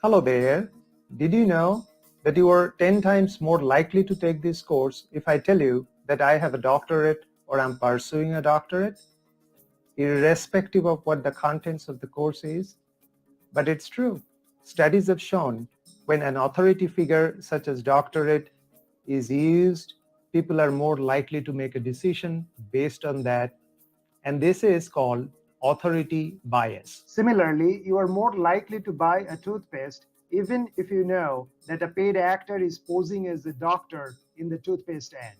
Hello there. Did you know that you are 10 times more likely to take this course if I tell you that I have a doctorate or I'm pursuing a doctorate, irrespective of what the contents of the course is? But it's true. Studies have shown when an authority figure such as doctorate is used, people are more likely to make a decision based on that, and this is called authority bias. Similarly, you are more likely to buy a toothpaste even if you know that a paid actor is posing as a doctor in the toothpaste ad.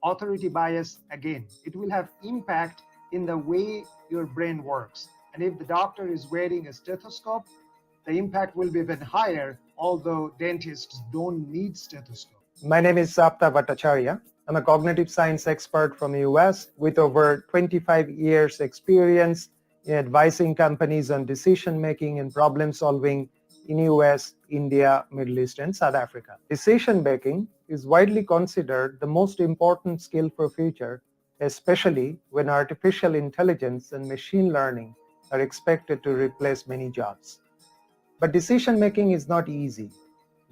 Authority bias, again, it will have impact in the way your brain works. And if the doctor is wearing a stethoscope, the impact will be even higher, although dentists don't need stethoscope. My name is Sapta Bhattacharya. I'm a cognitive science expert from the US with over 25 years experience in advising companies on decision making and problem solving in US, India, Middle East, and South Africa. Decision making is widely considered the most important skill for future, especially when artificial intelligence and machine learning are expected to replace many jobs. But decision making is not easy.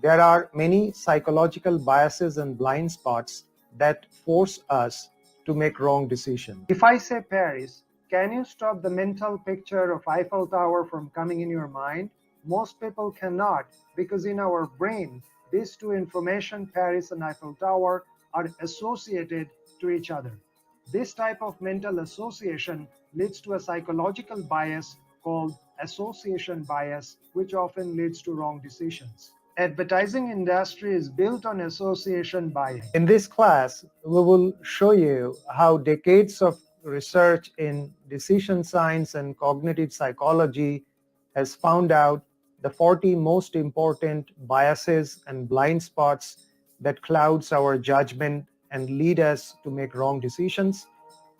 There are many psychological biases and blind spots that force us to make wrong decisions. If I say Paris, can you stop the mental picture of Eiffel Tower from coming in your mind? Most people cannot, because in our brain, these two information, Paris and Eiffel Tower, are associated to each other. This type of mental association leads to a psychological bias called association bias, which often leads to wrong decisions. Advertising industry is built on association bias. In this class, we will show you how decades of research in decision science and cognitive psychology has found out the 40 most important biases and blind spots that clouds our judgment and lead us to make wrong decisions.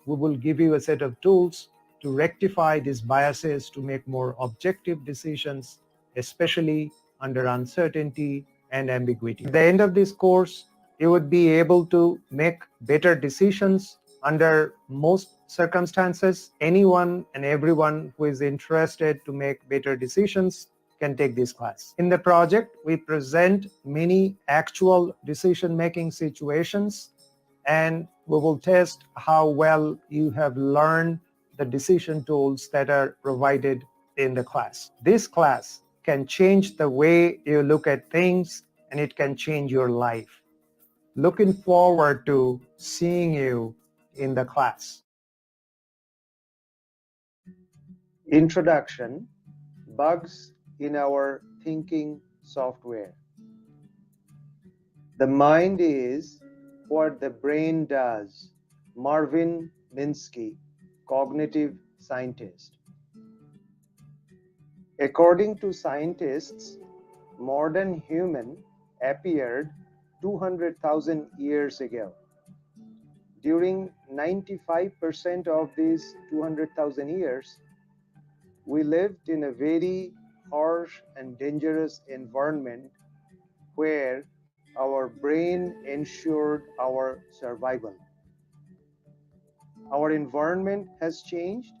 We will give you a set of tools to rectify these biases to make more objective decisions, especially under uncertainty and ambiguity. At the end of this course, you would be able to make better decisions under most circumstances. Anyone and everyone who is interested to make better decisions can take this class. In the project, we present many actual decision-making situations, and we will test how well you have learned the decision tools that are provided in the class. This class can change the way you look at things, and it can change your life. Looking forward to seeing you in the class. Introduction: Bugs in our thinking software. The mind is what the brain does. Marvin Minsky, cognitive scientist. According to scientists, modern human appeared 200,000 years ago. During 95% of these 200,000 years, we lived in a very harsh and dangerous environment where our brain ensured our survival. Our environment has changed,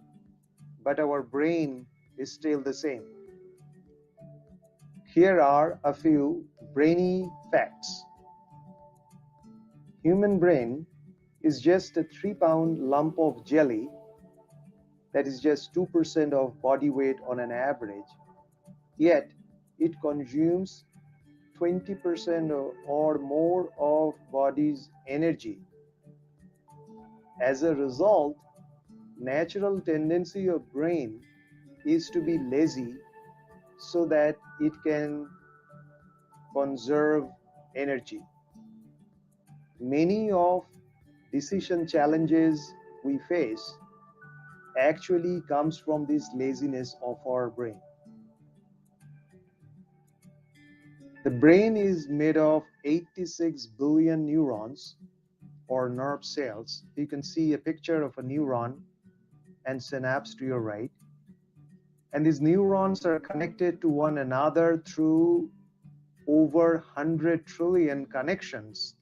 but our brain is still the same. Here are a few brainy facts. Human brain is just a 3-pound lump of jelly that is just 2% of body weight on an average, yet it consumes 20% or more of body's energy. As a result, natural tendency of brain is to be lazy so that it can conserve energy. Many of decision challenges we face actually comes from this laziness of our brain. The brain is made of 86 billion neurons or nerve cells. You can see a picture of a neuron and synapse to your right. And these neurons are connected to one another through over 100 trillion connections.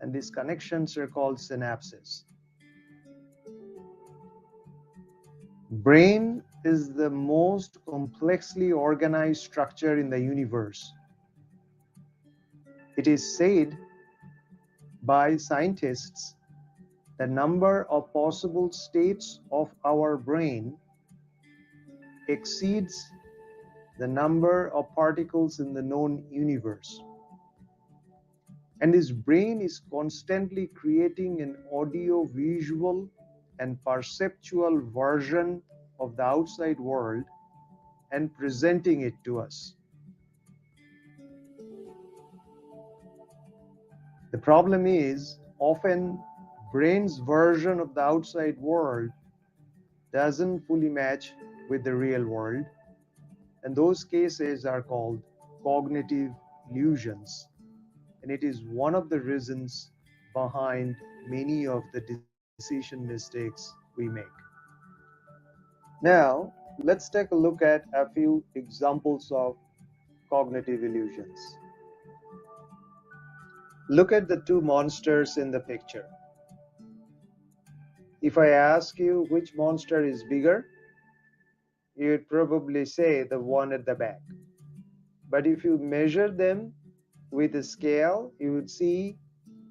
And these connections are called synapses. Brain is the most complexly organized structure in the universe. It is said by scientists the number of possible states of our brain exceeds the number of particles in the known universe. And this brain is constantly creating an audio, visual, and perceptual version of the outside world and presenting it to us. The problem is, often brain's version of the outside world doesn't fully match with the real world, and those cases are called cognitive illusions. And it is one of the reasons behind many of the decision mistakes we make. Now, let's take a look at a few examples of cognitive illusions. Look at the two monsters in the picture. If I ask you which monster is bigger, you'd probably say the one at the back. But if you measure them with a scale, you would see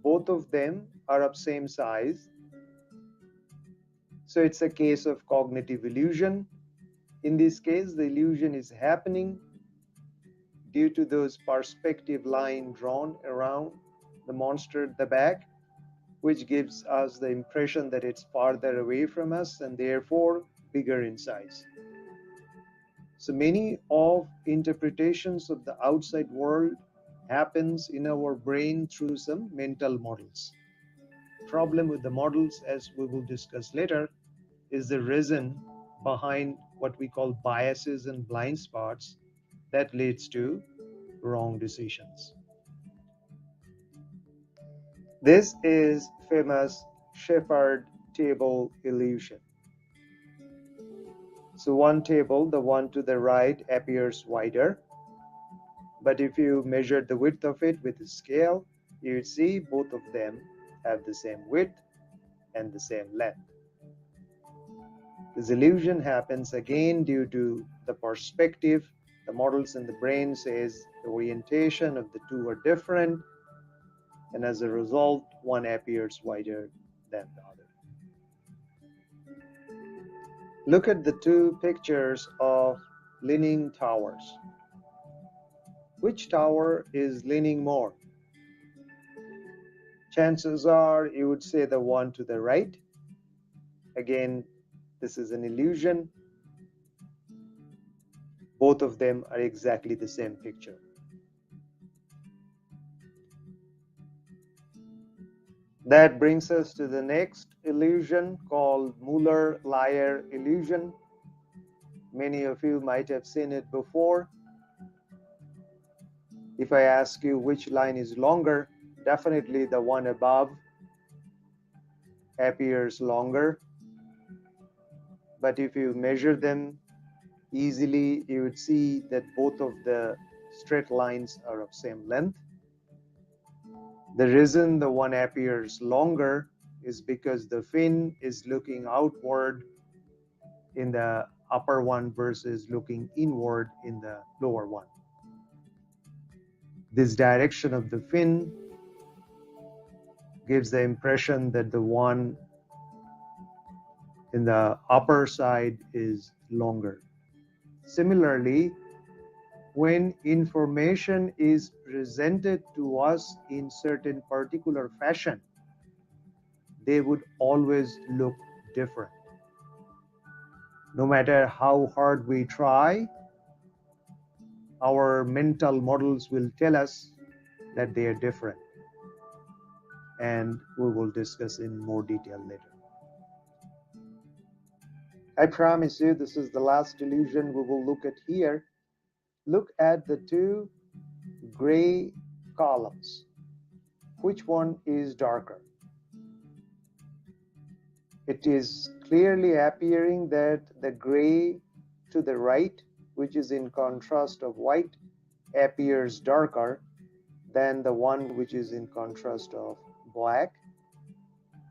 both of them are of same size. So it's a case of cognitive illusion. In this case, the illusion is happening due to those perspective lines drawn around the monster at the back, which gives us the impression that it's farther away from us and therefore bigger in size. So many of interpretations of the outside world happens in our brain through some mental models. Problem with the models, as we will discuss later, is the reason behind what we call biases and blind spots that leads to wrong decisions. This is famous Shepherd table illusion. So one table, the one to the right, appears wider, but if you measure the width of it with a scale, you see both of them have the same width and the same length. This illusion happens again due to the perspective. The models in the brain says the orientation of the two are different, and as a result, one appears wider than the other. Look at the two pictures of leaning towers. Which tower is leaning more? Chances are you would say the one to the right. Again, this is an illusion. Both of them are exactly the same picture. That brings us to the next illusion called Muller-Lyer illusion. Many of you might have seen it before. If I ask you which line is longer, definitely the one above appears longer. But if you measure them easily, you would see that both of the straight lines are of same length. The reason the one appears longer is because the fin is looking outward in the upper one versus looking inward in the lower one. This direction of the fin gives the impression that the one in the upper side is longer. Similarly, when information is presented to us in certain particular fashion, they would always look different. No matter how hard we try, our mental models will tell us that they are different. And we will discuss in more detail later. I promise you, this is the last illusion we will look at here. Look at the two gray columns. Which one is darker? It is clearly appearing that the gray to the right, which is in contrast of white, appears darker than the one which is in contrast of black.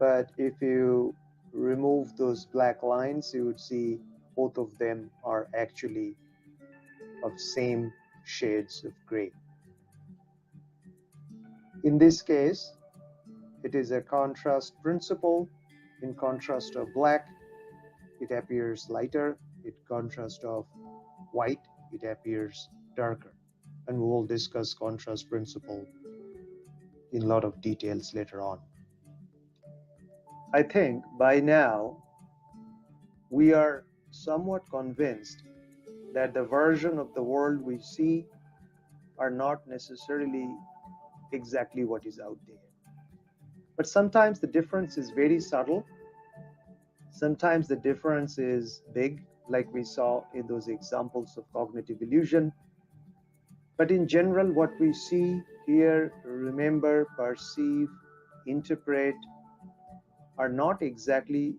But if you remove those black lines, you would see both of them are actually of same shades of gray. In this case, it is a contrast principle. In contrast of black, it appears lighter. In contrast of white, it appears darker. And we will discuss contrast principle in a lot of details later on. I think by now we are somewhat convinced that the version of the world we see are not necessarily exactly what is out there. But sometimes the difference is very subtle. Sometimes the difference is big, like we saw in those examples of cognitive illusion. But in general, what we see, hear, remember, perceive, interpret are not exactly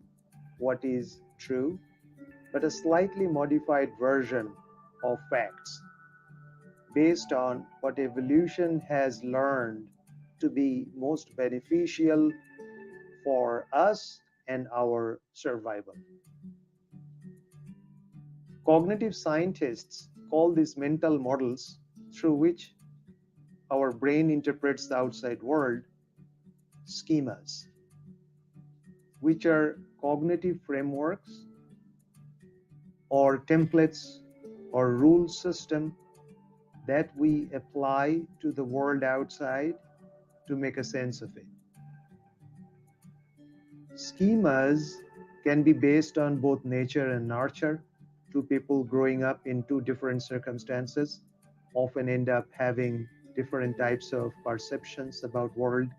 what is true, but a slightly modified version of facts based on what evolution has learned to be most beneficial for us and our survival. Cognitive scientists call these mental models through which our brain interprets the outside world schemas, which are cognitive frameworks or templates or rule system that we apply to the world outside to make a sense of it. Schemas can be based on both nature and nurture. Two people growing up in two different circumstances often end up having different types of perceptions about world.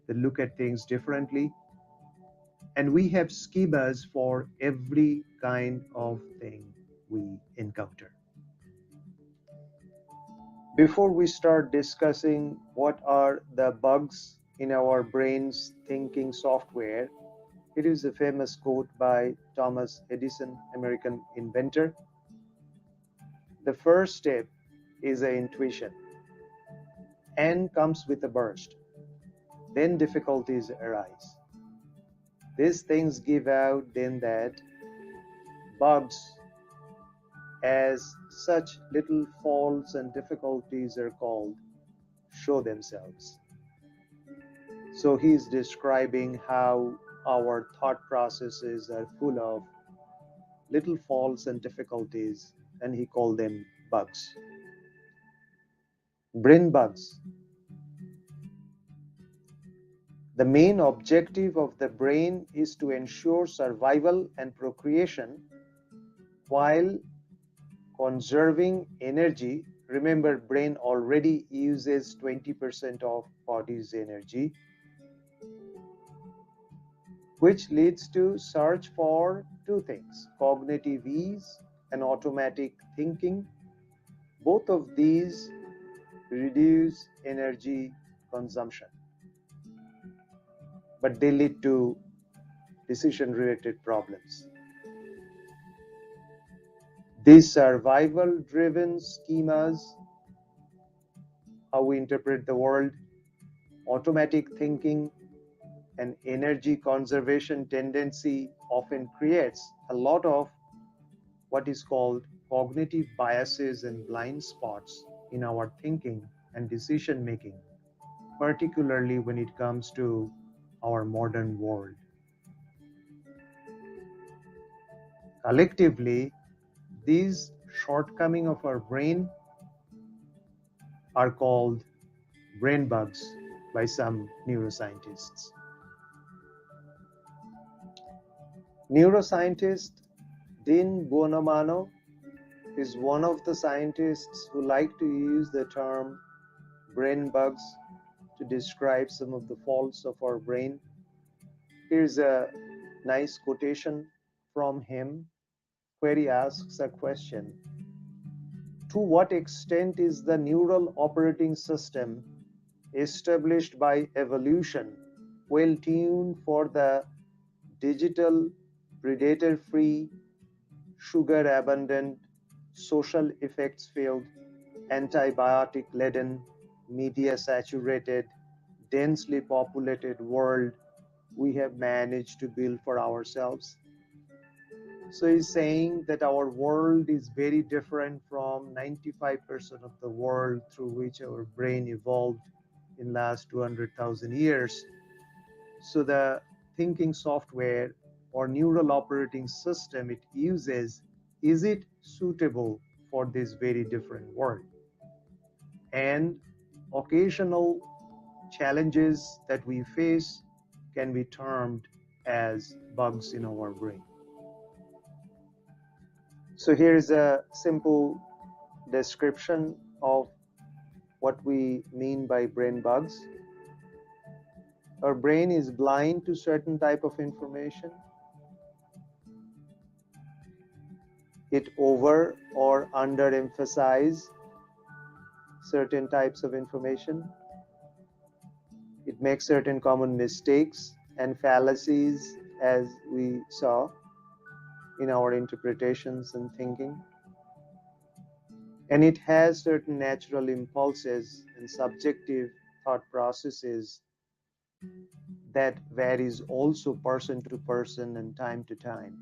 They look at things differently. And we have schemas for every kind of thing we encounter. Before we start discussing what are the bugs in our brain's thinking software, it is a famous quote by Thomas Edison, American inventor. The first step is an intuition. N comes with a burst. Then difficulties arise. These things give out, then that. Bugs, as such little faults and difficulties are called, show themselves. So he is describing how our thought processes are full of little faults and difficulties, and he called them bugs. Brain bugs. The main objective of the brain is to ensure survival and procreation while conserving energy. Remember, brain already uses 20% of body's energy, which leads to search for two things: cognitive ease and automatic thinking. Both of these reduce energy consumption, but they lead to decision-related problems. These survival-driven schemas, how we interpret the world, automatic thinking, and energy conservation tendency often creates a lot of what is called cognitive biases and blind spots in our thinking and decision making, particularly when it comes to our modern world. Collectively, these shortcomings of our brain are called brain bugs by some neuroscientists. Neuroscientist Dean Buonamano is one of the scientists who like to use the term brain bugs to describe some of the faults of our brain. Here's a nice quotation from him where he asks a question: to what extent is the neural operating system established by evolution well tuned for the digital, predator-free, sugar-abundant, social effects-filled, antibiotic-laden, media-saturated, densely populated world we have managed to build for ourselves? So he's saying that our world is very different from 95% of the world through which our brain evolved in last 200,000 years. So the thinking software or neural operating system it uses, is it suitable for this very different world? And occasional challenges that we face can be termed as bugs in our brain. So here is a simple description of what we mean by brain bugs. Our brain is blind to certain type of information. It over or underemphasize certain types of information. It makes certain common mistakes and fallacies as we saw in our interpretations and thinking. And it has certain natural impulses and subjective thought processes that varies also person to person and time to time.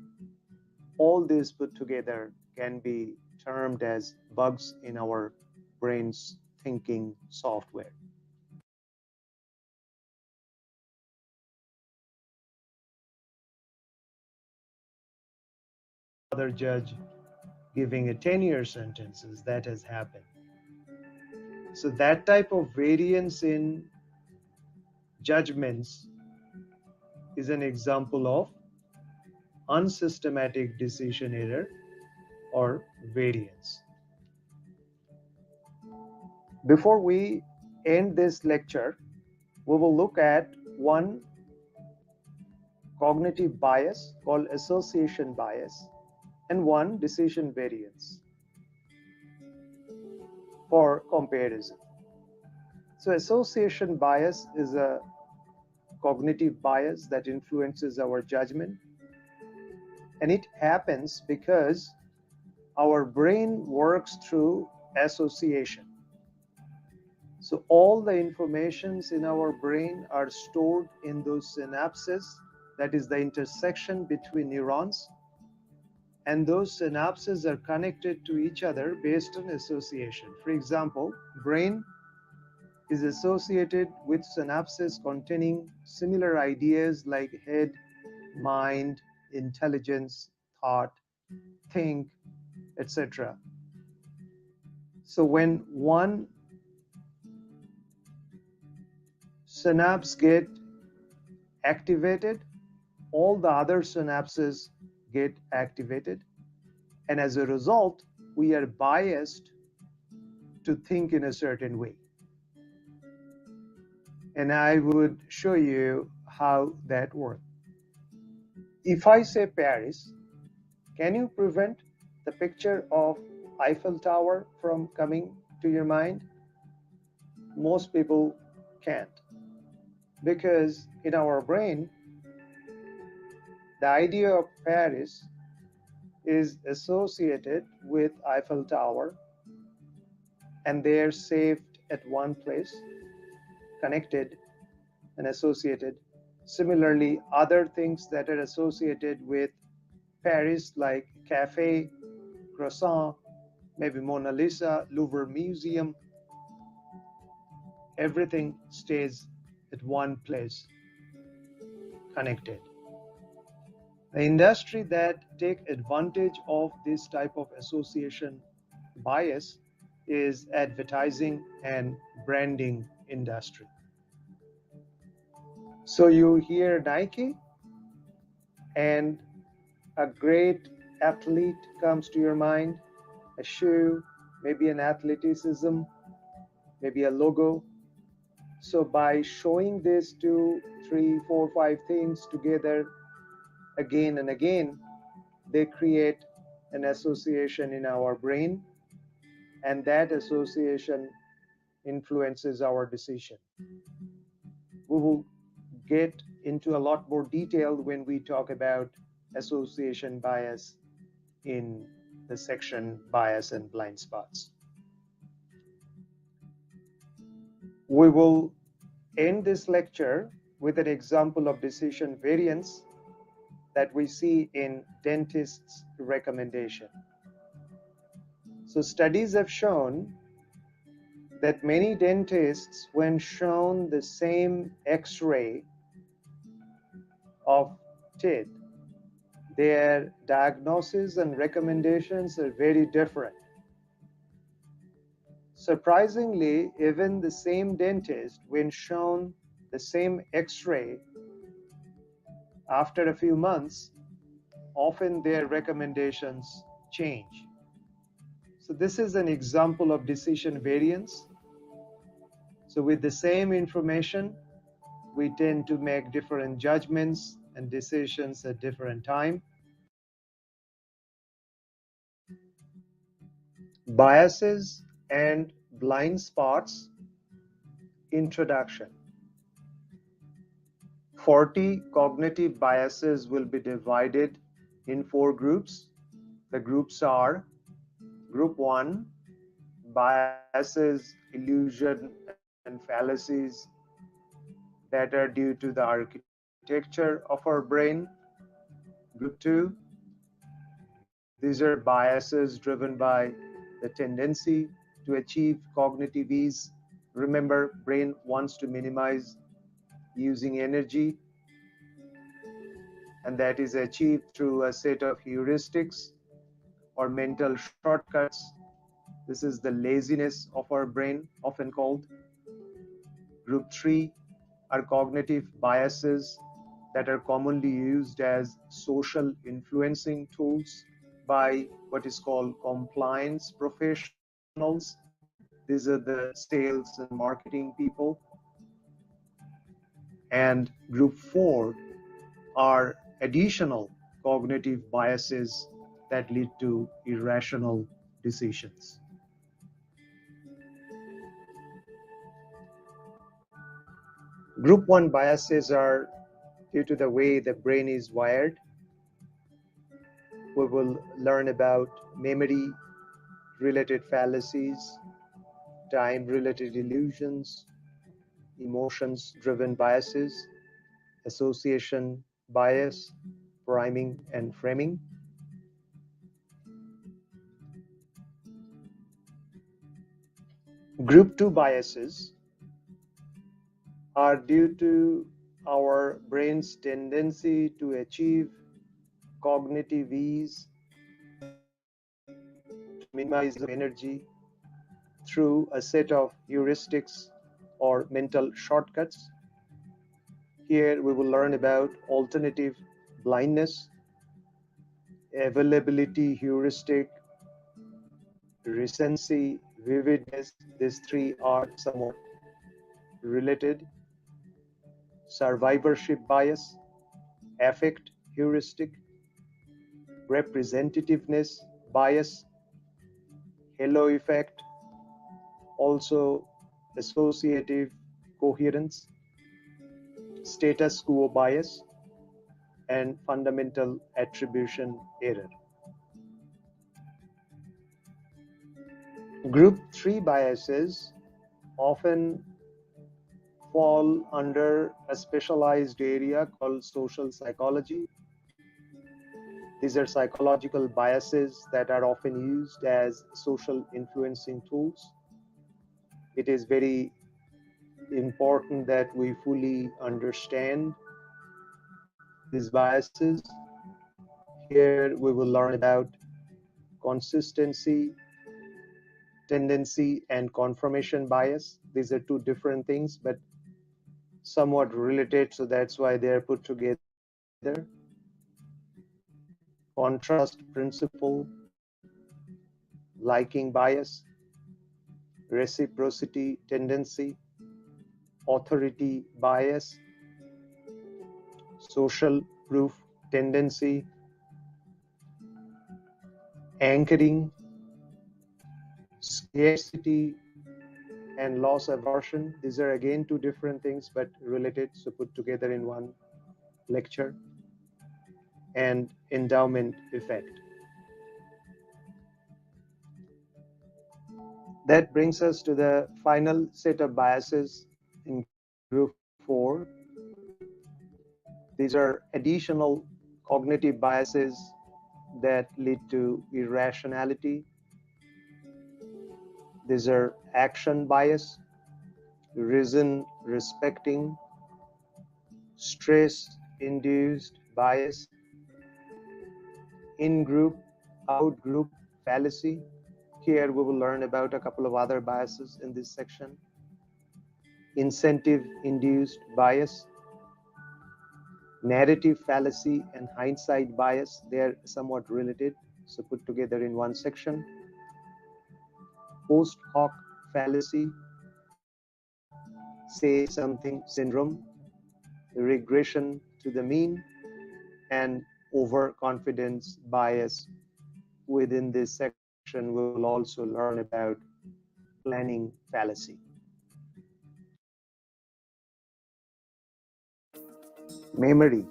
All this put together can be termed as bugs in our brain's thinking software. Other judge giving a 10-year sentences, that has happened. So that type of variance in judgments is an example of unsystematic decision error or variance. Before we end this lecture, we will look at one cognitive bias called association bias and one decision variance for comparison. So association bias is a cognitive bias that influences our judgment, and it happens because our brain works through association. So all the informations in our brain are stored in those synapses, that is the intersection between neurons, and those synapses are connected to each other based on association. For example, brain is associated with synapses containing similar ideas like head, mind, intelligence, thought, think, etc. So when one synapse get activated, all the other synapses get activated, and as a result, we are biased to think in a certain way. And I would show you how that works. If I say Paris, can you prevent the picture of Eiffel Tower from coming to your mind? Most people can't, because in our brain, the idea of Paris is associated with Eiffel Tower, and they are saved at one place, connected and associated. Similarly, other things that are associated with Paris, like cafe, croissant, maybe Mona Lisa, Louvre Museum, everything stays at one place, connected. The industry that take advantage of this type of association bias is advertising and branding industry. So you hear Nike and a great athlete comes to your mind, a shoe, maybe an athleticism, maybe a logo. So by showing these 2, 3, 4, 5 things together again and again, they create an association in our brain, and that association influences our decision. We will get into a lot more detail when we talk about association bias in the section bias and blind spots. We will end this lecture with an example of decision variance that we see in dentists' recommendation. So studies have shown that many dentists, when shown the same X-ray of teeth, their diagnosis and recommendations are very different. Surprisingly, even the same dentist, when shown the same X-ray after a few months, often their recommendations change. So this is an example of decision variance. So with the same information, we tend to make different judgments and decisions at different time. Biases and blind spots. Introduction. 40 cognitive biases will be divided in 4 groups. The groups are: Group 1, biases, illusion, and fallacies that are due to the architecture of our brain. Group 2, these are biases driven by the tendency to achieve cognitive ease. Remember, brain wants to minimize using energy, and that is achieved through a set of heuristics or mental shortcuts. This is the laziness of our brain, often called. Group 3 are cognitive biases that are commonly used as social influencing tools by what is called compliance professionals. These are the sales and marketing people. And group 4 are additional cognitive biases that lead to irrational decisions. Group 1 biases are due to the way the brain is wired. We will learn about memory-related fallacies, time-related illusions, emotions-driven biases, association bias, priming and framing. Group 2 biases are due to our brain's tendency to achieve cognitive ease, to minimize energy through a set of heuristics or mental shortcuts. Here we will learn about alternative blindness, availability heuristic, recency, vividness. These 3 are somewhat related. Survivorship bias, affect heuristic, representativeness bias, halo effect, also associative coherence, status quo bias, and fundamental attribution error. Group 3 biases often fall under a specialized area called social psychology. These are psychological biases that are often used as social influencing tools. It is very important that we fully understand these biases. Here we will learn about consistency, tendency, and confirmation bias. These are 2 different things, but somewhat related, so that's why they are put together. Contrast principle, liking bias, reciprocity tendency, authority bias, social proof tendency, anchoring, scarcity, and loss aversion. These are again 2 different things but related, so put together in one lecture. And endowment effect. That brings us to the final set of biases in group 4. These are additional cognitive biases that lead to irrationality. These are action bias, reason respecting, stress induced bias, in group, out group fallacy. Here we will learn about a couple of other biases in this section. Incentive induced bias, narrative fallacy, and hindsight bias. They are somewhat related, so put together in one section. Post hoc fallacy, say something syndrome, regression to the mean, and overconfidence bias. Within this section, we will also learn about planning fallacy. Memory.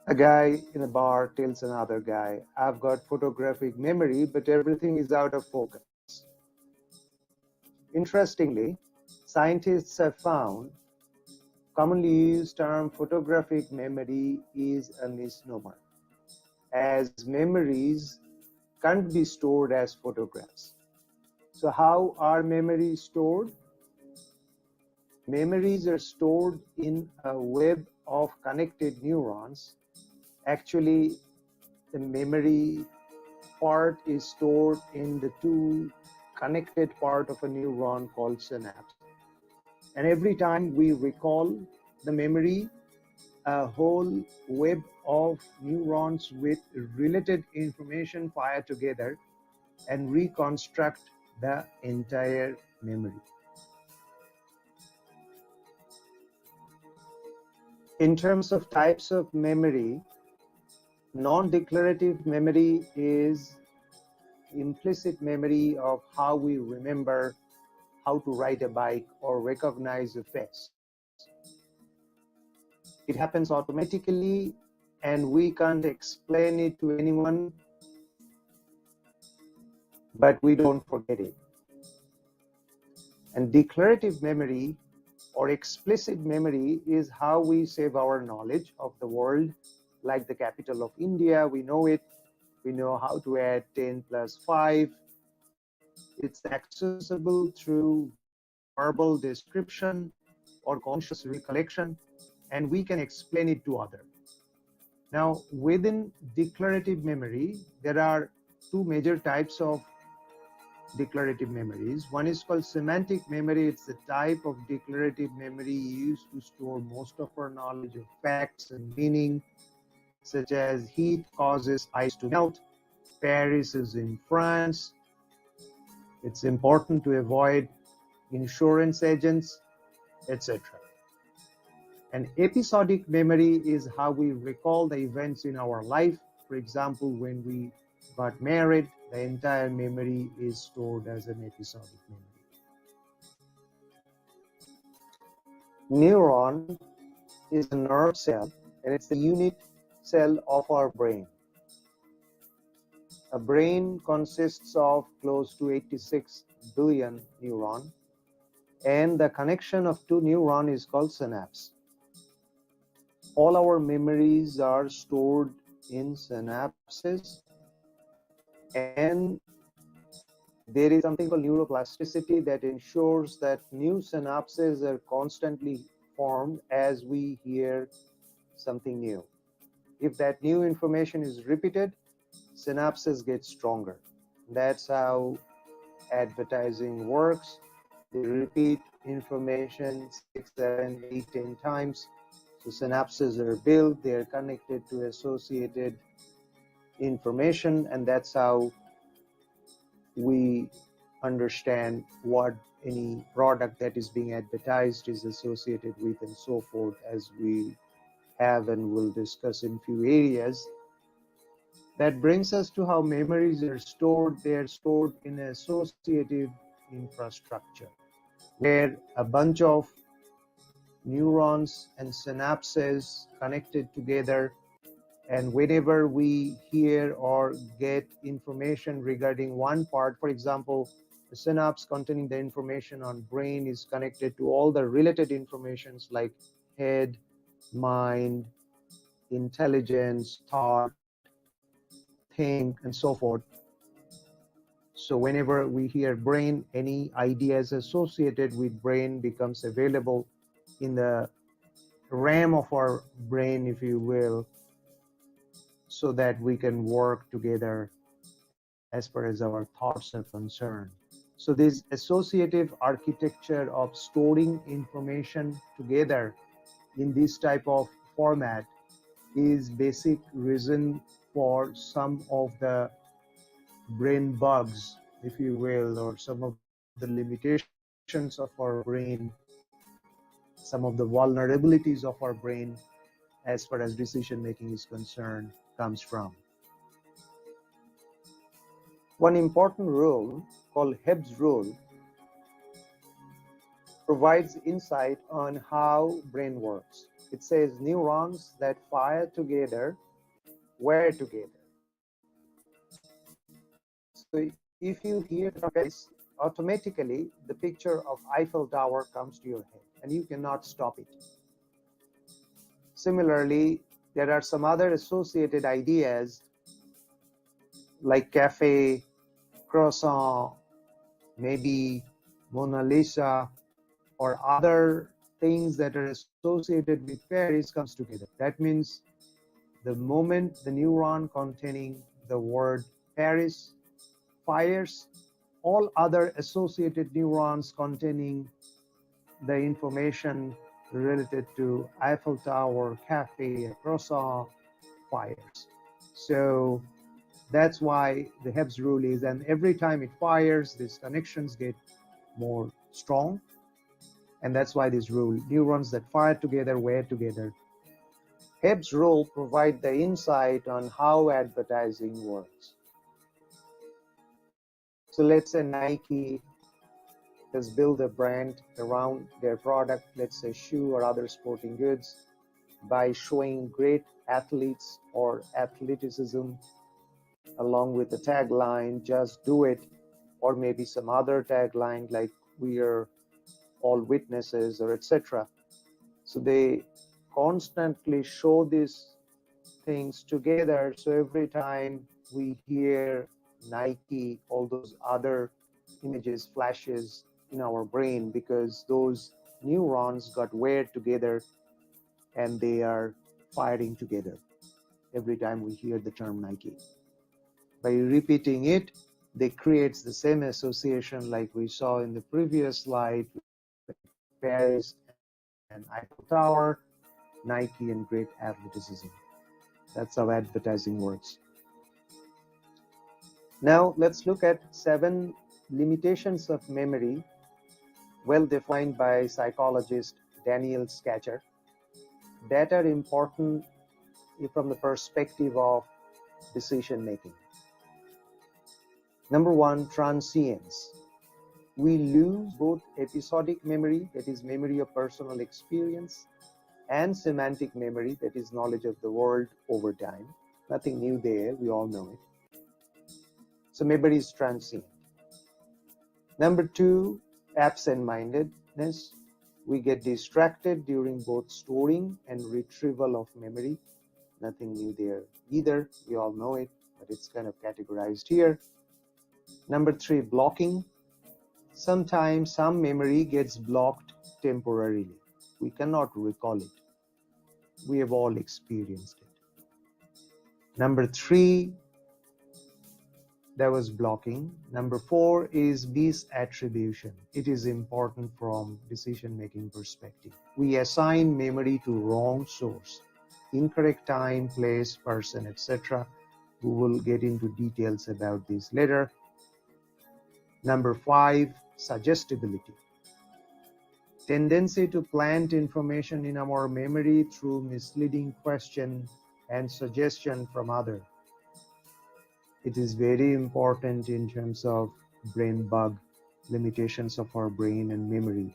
A guy in a bar tells another guy, I've got photographic memory, but everything is out of focus. Interestingly, scientists have found commonly used term photographic memory is a misnomer, as memories can't be stored as photographs. So how are memories stored? Memories are stored in a web of connected neurons. Actually, the memory part is stored in the two connected part of a neuron called synapse. And every time we recall the memory, a whole web of neurons with related information fire together and reconstruct the entire memory. In terms of types of memory, non-declarative memory is implicit memory of how we remember how to ride a bike or recognize a face. It happens automatically and we can't explain it to anyone, but we don't forget it. And declarative memory or explicit memory is how we save our knowledge of the world, like the capital of India, we know it. We know how to add 10 plus 5. It's accessible through verbal description or conscious recollection, and we can explain it to others. Now, within declarative memory, there are two major types of declarative memories. One is called semantic memory. It's the type of declarative memory used to store most of our knowledge of facts and meaning, such as heat causes ice to melt, Paris is in France, it's important to avoid insurance agents, etc. And episodic memory is how we recall the events in our life. For example, when we got married, the entire memory is stored as an episodic memory. Neuron is a nerve cell, and it's the unit cell of our brain. A brain consists of close to 86 billion neurons, and the connection of two neurons is called synapse. All our memories are stored in synapses, and there is something called neuroplasticity that ensures that new synapses are constantly formed as we hear something new. If that new information is repeated, synapses get stronger. That's how advertising works. They repeat information 6, 7, 8, 10 times. So synapses are built, they are connected to associated information, and that's how we understand what any product that is being advertised is associated with, and so forth, as we have and will discuss in few areas. That brings us to how memories are stored. They are stored in associative infrastructure, where a bunch of neurons and synapses connected together, and whenever we hear or get information regarding one part, for example, the synapse containing the information on brain is connected to all the related informations like head, mind, intelligence, thought, think, and so forth. So whenever we hear brain, any ideas associated with brain becomes available in the RAM of our brain, if you will, so that we can work together as far as our thoughts are concerned. So this associative architecture of storing information together in this type of format is basic reason for some of the brain bugs, if you will, or some of the limitations of our brain, some of the vulnerabilities of our brain as far as decision making is concerned comes from. One important rule called Hebb's rule provides insight on how brain works. It says neurons that fire together wire together. So if you hear the Paris, automatically the picture of Eiffel Tower comes to your head and you cannot stop it. Similarly, there are some other associated ideas like cafe, croissant, maybe Mona Lisa, or other things that are associated with Paris comes together. That means the moment the neuron containing the word Paris fires, all other associated neurons containing the information related to Eiffel Tower, cafe, croissant fires. So that's why the Hebb's rule is, and every time it fires, these connections get more strong. And that's why this rule, neurons that fire together, wire together. Hebb's rule provides the insight on how advertising works. So let's say Nike has built a brand around their product, let's say shoe or other sporting goods, by showing great athletes or athleticism along with the tagline, just do it, or maybe some other tagline like we are all witnesses or etc. So they constantly show these things together. So every time we hear Nike, all those other images flashes in our brain because those neurons got wired together and they are firing together every time we hear the term Nike. By repeating it, they creates the same association like we saw in the previous slide, Paris and Eiffel Tower, Nike and great athleticism. That's how advertising works. Now let's look at 7 limitations of memory, well defined by psychologist Daniel Scatcher, that are important from the perspective of decision making. Number 1, transience. We lose both episodic memory, that is memory of personal experience, and semantic memory, that is knowledge of the world over time. Nothing new there, we all know it. So memory is transient. Number 2, absent-mindedness. We get distracted during both storing and retrieval of memory. Nothing new there either, we all know it, but it's kind of categorized here. Number 3, blocking. Sometimes some memory gets blocked temporarily. We cannot recall it. We have all experienced it. Number 3, that was blocking. Number 4 is misattribution. It is important from decision-making perspective. We assign memory to wrong source, incorrect time, place, person, etc. We will get into details about this later. Number 5, suggestibility. Tendency to plant information in our memory through misleading question and suggestion from others. It is very important in terms of brain bug, limitations of our brain and memory,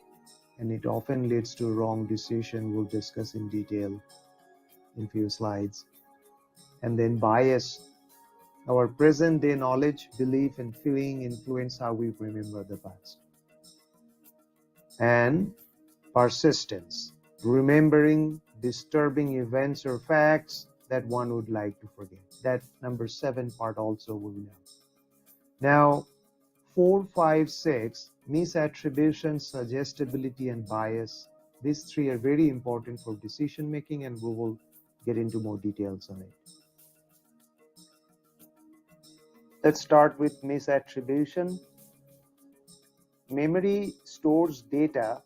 and it often leads to wrong decision. We'll discuss in detail in few slides. And then bias. Our present day knowledge, belief, and feeling influence how we remember the past. And persistence. remembering disturbing events or facts that one would like to forget. That number 7 part also we will know. Now, 4, 5, 6, misattribution, suggestibility, and bias. These 3 are very important for decision making, and we will get into more details on it. Let's start with misattribution. Memory stores data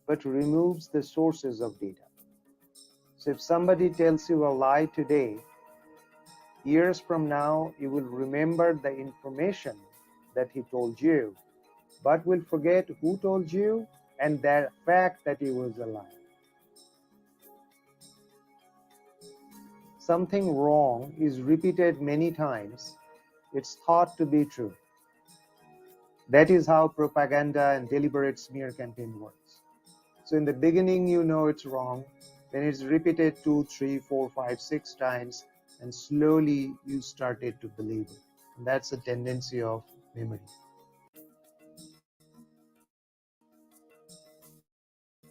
but removes the sources of data. So if somebody tells you a lie today, years from now you will remember the information that he told you, but will forget who told you and that fact that it was a lie. Something wrong is repeated many times. It's thought to be true. That is how propaganda and deliberate smear campaign works. So in the beginning, you know it's wrong. Then it's repeated 2, 3, 4, 5, 6 times, and slowly you started to believe it. And that's a tendency of memory.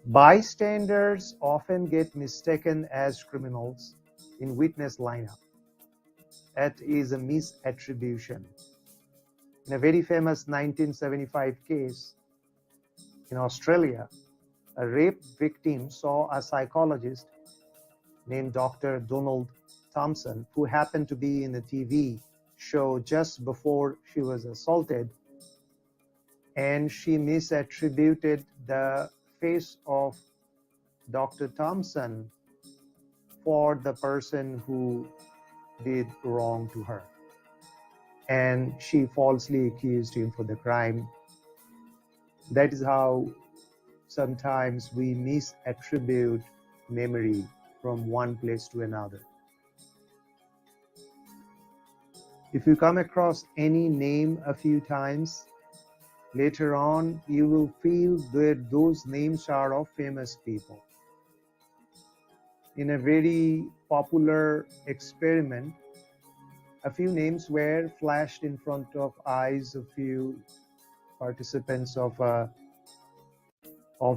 Bystanders often get mistaken as criminals in witness lineup. That is a misattribution. In a very famous 1975 case in Australia, a rape victim saw a psychologist named Dr. Donald Thompson, who happened to be in a TV show just before she was assaulted, and she misattributed the face of Dr. Thompson for the person who did wrong to her. And she falsely accused him for the crime. That is how sometimes we misattribute memory from one place to another. If you come across any name a few times, later on you will feel that those names are of famous people. In a very popular experiment, a few names were flashed in front of eyes of few participants of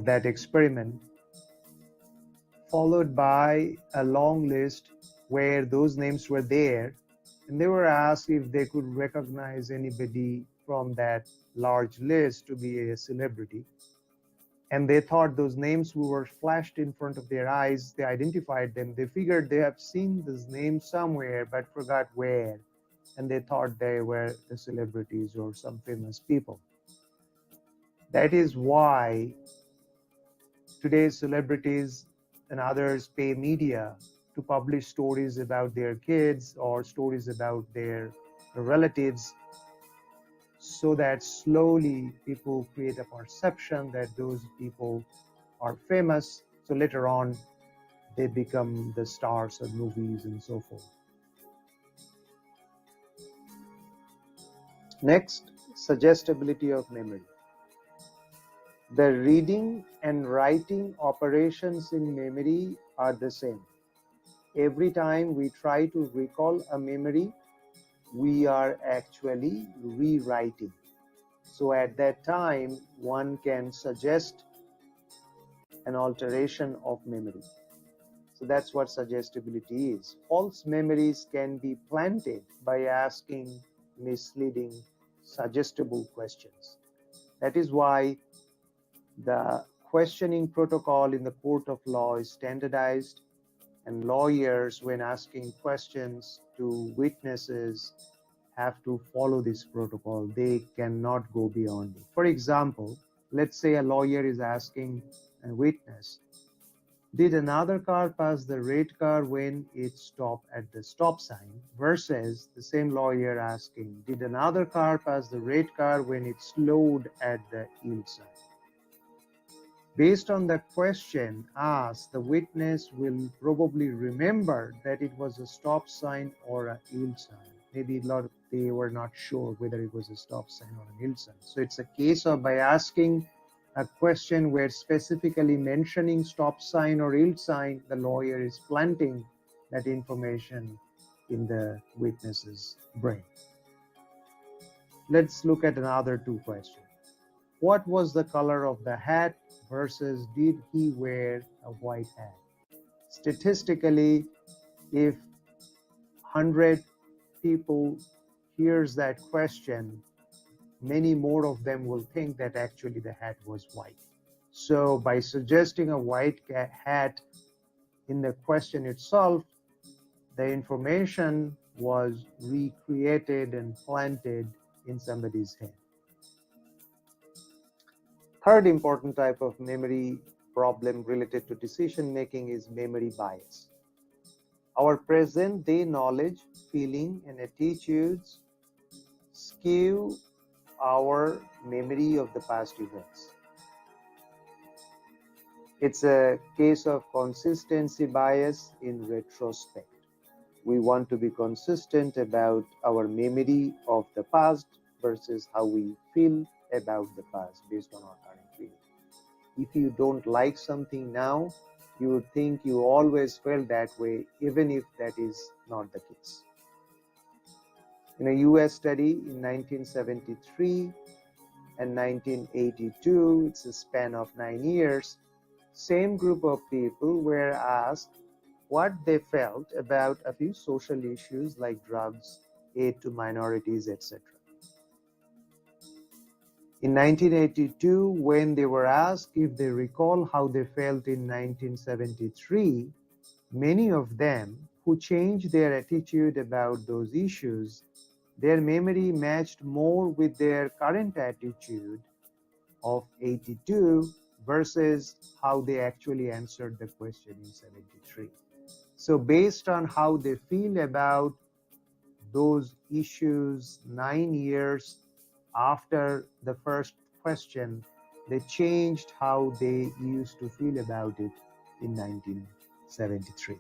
that experiment, followed by a long list where those names were there, and they were asked if they could recognize anybody from that large list to be a celebrity. And they thought those names who were flashed in front of their eyes, they identified them. They figured they have seen this name somewhere but forgot where, and they thought they were the celebrities or some famous people. That is why today's celebrities and others pay media to publish stories about their kids or stories about their relatives, so that slowly people create a perception that those people are famous, so later on they become the stars of movies and so forth. Next, suggestibility of memory. The reading and writing operations in memory are the same. Every time we try to recall a memory, we are actually rewriting. So at that time, one can suggest an alteration of memory. So that's what suggestibility is. False memories can be planted by asking misleading, suggestible questions. That is why the questioning protocol in the court of law is standardized, and lawyers, when asking questions to witnesses, have to follow this protocol. They cannot go beyond it. For example, let's say a lawyer is asking a witness, did another car pass the red car when it stopped at the stop sign? Versus the same lawyer asking, did another car pass the red car when it slowed at the yield sign? Based on the question asked, the witness will probably remember that it was a stop sign or a yield sign. Maybe they were not sure whether it was a stop sign or a yield sign. So it's a case of by asking a question where specifically mentioning stop sign or yield sign, the lawyer is planting that information in the witness's brain. Let's look at another two questions. what was the color of the hat versus did he wear a white hat? Statistically, if 100 people hears that question, many more of them will think that actually the hat was white. So by suggesting a white hat in the question itself, the information was recreated and planted in somebody's head. Third important type of memory problem related to decision making is memory bias. Our present day knowledge, feeling, and attitudes skew our memory of the past events. It's a case of consistency bias in retrospect. We want to be consistent about our memory of the past versus how we feel about the past based on our current feeling. If you don't like something now, you would think you always felt that way, even if that is not the case. In a US study in 1973 and 1982, it's a span of 9 years, same group of people were asked what they felt about a few social issues like drugs, aid to minorities, etc. In 1982, when they were asked if they recall how they felt in 1973, many of them who changed their attitude about those issues, their memory matched more with their current attitude of 82 versus how they actually answered the question in 73. So based on how they feel about those issues 9 years after the first question, they changed how they used to feel about it in 1973.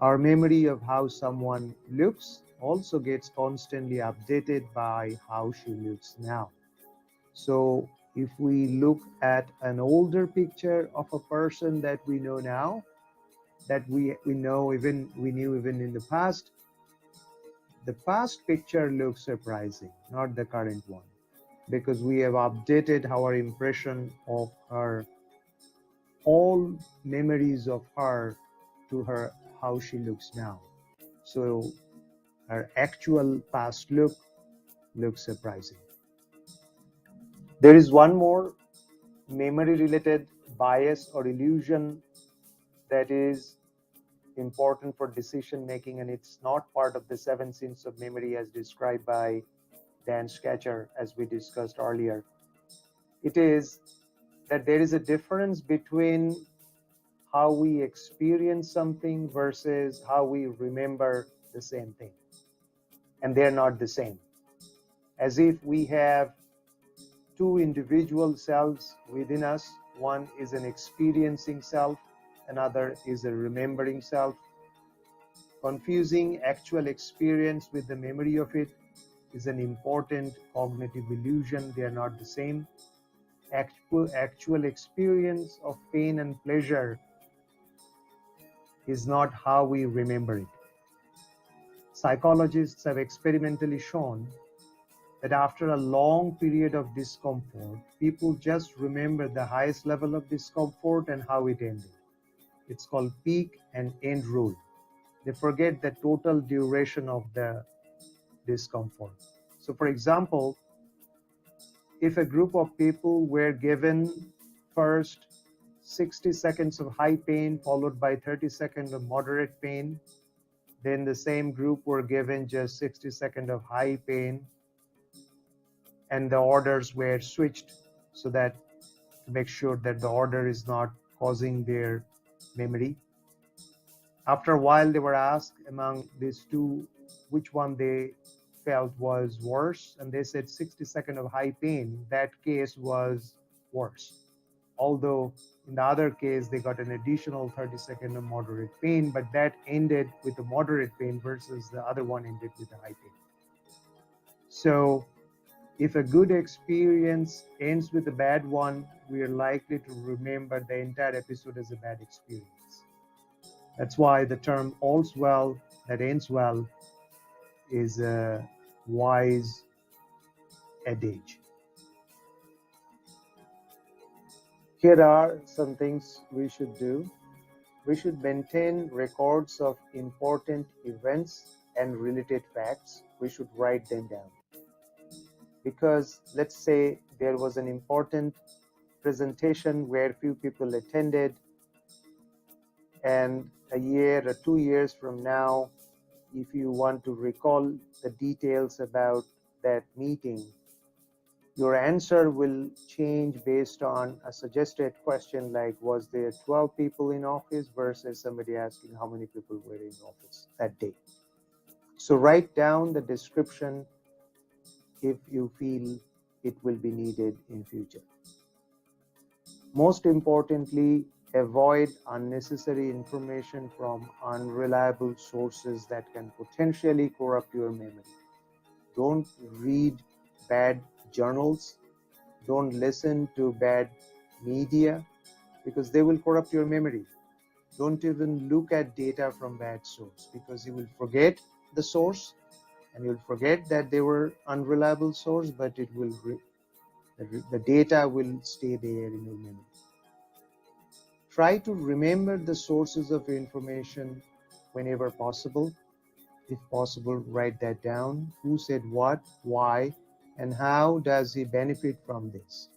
Our memory of how someone looks also gets constantly updated by how she looks now. So if we look at an older picture of a person that we know now, that we knew even in the past picture looks surprising, not the current one, because we have updated our impression of her, all memories of her to her how she looks now. So her actual past look looks surprising. There is one more memory related bias or illusion that is important for decision making, and it's not part of the 7 sins of memory as described by Dan Scatcher, as we discussed earlier. It is that there is a difference between how we experience something versus how we remember the same thing. And they're not the same. As if we have two individual selves within us. One is an experiencing self, another is a remembering self. Confusing actual experience with the memory of it is an important cognitive illusion. They are not the same. Actual experience of pain and pleasure is not how we remember it. Psychologists have experimentally shown that after a long period of discomfort, people just remember the highest level of discomfort and how it ended. It's called peak and end rule. They forget the total duration of the discomfort. So for example, if a group of people were given first 60 seconds of high pain followed by 30 seconds of moderate pain, then the same group were given just 60 seconds of high pain, and the orders were switched so that to make sure that the order is not causing their memory. After a while, they were asked among these two which one they felt was worse, and they said 60 seconds of high pain. That case was worse. Although in the other case, they got an additional 30 seconds of moderate pain, but that ended with a moderate pain versus the other one ended with a high pain. So if a good experience ends with a bad one, we are likely to remember the entire episode as a bad experience. That's why the term all's well that ends well is a wise adage. Here are some things we should do. We should maintain records of important events and related facts. We should write them down. Because let's say there was an important presentation where few people attended, and a year or 2 years from now, if you want to recall the details about that meeting, your answer will change based on a suggested question like, was there 12 people in office versus somebody asking how many people were in office that day. So write down the description if you feel it will be needed in future. Most importantly, avoid unnecessary information from unreliable sources that can potentially corrupt your memory. Don't read bad journals. Don't listen to bad media because they will corrupt your memory. Don't even look at data from bad source because you will forget the source and you'll forget that they were unreliable source, but it will the data will stay there in your memory. Try to remember the sources of information whenever possible. If possible, write that down. Who said what, why, and how does he benefit from this?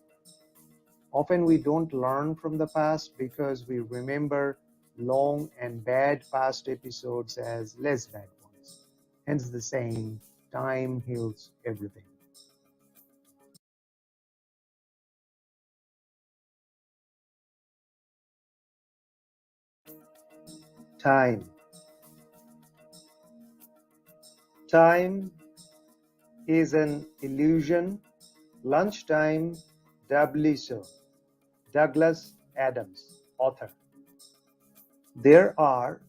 Often we don't learn from the past because we remember long and bad past episodes as less bad ones. Hence the saying, time heals everything. Time. Time is an illusion. Lunchtime, doubly so. Douglas Adams, author. There are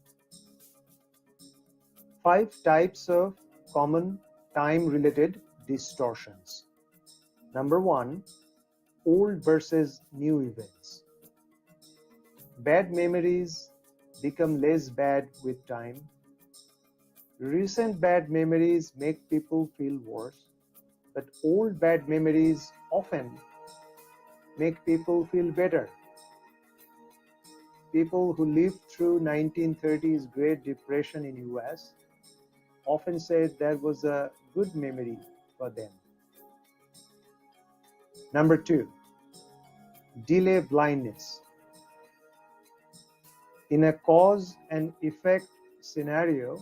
5 types of common time-related distortions. Number 1, old versus new events. Bad memories become less bad with time. Recent bad memories make people feel worse, but old bad memories often make people feel better. People who lived through 1930s Great Depression in US often said that was a good memory for them. Number 2, delay blindness. In a cause and effect scenario,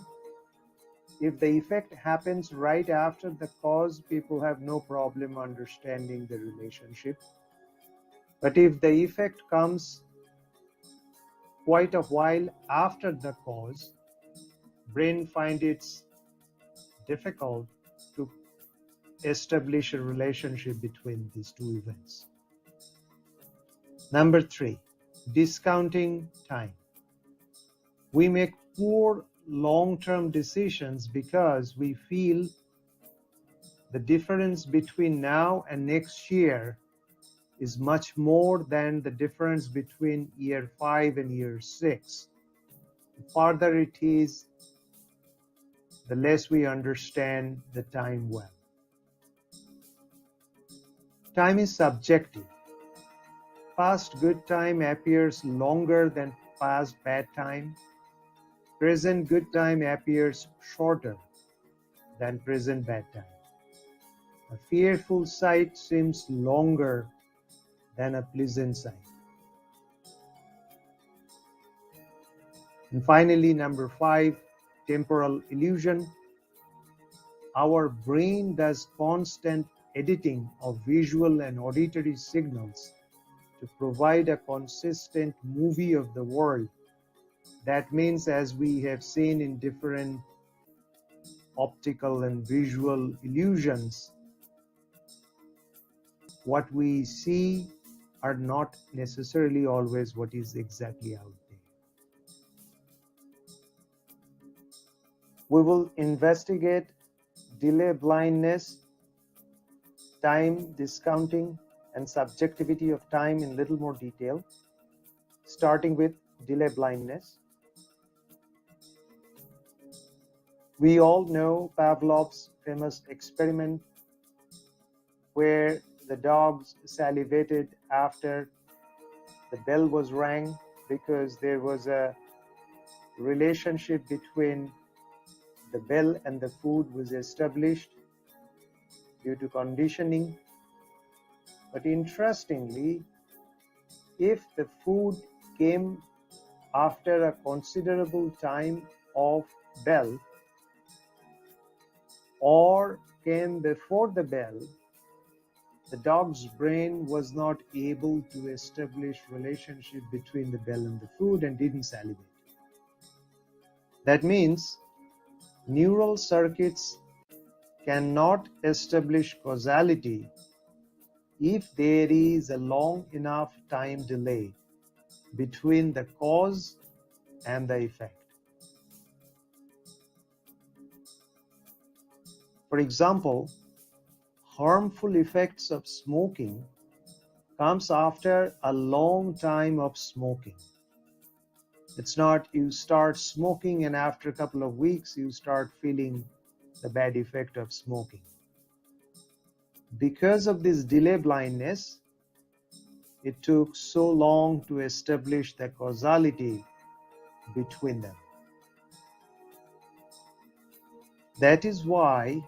if the effect happens right after the cause, people have no problem understanding the relationship. But if the effect comes quite a while after the cause, brain finds it difficult to establish a relationship between these two events. Number 3, discounting time. We make poor long-term decisions because we feel the difference between now and next year is much more than the difference between year 5 and year 6. The farther it is, the less we understand the time well. Time is subjective. Past good time appears longer than past bad time. Present good time appears shorter than present bad time. A fearful sight seems longer than a pleasant sight. And finally, number 5, temporal illusion. Our brain does constant editing of visual and auditory signals to provide a consistent movie of the world. That means, as we have seen in different optical and visual illusions, what we see are not necessarily always what is exactly out there. We will investigate delay blindness, time discounting, and subjectivity of time in little more detail, starting with delay blindness. We all know Pavlov's famous experiment where the dogs salivated after The bell was rang because there was a relationship between the bell and the food was established due to conditioning. But interestingly, if the food came after a considerable time of bell or came before the bell, the dog's brain was not able to establish relationship between the bell and the food and didn't salivate. That means neural circuits cannot establish causality if there is a long enough time delay between the cause and the effect. For example, harmful effects of smoking comes after a long time of smoking. It's not you start smoking and after a couple of weeks you start feeling the bad effect of smoking. Because of this delay blindness, it took so long to establish the causality between them. That is why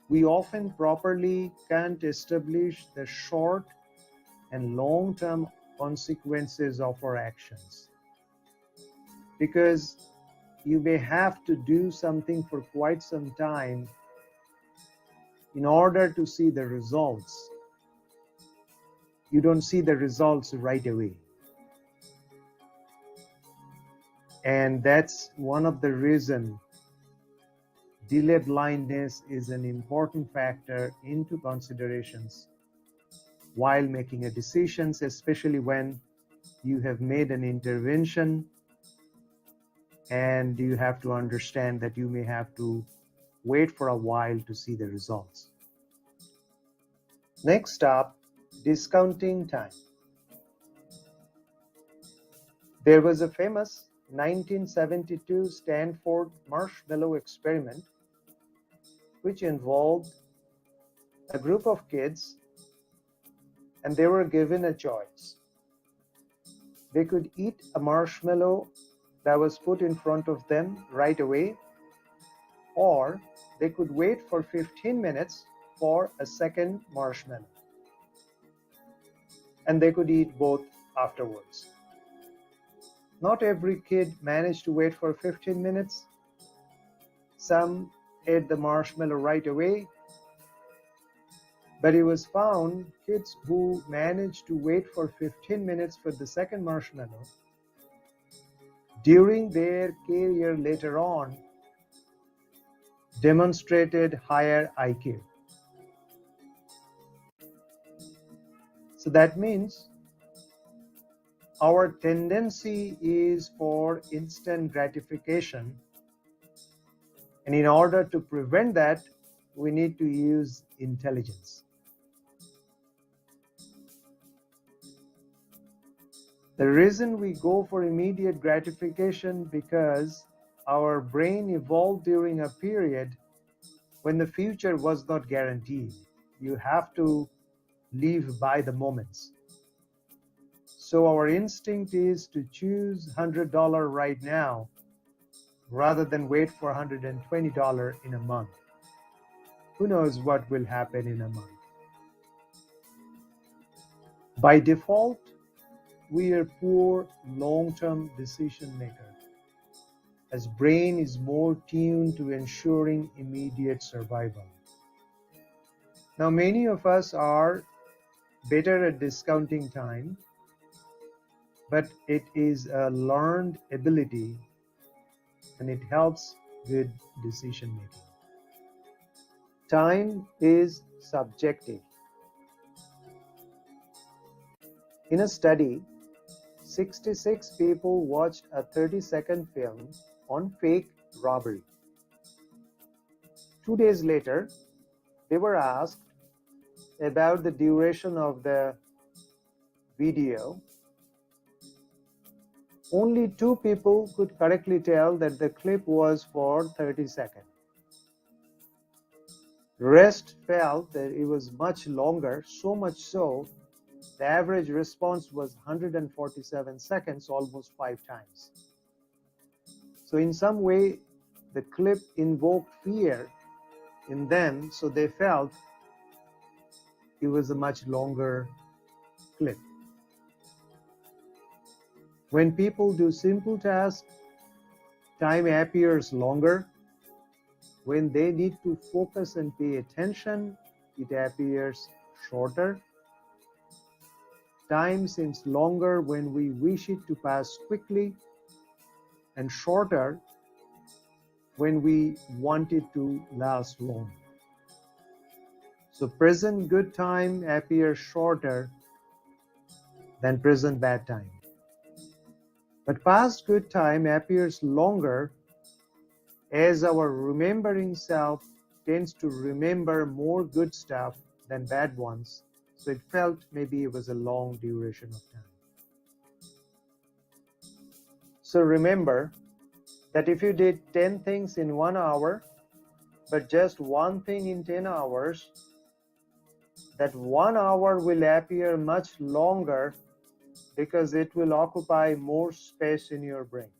we often properly can't establish the short and long-term consequences of our actions. Because you may have to do something for quite some time in order to see the results. You don't see the results right away. And that's one of the reasons delay blindness is an important factor into considerations while making a decisions, especially when you have made an intervention and you have to understand that you may have to wait for a while to see the results. Next up, discounting time. There was a famous 1972 Stanford marshmallow experiment which involved a group of kids and they were given a choice. They could eat a marshmallow that was put in front of them right away, or they could wait for 15 minutes for a second marshmallow. And they could eat both afterwards. Not every kid managed to wait for 15 minutes. Some ate the marshmallow right away. But it was found kids who managed to wait for 15 minutes for the second marshmallow during their career later on demonstrated higher IQ. So that means our tendency is for instant gratification, and in order to prevent that, we need to use intelligence. The reason we go for immediate gratification because our brain evolved during a period when the future was not guaranteed. You have to live by the moments. So our instinct is to choose $100 right now rather than wait for $120 in a month. Who knows what will happen in a month? By default, we are poor long-term decision makers, as brain is more tuned to ensuring immediate survival. Now, many of us are better at discounting time, but it is a learned ability and it helps with decision making. Time is subjective. In a study, 66 people watched a 30-second film on fake robbery. 2 days later, they were asked about the duration of the video. Only 2 people could correctly tell that the clip was for 30 seconds. The rest felt that it was much longer, so much so The average response was 147 seconds, almost 5 times. So in some way, the clip invoked fear in them, so they felt it was a much longer clip. When people do simple tasks, time appears longer. When they need to focus and pay attention, it appears shorter. Time seems longer when we wish it to pass quickly, and shorter when we want it to last long. So present good time appears shorter than present bad time. But past good time appears longer as our remembering self tends to remember more good stuff than bad ones. So it felt maybe it was a long duration of time. So remember that if you did 10 things in 1 hour, but just one thing in 10 hours, that 1 hour will appear much longer because it will occupy more space in your brain.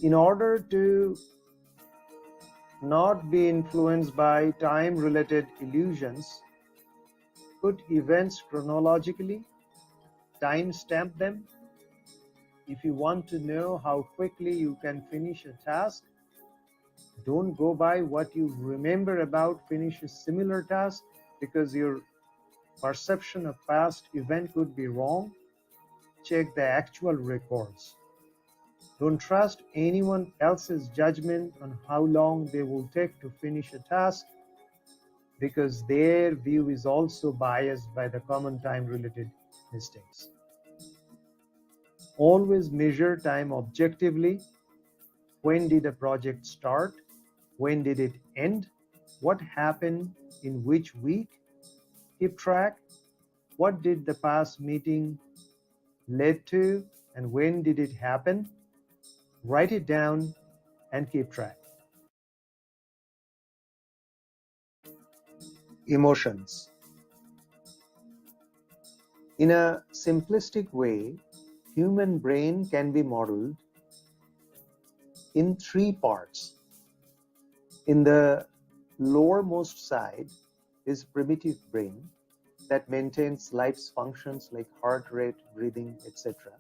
In order to not be influenced by time-related illusions, put events chronologically, timestamp them. If you want to know how quickly you can finish a task, don't go by what you remember about finish a similar task, because your perception of past event could be wrong. Check the actual records. Don't trust anyone else's judgment on how long they will take to finish a task, because their view is also biased by the common time-related mistakes. Always measure time objectively. When did a project start? When did it end? What happened in which week? Keep track. What did the past meeting lead to, and when did it happen? Write it down and keep track. Emotions. In a simplistic way, human brain can be modeled in 3 parts. In the lowermost side is primitive brain that maintains life's functions like heart rate, breathing, etc.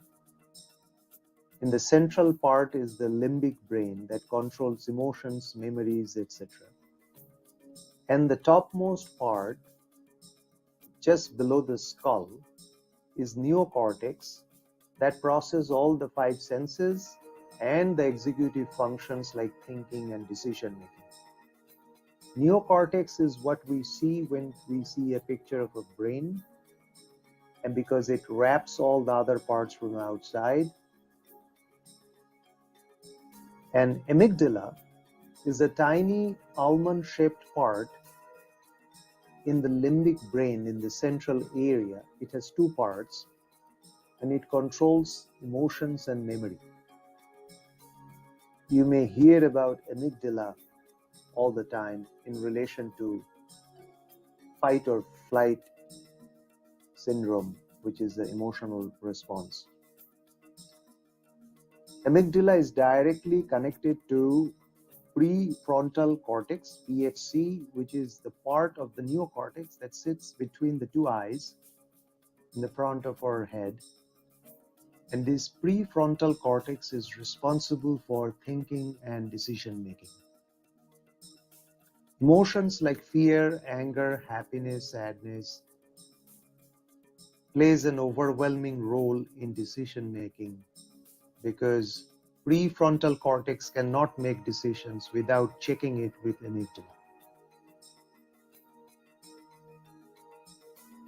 In the central part is the limbic brain that controls emotions, memories, etc. And the topmost part, just below the skull, is neocortex that processes all the 5 senses and the executive functions like thinking and decision making. Neocortex is what we see when we see a picture of a brain, and because it wraps all the other parts from outside. And amygdala is a tiny almond-shaped part in the limbic brain in the central area. It has 2 parts, and it controls emotions and memory. You may hear about amygdala all the time in relation to fight or flight syndrome, which is the emotional response. Amygdala is directly connected to prefrontal cortex, PFC, which is the part of the neocortex that sits between the 2 eyes in the front of our head. And this prefrontal cortex is responsible for thinking and decision making. Emotions like fear, anger, happiness, sadness plays an overwhelming role in decision making, because prefrontal cortex cannot make decisions without checking it with amygdala.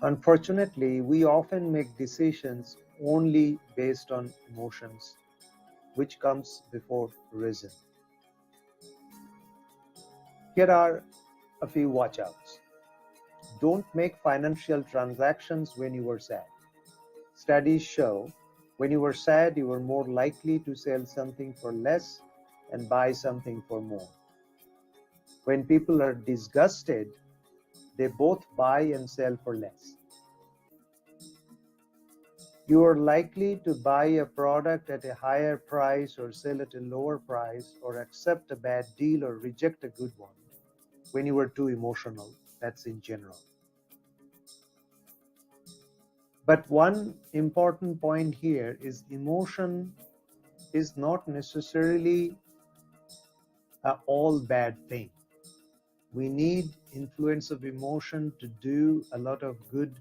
Unfortunately, we often make decisions only based on emotions, which comes before reason. Here are a few watch-outs. Don't make financial transactions when you are sad. Studies show when you are sad, you are more likely to sell something for less and buy something for more. When people are disgusted, they both buy and sell for less. You are likely to buy a product at a higher price or sell at a lower price or accept a bad deal or reject a good one when you are too emotional. That's in general. But one important point here is emotion is not necessarily an all bad thing. We need influence of emotion to do a lot of good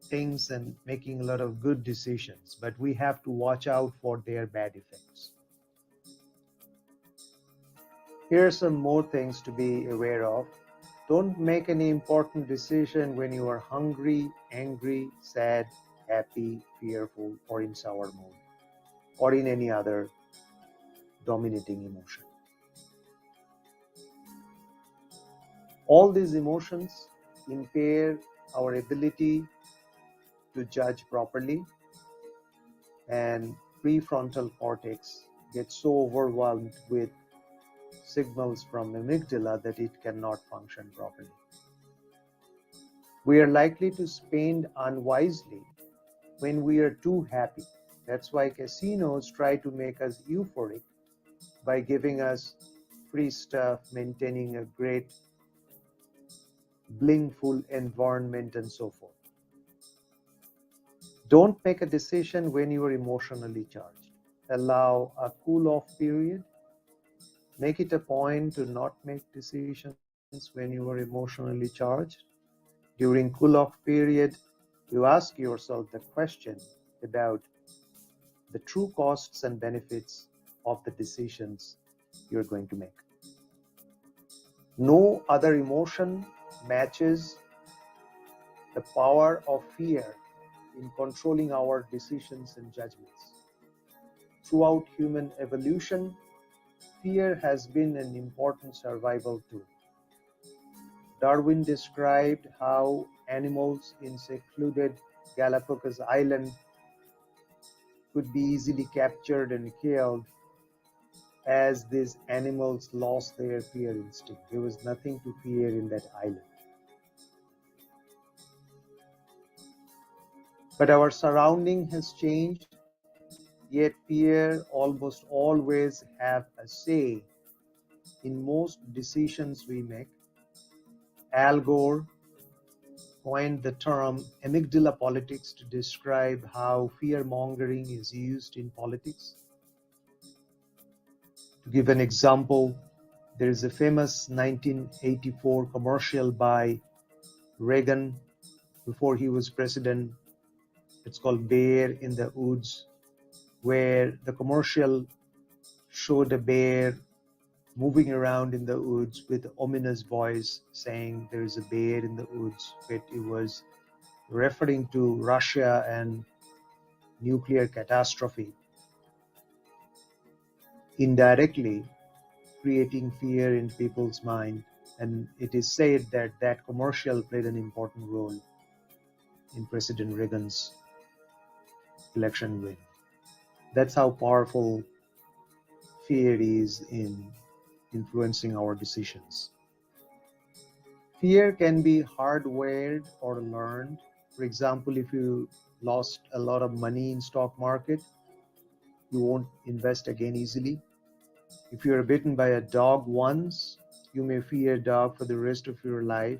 things and making a lot of good decisions, but we have to watch out for their bad effects. Here are some more things to be aware of. Don't make any important decision when you are hungry, angry, sad, happy, fearful, or in sour mood, or in any other dominating emotion. All these emotions impair our ability to judge properly, and prefrontal cortex gets so overwhelmed with signals from amygdala that it cannot function properly. We are likely to spend unwisely when we are too happy. That's why casinos try to make us euphoric by giving us free stuff, maintaining a great blingful environment, and so forth. Don't make a decision when you are emotionally charged. Allow a cool-off period. Make it a point to not make decisions when you are emotionally charged. During cool-off period, you ask yourself the question about the true costs and benefits of the decisions you're going to make. No other emotion matches the power of fear in controlling our decisions and judgments. Throughout human evolution, fear has been an important survival tool. Darwin described how animals in secluded Galapagos Island could be easily captured and killed as these animals lost their fear instinct. There was nothing to fear in that island. But our surrounding has changed, yet fear almost always have a say in most decisions we make. Al Gore coined the term amygdala politics to describe how fear-mongering is used in politics. To give an example, there is a famous 1984 commercial by Reagan before he was president. It's called Bear in the Woods, where the commercial showed a bear moving around in the woods with an ominous voice saying there is a bear in the woods, but it was referring to Russia and nuclear catastrophe, indirectly creating fear in people's mind. And it is said that that commercial played an important role in President Reagan's election win. That's how powerful fear is in influencing our decisions. Fear can be hardwired or learned. For example, if you lost a lot of money in stock market, you won't invest again easily. If you're bitten by a dog once, you may fear a dog for the rest of your life.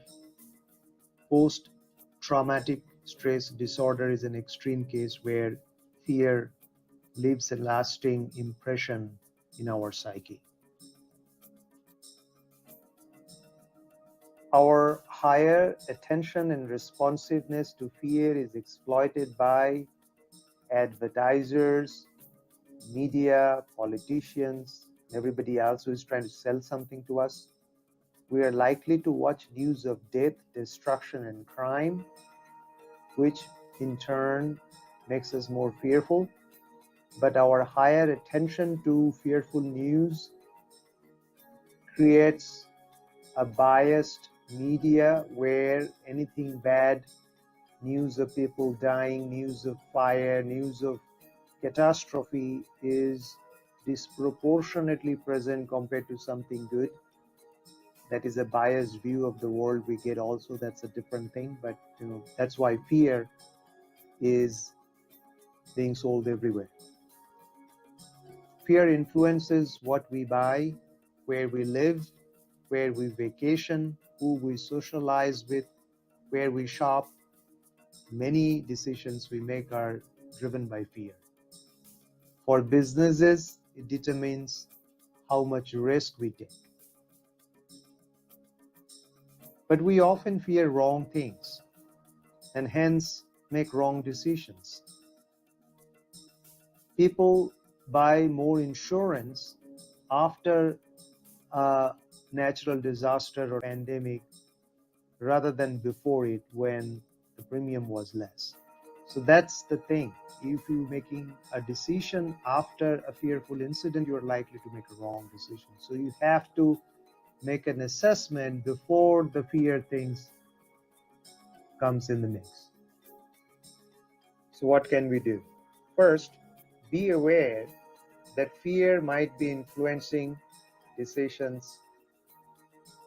Post-traumatic stress disorder is an extreme case where fear leaves a lasting impression in our psyche. Our higher attention and responsiveness to fear is exploited by advertisers, media, politicians, everybody else who is trying to sell something to us. We are likely to watch news of death, destruction, and crime, which in turn makes us more fearful. But our higher attention to fearful news creates a biased media where anything bad, news of people dying, news of fire, news of catastrophe is disproportionately present compared to something good. that is a biased view of the world we get also. That's a different thing, but that's why fear is being sold everywhere. Fear influences what we buy, where we live, where we vacation, who we socialize with, where we shop. Many decisions we make are driven by fear. For businesses, it determines how much risk we take. But we often fear wrong things and hence make wrong decisions. People buy more insurance after a natural disaster or pandemic rather than before it when the premium was less. So that's the thing. If you're making a decision after a fearful incident, you're likely to make a wrong decision. So you have to make an assessment before the fear things comes in the mix. So what can we do? First, be aware that fear might be influencing decisions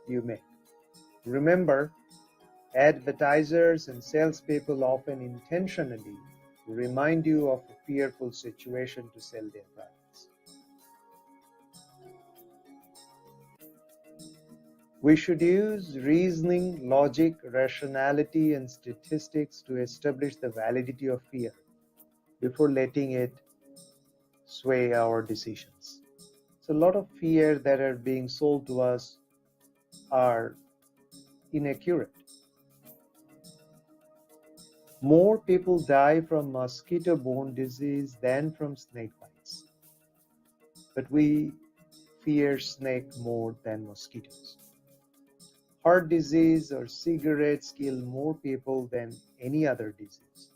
you make. Remember, advertisers and salespeople often intentionally remind you of a fearful situation to sell their products. We should use reasoning, logic, rationality, and statistics to establish the validity of fear before letting it sway our decisions. So a lot of fear that are being sold to us are inaccurate. More people die from mosquito-borne disease than from snake bites. But we fear snake more than mosquitoes. Heart disease or cigarettes kill more people than any other disease.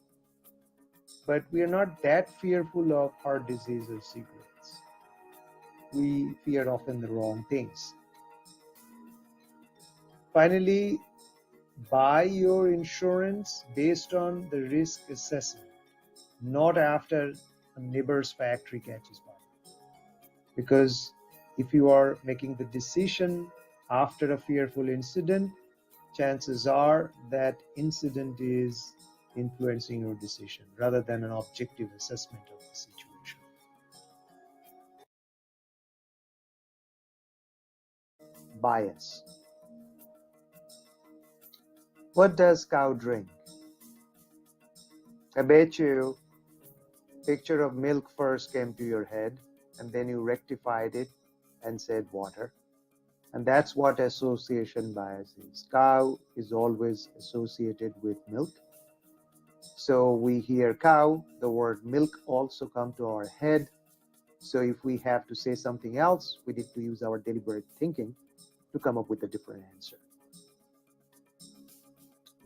But we are not that fearful of heart disease or cigarettes. We fear often the wrong things. Finally, buy your insurance based on the risk assessment, not after a neighbor's factory catches fire. Because if you are making the decision after a fearful incident, chances are that incident is influencing your decision rather than an objective assessment of the situation. Bias. What does cow drink? I bet you picture of milk first came to your head and then you rectified it and said water. And that's what association bias is. Cow is always associated with milk. So we hear cow, the word milk also come to our head. So if we have to say something else, we need to use our deliberate thinking to come up with a different answer.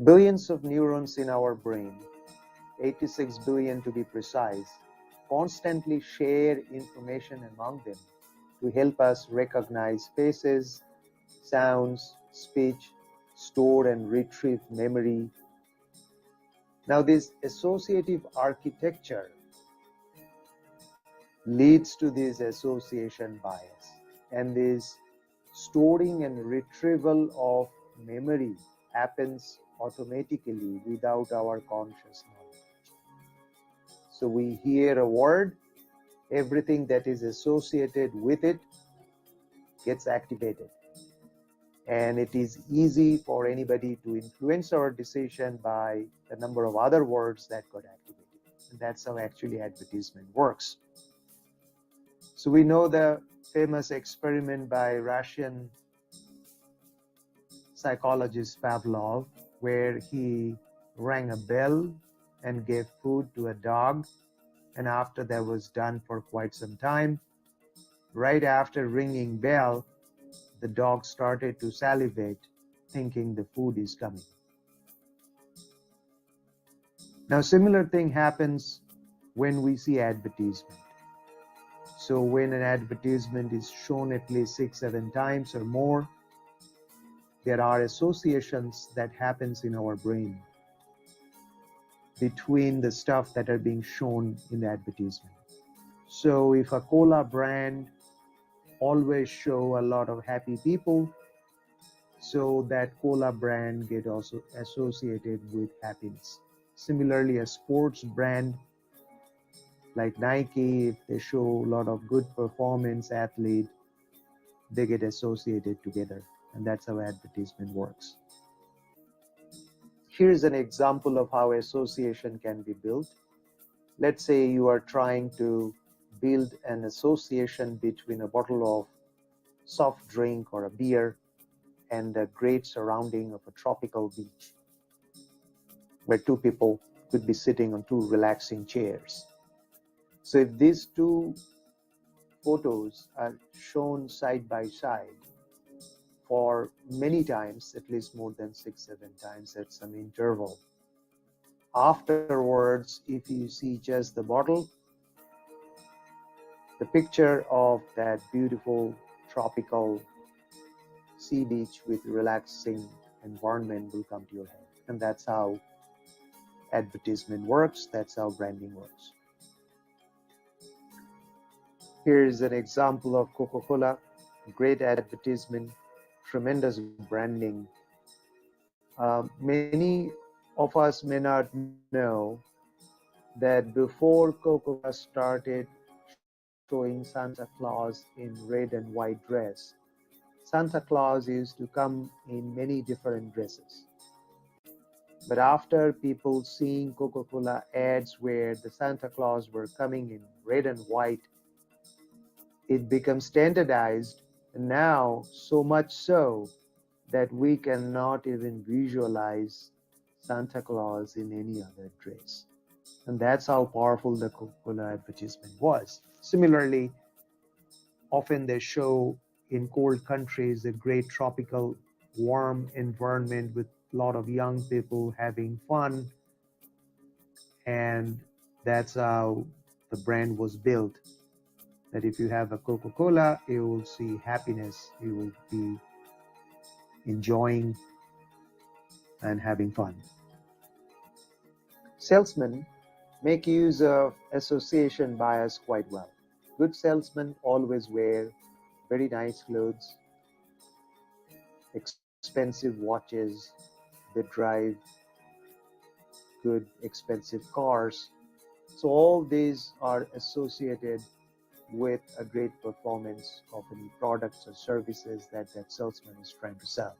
Billions of neurons in our brain, 86 billion to be precise, constantly share information among them to help us recognize faces, sounds, speech, store and retrieve memory. Now, this associative architecture leads to this association bias, and this storing and retrieval of memory happens automatically without our conscious knowledge. So we hear a word, everything that is associated with it gets activated. And it is easy for anybody to influence our decision by the number of other words that got activated. And that's how actually advertisement works. So we know the famous experiment by Russian psychologist Pavlov, where he rang a bell and gave food to a dog. And after that was done for quite some time, right after ringing bell, the dog started to salivate, thinking the food is coming. Now, similar thing happens when we see advertisement. So when an advertisement is shown at least 6-7 times or more, there are associations that happens in our brain between the stuff that are being shown in the advertisement. So if a cola brand always show a lot of happy people, so that cola brand get also associated with happiness. Similarly, a sports brand like Nike, if they show a lot of good performance athlete, they get associated together, and that's how advertisement works. Here's an example of how association can be built. Let's say you are trying to build an association between a bottle of soft drink or a beer and a great surrounding of a tropical beach where two people could be sitting on two relaxing chairs. So if these two photos are shown side by side for many times, at least more than 6-7 times at some interval, afterwards, if you see just the bottle, the picture of that beautiful tropical sea beach with relaxing environment will come to your head. And that's how advertisement works. That's how branding works. Here's an example of Coca-Cola. Great advertisement, tremendous branding. Many of us may not know that before Coca-Cola started showing Santa Claus in red and white dress, Santa Claus used to come in many different dresses. But after people seeing Coca-Cola ads where the Santa Claus were coming in red and white, it becomes standardized, and now so much so that we cannot even visualize Santa Claus in any other dress. And that's how powerful the Coca-Cola advertisement was. Similarly, often they show in cold countries a great tropical warm environment with a lot of young people having fun, and that's how the brand was built. That if you have a Coca-Cola, you will see happiness, you will be enjoying and having fun. Salesmen make use of association bias quite well. Good salesmen always wear very nice clothes, expensive watches, they drive good expensive cars. So all these are associated with a great performance of any products or services that that salesman is trying to sell.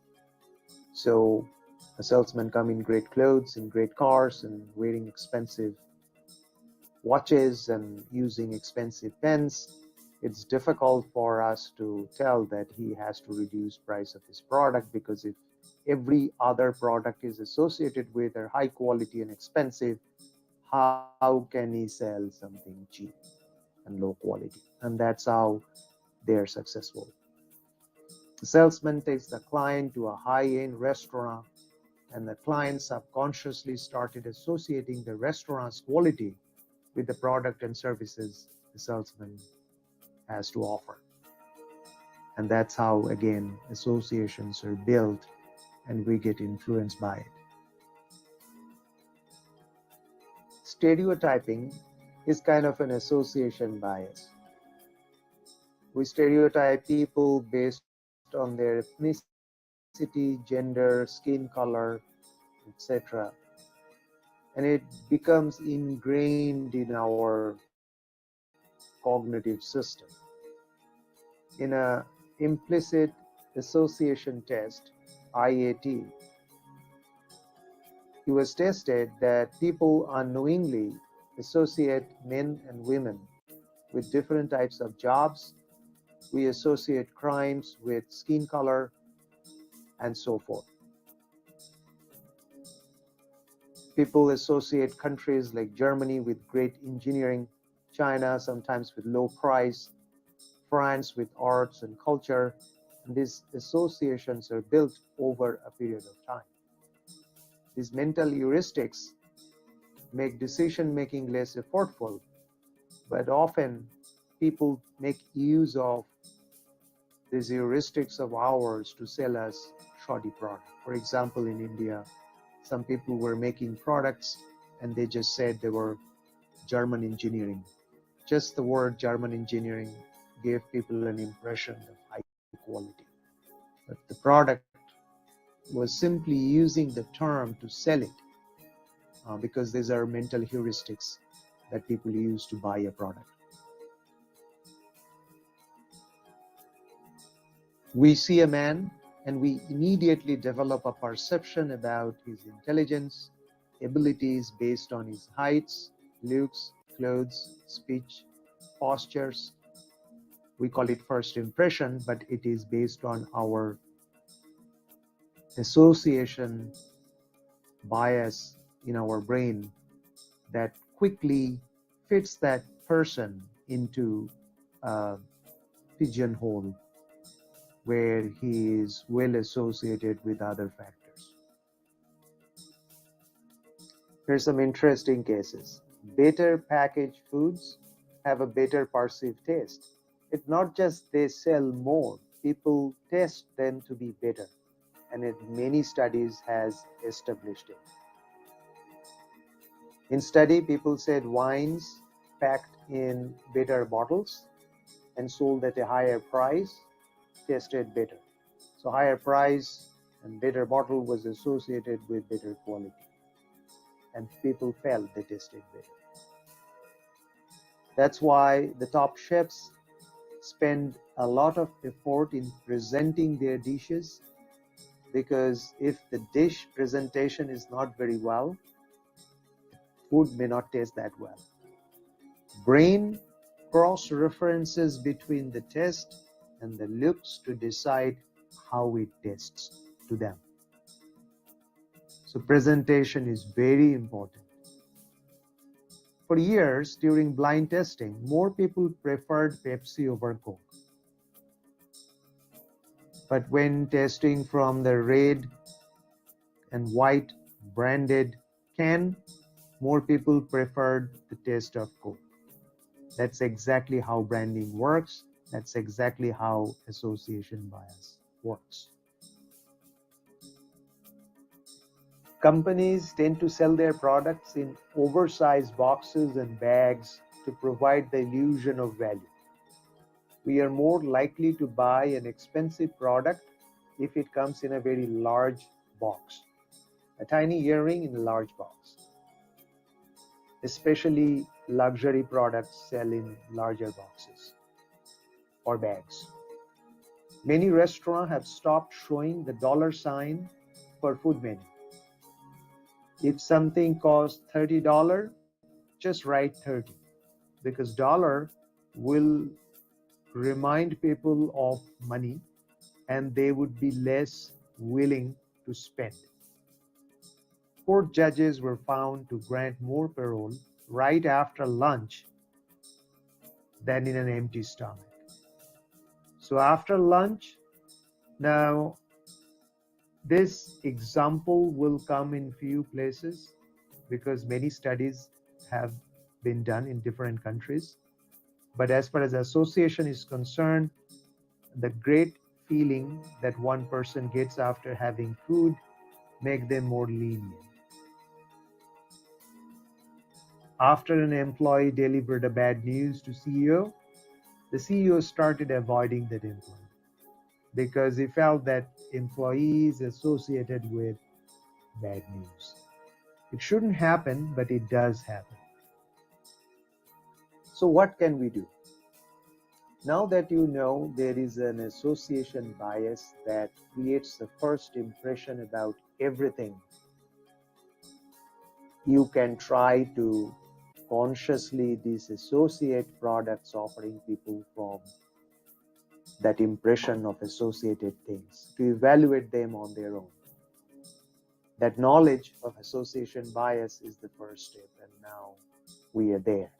So a salesman come in great clothes, in great cars, and wearing expensive watches and using expensive pens. It's difficult for us to tell that he has to reduce price of his product, because if every other product is associated with a high quality and expensive, how can he sell something cheap and low quality? And that's how they are successful. The salesman takes the client to a high-end restaurant, and the client subconsciously started associating the restaurant's quality with the product and services the salesman has to offer. And that's how, again, associations are built and we get influenced by it. Stereotyping is kind of an association bias. We stereotype people based on their ethnicity, gender, skin color, etc. And it becomes ingrained in our cognitive system. In a implicit association test, IAT, it was tested that people unknowingly associate men and women with different types of jobs. We associate crimes with skin color and so forth. People associate countries like Germany with great engineering, China sometimes with low price, France with arts and culture, and these associations are built over a period of time. These mental heuristics make decision making less effortful, but often people make use of these heuristics of ours to sell us shoddy product. For example, in India, some people were making products and they just said they were German engineering. Just the word German engineering gave people an impression of high quality. But the product was simply using the term to sell it because these are mental heuristics that people use to buy a product. We see a man and we immediately develop a perception about his intelligence, abilities based on his heights, looks, clothes, speech, postures. We call it first impression, but it is based on our association bias in our brain that quickly fits that person into a pigeonhole where he is well associated with other factors. Here's some interesting cases. Better packaged foods have a better perceived taste. It's not just they sell more, people test them to be better, and many studies has established it. In study, people said wines packed in better bottles and sold at a higher price tasted better. So higher price and better bottle was associated with better quality, and people felt they tasted better. That's why the top chefs spend a lot of effort in presenting their dishes, because if the dish presentation is not very well, food may not taste that well. Brain cross-references between the taste and the looks to decide how it tastes to them. So presentation is very important. For years during blind testing, more people preferred Pepsi over Coke. But when testing from the red and white branded can, more people preferred the taste of Coke. That's exactly how branding works. That's exactly how association bias works. Companies tend to sell their products in oversized boxes and bags to provide the illusion of value. We are more likely to buy an expensive product if it comes in a very large box. A tiny earring in a large box. Especially luxury products sell in larger boxes or bags. Many restaurants have stopped showing the dollar sign for food menu. If something costs $30, just write 30, because dollar will remind people of money and they would be less willing to spend. Court judges were found to grant more parole right after lunch than in an empty stomach. So after lunch, now this example will come in few places because many studies have been done in different countries. But as far as association is concerned, the great feeling that one person gets after having food make them more lenient. After an employee delivered a bad news to CEO, the CEO started avoiding that employee because he felt that employee is associated with bad news. It shouldn't happen, but it does happen. So what can we do? Now that you know there is an association bias that creates the first impression about everything, you can try to consciously disassociate products offering people from that impression of associated things, to evaluate them on their own. That knowledge of association bias is the first step, and now we are there.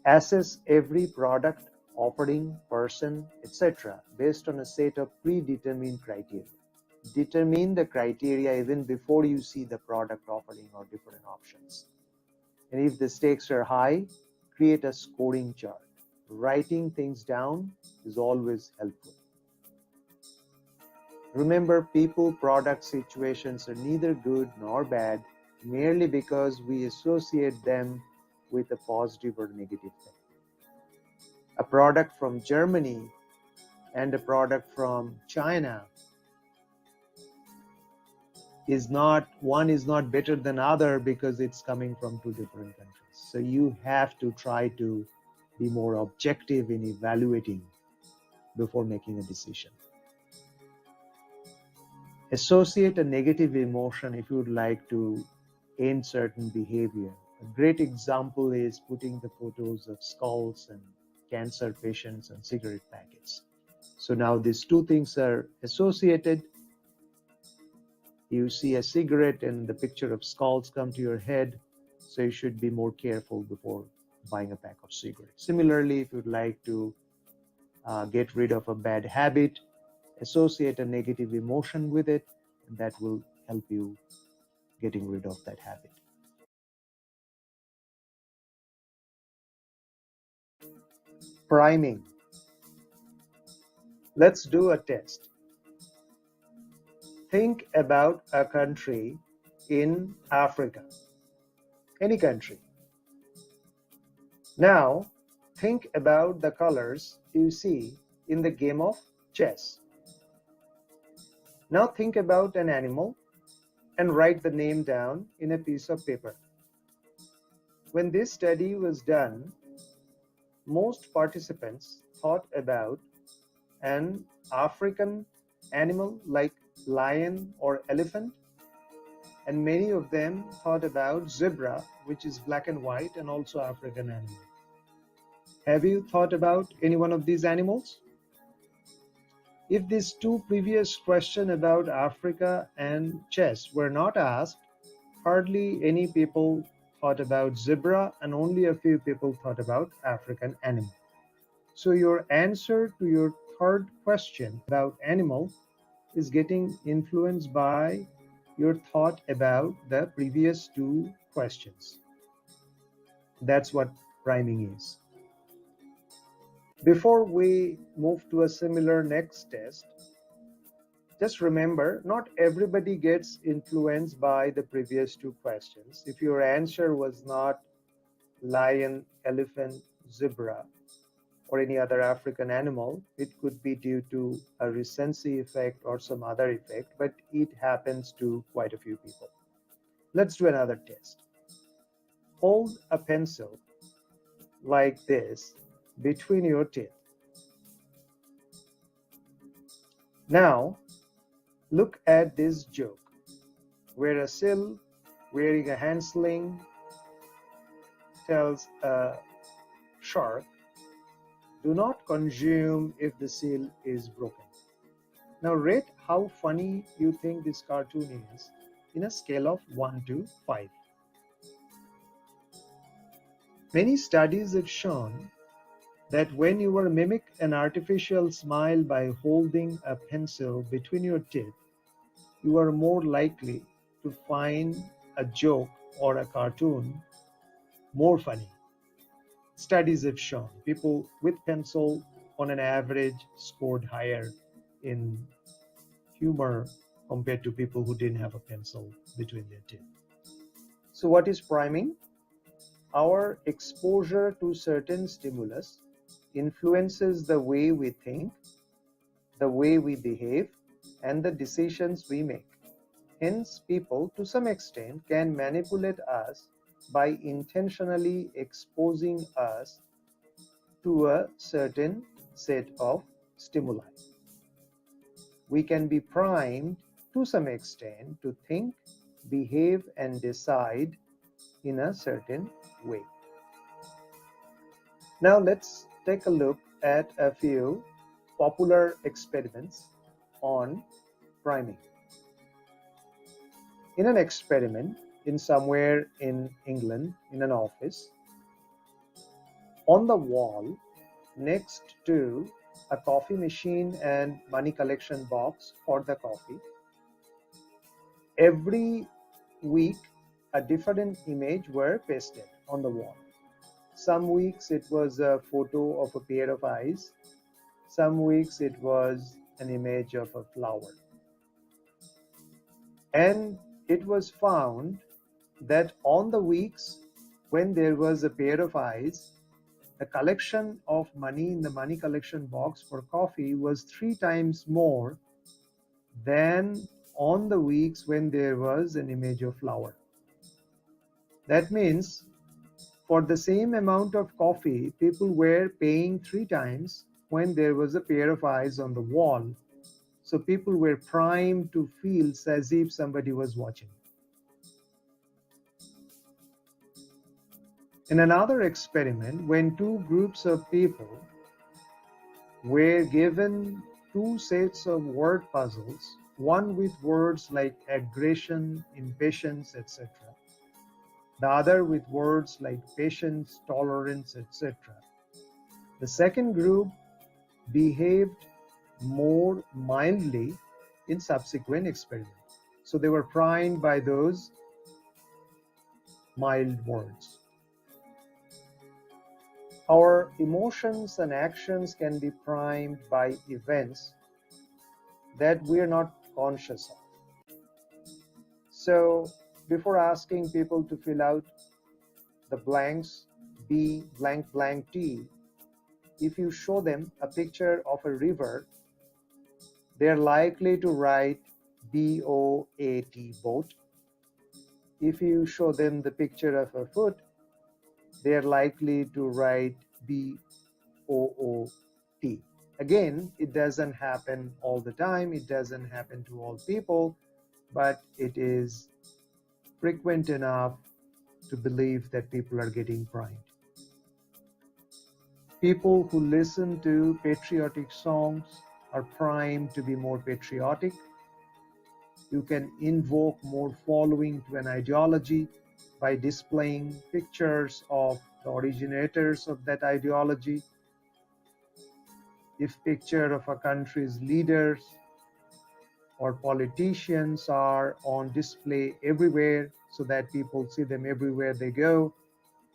Assess every product, offering, person, etc. based on a set of predetermined criteria. Determine the criteria even before you see the product offering or different options. And if the stakes are high, create a scoring chart. Writing things down is always helpful. Remember, people, product, situations are neither good nor bad merely because we associate them with a positive or negative thing. A product from Germany and a product from China one is not better than other because it's coming from two different countries. So you have to try to be more objective in evaluating before making a decision. Associate a negative emotion if you would like to end certain behavior. A great example is putting the photos of skulls and cancer patients and cigarette packets. So now these two things are associated. You see a cigarette and the picture of skulls come to your head, so you should be more careful before buying a pack of cigarettes. Similarly, if you'd like to get rid of a bad habit, associate a negative emotion with it, and that will help you getting rid of that habit. Priming. Let's do a test. Think about a country in Africa, any country. Now, think about the colors you see in the game of chess. Now think about an animal and write the name down in a piece of paper. When this study was done, most participants thought about an African animal like lion or elephant, and many of them thought about zebra, which is black and white and also African animal. Have you thought about any one of these animals? If these two previous questions about Africa and chess were not asked, hardly any people thought about zebra and only a few people thought about African animal. So your answer to your third question about animal is getting influenced by your thought about the previous two questions. That's what priming is. Before we move to a similar next test, just remember, not everybody gets influenced by the previous two questions. If your answer was not lion, elephant, zebra, or any other African animal, it could be due to a recency effect or some other effect, but it happens to quite a few people. Let's do another test. Hold a pencil like this between your teeth. Now, look at this joke where a seal wearing a hand sling tells a shark, "Do not consume if the seal is broken." Now rate how funny you think this cartoon is in a scale of 1 to 5. Many studies have shown that when you mimic an artificial smile by holding a pencil between your teeth, you are more likely to find a joke or a cartoon more funny. Studies have shown people with pencil on an average scored higher in humor compared to people who didn't have a pencil between their teeth. So what is priming? Our exposure to certain stimulus influences the way we think, the way we behave, and the decisions we make. Hence, people, to some extent, can manipulate us by intentionally exposing us to a certain set of stimuli. We can be primed to some extent to think, behave, and decide in a certain way. Now let's take a look at a few popular experiments on priming. In an experiment in somewhere in England, in an office, on the wall next to a coffee machine and money collection box for the coffee, every week a different image were pasted on the wall. Some weeks it was a photo of a pair of eyes. Some weeks it was an image of a flower. And it was found that on the weeks when there was a pair of eyes, the collection of money in the money collection box for coffee was 3 times more than on the weeks when there was an image of flower. That means for the same amount of coffee, people were paying 3 times when there was a pair of eyes on the wall. So people were primed to feel as if somebody was watching. In another experiment, when 2 groups of people were given 2 sets of word puzzles, one with words like aggression, impatience, etc., the other with words like patience, tolerance, etc., the second group behaved more mildly in subsequent experiments. So they were primed by those mild words. Our emotions and actions can be primed by events that we are not conscious of. So before asking people to fill out the blanks B blank blank T, if you show them a picture of a river, they're likely to write BOAT, boat. If you show them the picture of a foot, they're likely to write BOOT. Again, it doesn't happen all the time, it doesn't happen to all people, but it is frequent enough to believe that people are getting primed. People who listen to patriotic songs are primed to be more patriotic. You can invoke more following to an ideology by displaying pictures of the originators of that ideology. If picture of a country's leaders or politicians are on display everywhere so that people see them everywhere they go,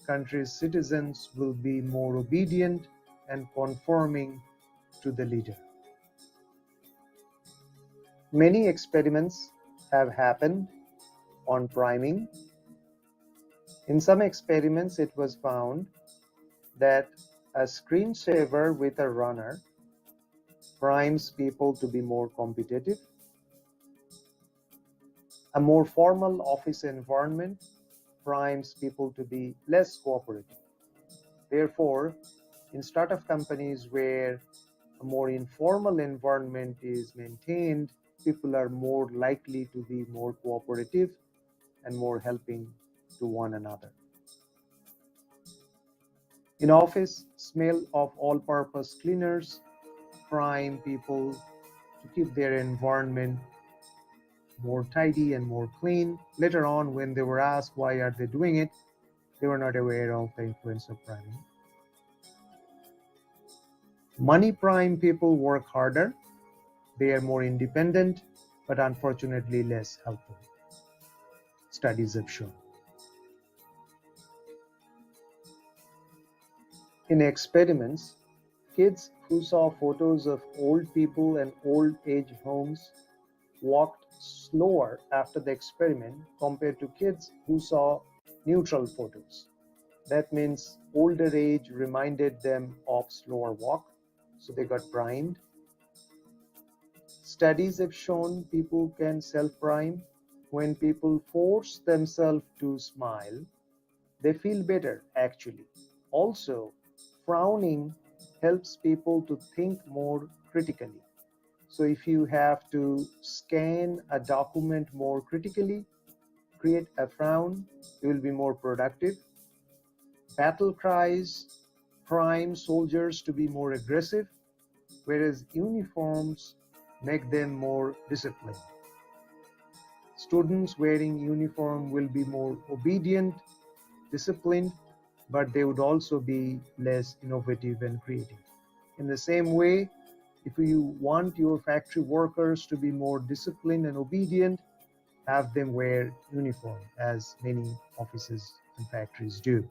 country's citizens will be more obedient and conforming to the leader. Many experiments have happened on priming. In some experiments, it was found that a screensaver with a runner primes people to be more competitive. A more formal office environment primes people to be less cooperative. Therefore, in startup companies where a more informal environment is maintained, people are more likely to be more cooperative and more helping to one another. In office, smell of all-purpose cleaners prime people to keep their environment more tidy and more clean. Later on, when they were asked why are they doing it, they were not aware of the influence of priming. Money prime people work harder. They are more independent, but unfortunately less helpful. Studies have shown. In experiments, kids who saw photos of old people and old age homes walked slower after the experiment compared to kids who saw neutral photos. That means older age reminded them of slower walk, so they got primed. Studies have shown people can self-prime. When people force themselves to smile, they feel better actually. Also, frowning helps people to think more critically. So if you have to scan a document more critically, create a frown, you will be more productive. Battle cries prime soldiers to be more aggressive, whereas uniforms make them more disciplined. Students wearing uniform will be more obedient, disciplined, but they would also be less innovative and creative. In the same way, if you want your factory workers to be more disciplined and obedient, have them wear uniform, as many offices and factories do.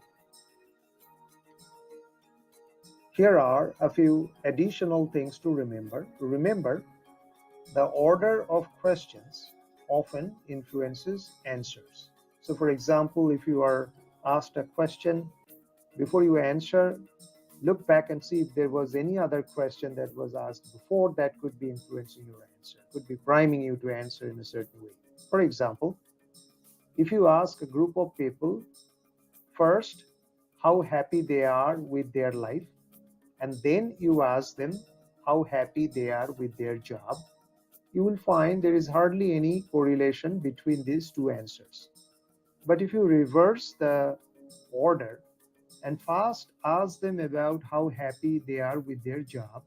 Here are a few additional things to remember. Remember, the order of questions often influences answers. So for example, if you are asked a question, before you answer, look back and see if there was any other question that was asked before that could be influencing your answer. answer, could be priming you to answer in a certain way. For example, if you ask a group of people first how happy they are with their life, and then you ask them how happy they are with their job, you will find there is hardly any correlation between these two answers. But if you reverse the order and first ask them about how happy they are with their job,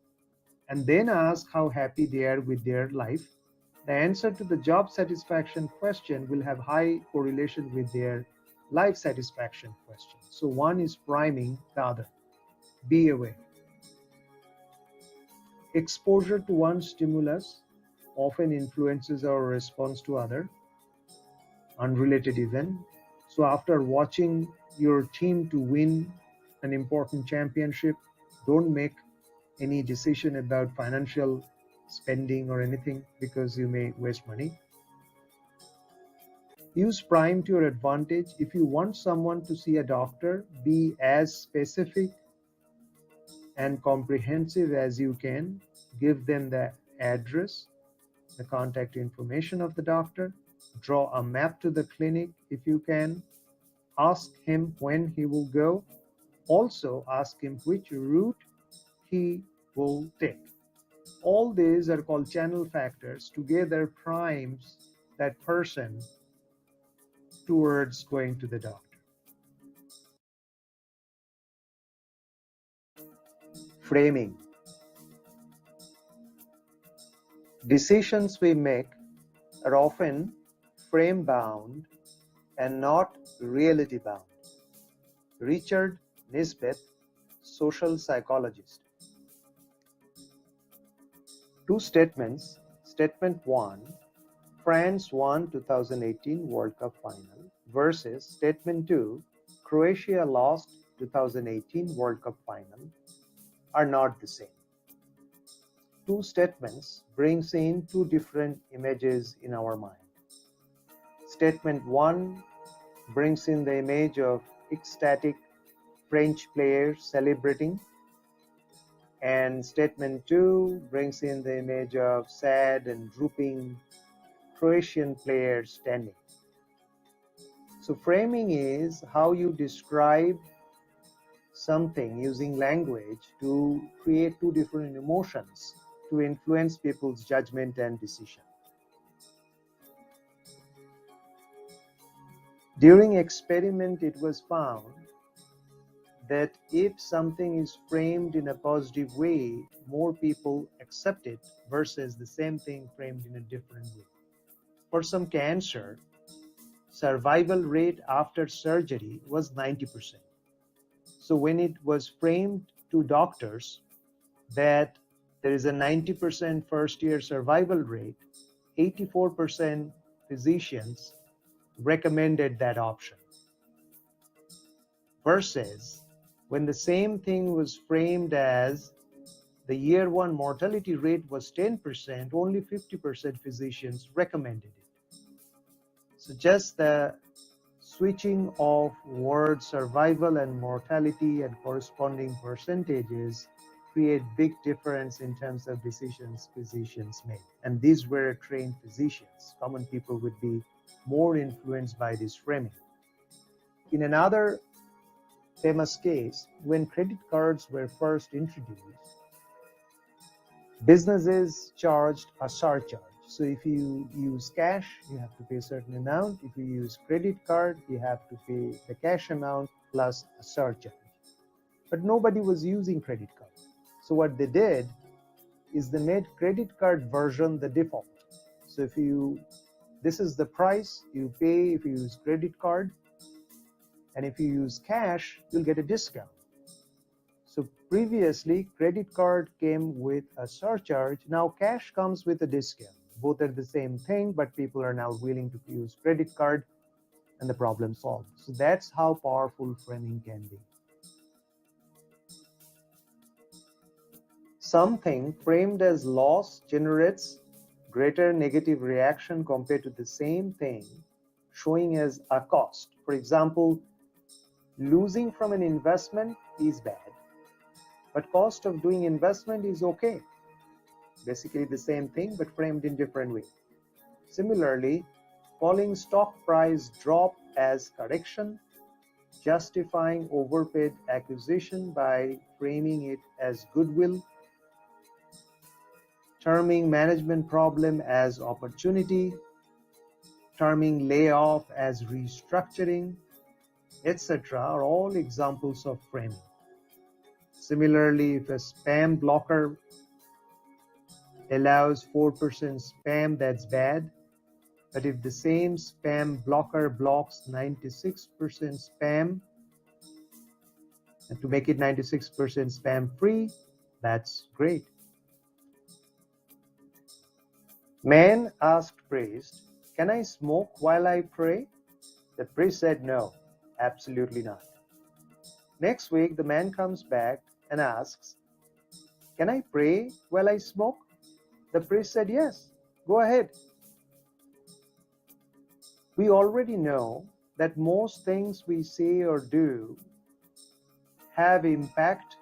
and then ask how happy they are with their life, the answer to the job satisfaction question will have high correlation with their life satisfaction question. So one is priming the other. Be aware. Exposure to one stimulus often influences our response to other unrelated event. So after watching your team to win an important championship, don't make any decision about financial spending or anything because you may waste money. Use prime to your advantage. If you want someone to see a doctor, be as specific and comprehensive as you can. Give them the address, the contact information of the doctor. Draw a map to the clinic if you can. Ask him when he will go. Also ask him which route he will take. All these are called channel factors. Together primes that person towards going to the doctor. Framing. Decisions we make are often frame bound and not reality bound. Richard Nisbet, social psychologist. Two statements. Statement 1, France won 2018 World Cup final versus Statement 2, Croatia lost 2018 World Cup final are not the same. Two statements brings in two different images in our mind. Statement 1 brings in the image of ecstatic French players celebrating, and Statement 2 brings in the image of sad and drooping Croatian players standing. So framing is how you describe something using language to create two different emotions to influence people's judgment and decision. During experiment, it was found that if something is framed in a positive way, more people accept it versus the same thing framed in a different way. For some cancer, survival rate after surgery was 90%. So when it was framed to doctors that there is a 90% first-year survival rate, 84% physicians recommended that option. Versus when the same thing was framed as the year one mortality rate was 10%, only 50% physicians recommended it. So just the switching of word survival and mortality and corresponding percentages create big difference in terms of decisions physicians make. And these were trained physicians. Common people would be more influenced by this framing. In another famous case, when credit cards were first introduced, businesses charged a surcharge. So if you use cash, you have to pay a certain amount. If you use credit card, you have to pay the cash amount plus a surcharge. But nobody was using credit card. So what they did is they made credit card version the default. So if this is the price you pay if you use credit card, and if you use cash, you'll get a discount. So previously, credit card came with a surcharge. Now cash comes with a discount. Both are the same thing, but people are now willing to use credit card and the problem solved. So that's how powerful framing can be. Something framed as loss generates greater negative reaction compared to the same thing showing as a cost. For example, losing from an investment is bad, but cost of doing investment is okay. Basically the same thing but framed in different way. Similarly, calling stock price drop as correction, justifying overpaid acquisition by framing it as goodwill, terming management problem as opportunity, terming layoff as restructuring, etc. are all examples of framing. Similarly, if a spam blocker allows 4% spam, that's bad. But if the same spam blocker blocks 96% spam, and to make it 96% spam free, that's great. Man asked priest, "Can I smoke while I pray?" The priest said no, absolutely not. Next week, the man comes back and asks, "Can I pray while I smoke?" The priest said yes, go ahead. We already know that most things we say or do have impact,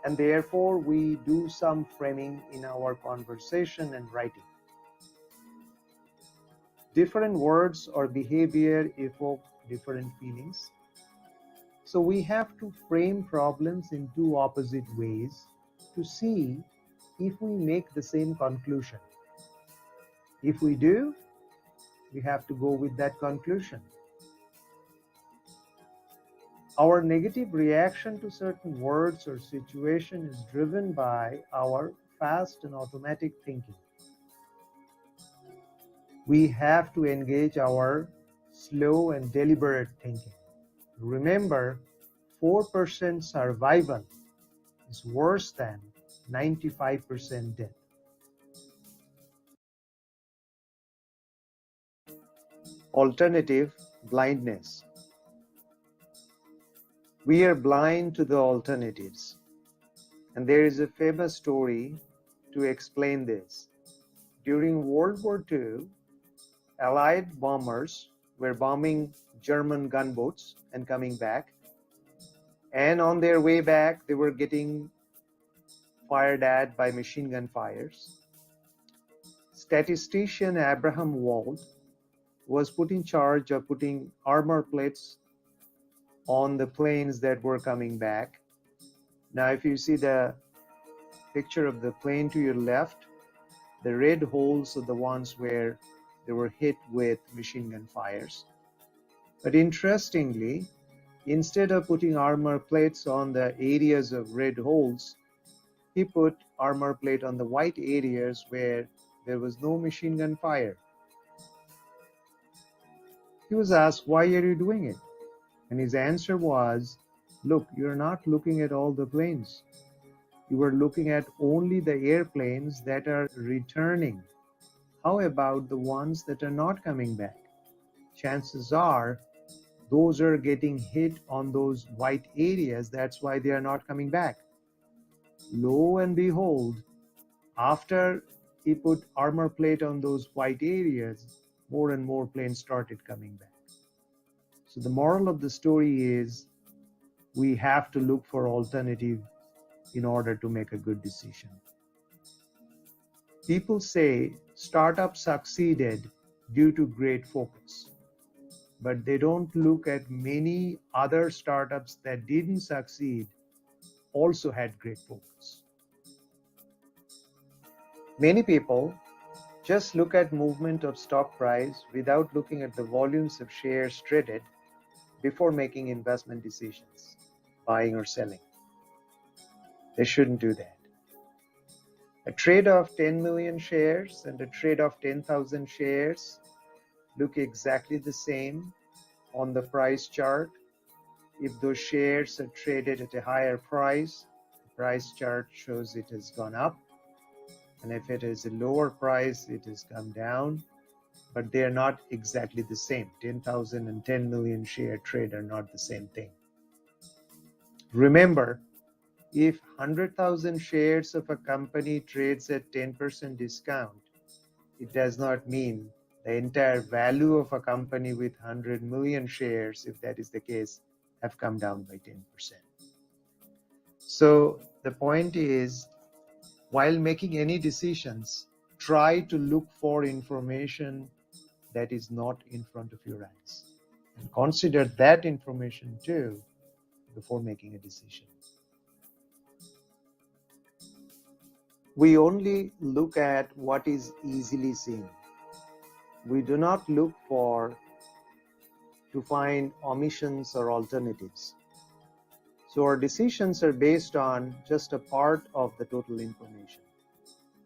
and therefore we do some framing in our conversation and writing. Different words or behavior evoke different feelings. So we have to frame problems in two opposite ways to see if we make the same conclusion. If we do, we have to go with that conclusion. Our negative reaction to certain words or situation is driven by our fast and automatic thinking. We have to engage our slow and deliberate thinking. Remember, 4% survival is worse than 95% death. Alternative blindness. We are blind to the alternatives. And there is a famous story to explain this. During World War II, Allied bombers were bombing German gunboats and coming back. And on their way back, they were getting fired at by machine gun fires. Statistician Abraham Wald was put in charge of putting armor plates on the planes that were coming back. Now, if you see the picture of the plane to your left, the red holes are the ones where they were hit with machine gun fires. But interestingly, instead of putting armor plates on the areas of red holes, he put armor plate on the white areas where there was no machine gun fire. He was asked, "Why are you doing it?" And his answer was, "Look, you're not looking at all the planes. You are looking at only the airplanes that are returning. How about the ones that are not coming back? Chances are those are getting hit on those white areas. That's why they are not coming back." Lo and behold, after he put armor plate on those white areas, more and more planes started coming back. So the moral of the story is we have to look for alternative in order to make a good decision. People say startups succeeded due to great focus, but they don't look at many other startups that didn't succeed also had great focus. Many people just look at movement of stock price without looking at the volumes of shares traded before making investment decisions, buying or selling. They shouldn't do that. A trade of 10 million shares and a trade of 10,000 shares look exactly the same on the price chart. If those shares are traded at a higher price, the price chart shows it has gone up. And if it is a lower price, it has come down. But they are not exactly the same. 10,000 and 10 million share trade are not the same thing. Remember, if 100,000 shares of a company trades at 10% discount, it does not mean the entire value of a company with 100 million shares, if that is the case, have come down by 10%. So the point is, While making any decisions, try to look for information that is not in front of your eyes. And consider that information too before making a decision. We only look at what is easily seen. We do not look to find omissions or alternatives. So our decisions are based on just a part of the total information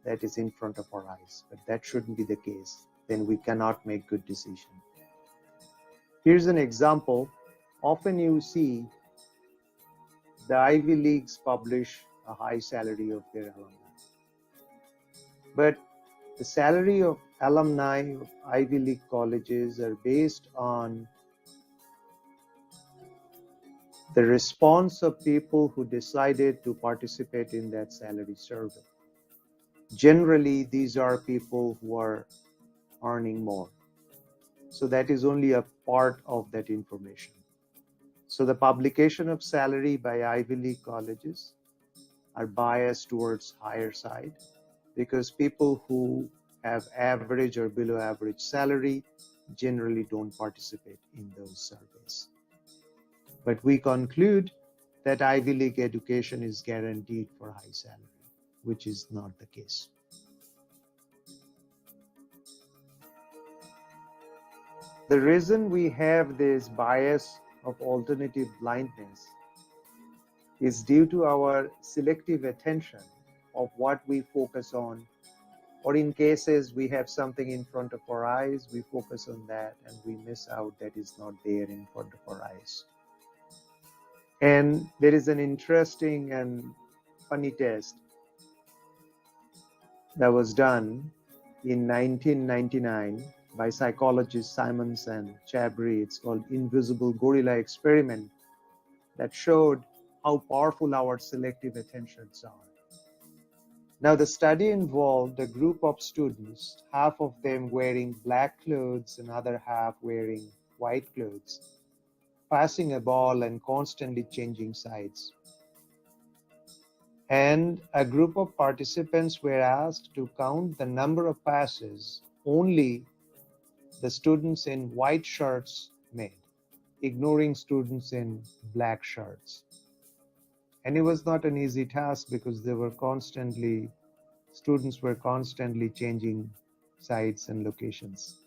that is in front of our eyes, but that shouldn't be the case. Then we cannot make good decisions. Here's an example. Often you see the Ivy Leagues publish a high salary of their alumni. But the salary of alumni of Ivy League colleges are based on the response of people who decided to participate in that salary survey. Generally, these are people who are earning more. So that is only a part of that information. So the publication of salary by Ivy League colleges are biased towards higher side because people who have average or below average salary generally don't participate in those surveys. But we conclude that Ivy League education is guaranteed for high salary, which is not the case. The reason we have this bias of alternative blindness is due to our selective attention of what we focus on, or in cases we have something in front of our eyes, we focus on that and we miss out that is not there in front of our eyes. And there is an interesting and funny test that was done in 1999 by psychologists Simons and Chabry. It's called Invisible Gorilla Experiment, that showed how powerful our selective attentions are. Now, the study involved a group of students, half of them wearing black clothes and other half wearing white clothes, passing a ball and constantly changing sides. And a group of participants were asked to count the number of passes only the students in white shirts made, ignoring students in black shirts. And it was not an easy task because students were constantly changing sites and locations.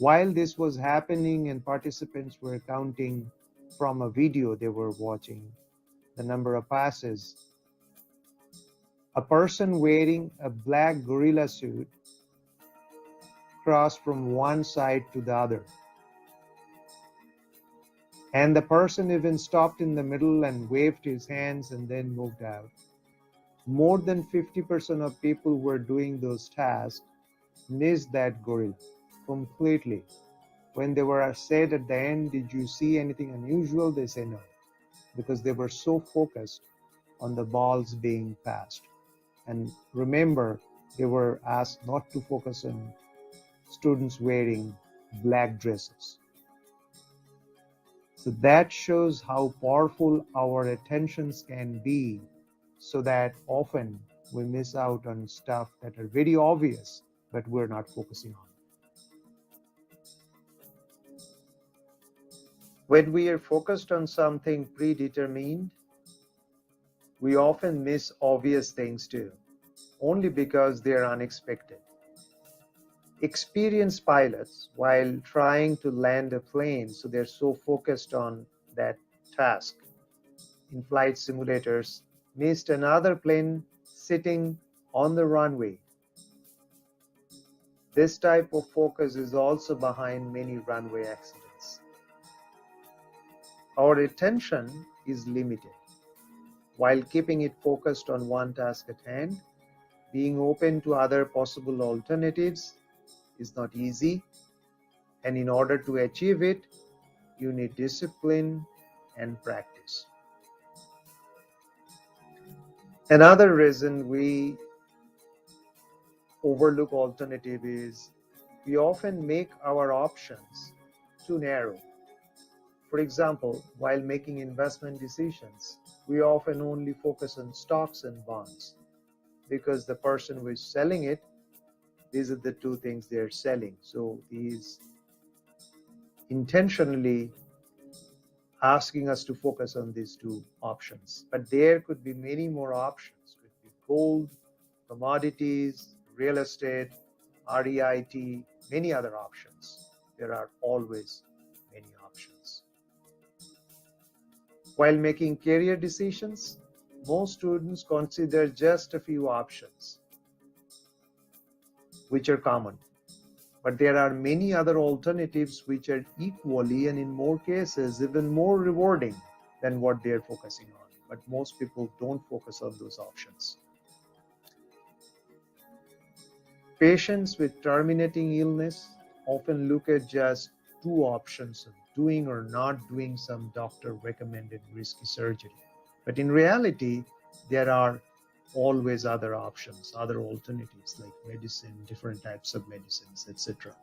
While this was happening and participants were counting from a video they were watching the number of passes, a person wearing a black gorilla suit crossed from one side to the other. And the person even stopped in the middle and waved his hands and then moved out. More than 50% of people who were doing those tasks missed that gorilla completely. When they were said at the end, "Did you see anything unusual?" they say no, because they were so focused on the balls being passed. And remember, they were asked not to focus on students wearing black dresses. So that shows how powerful our attentions can be, so that often we miss out on stuff that are very obvious, but we're not focusing on. When we are focused on something predetermined, we often miss obvious things too, only because they are unexpected. Experienced pilots, while trying to land a plane, so they're so focused on that task, in flight simulators, missed another plane sitting on the runway. This type of focus is also behind many runway accidents. Our attention is limited. While keeping it focused on one task at hand, being open to other possible alternatives is not easy, and in order to achieve it, you need discipline and practice. Another reason we overlook alternative is we often make our options too narrow. For example, while making investment decisions, we often only focus on stocks and bonds. because the person who is selling it, these are the two things they're selling. So he's intentionally asking us to focus on these two options. But there could be many more options. Could be gold, commodities, real estate, REIT, many other options. There are always many options. While making career decisions, most students consider just a few options, which are common. But there are many other alternatives which are equally and in more cases even more rewarding than what they're focusing on. But most people don't focus on those options. Patients with terminating illness often look at just two options of doing or not doing some doctor recommended risky surgery. But in reality, there are always other options, other alternatives like medicine, different types of medicines, etc.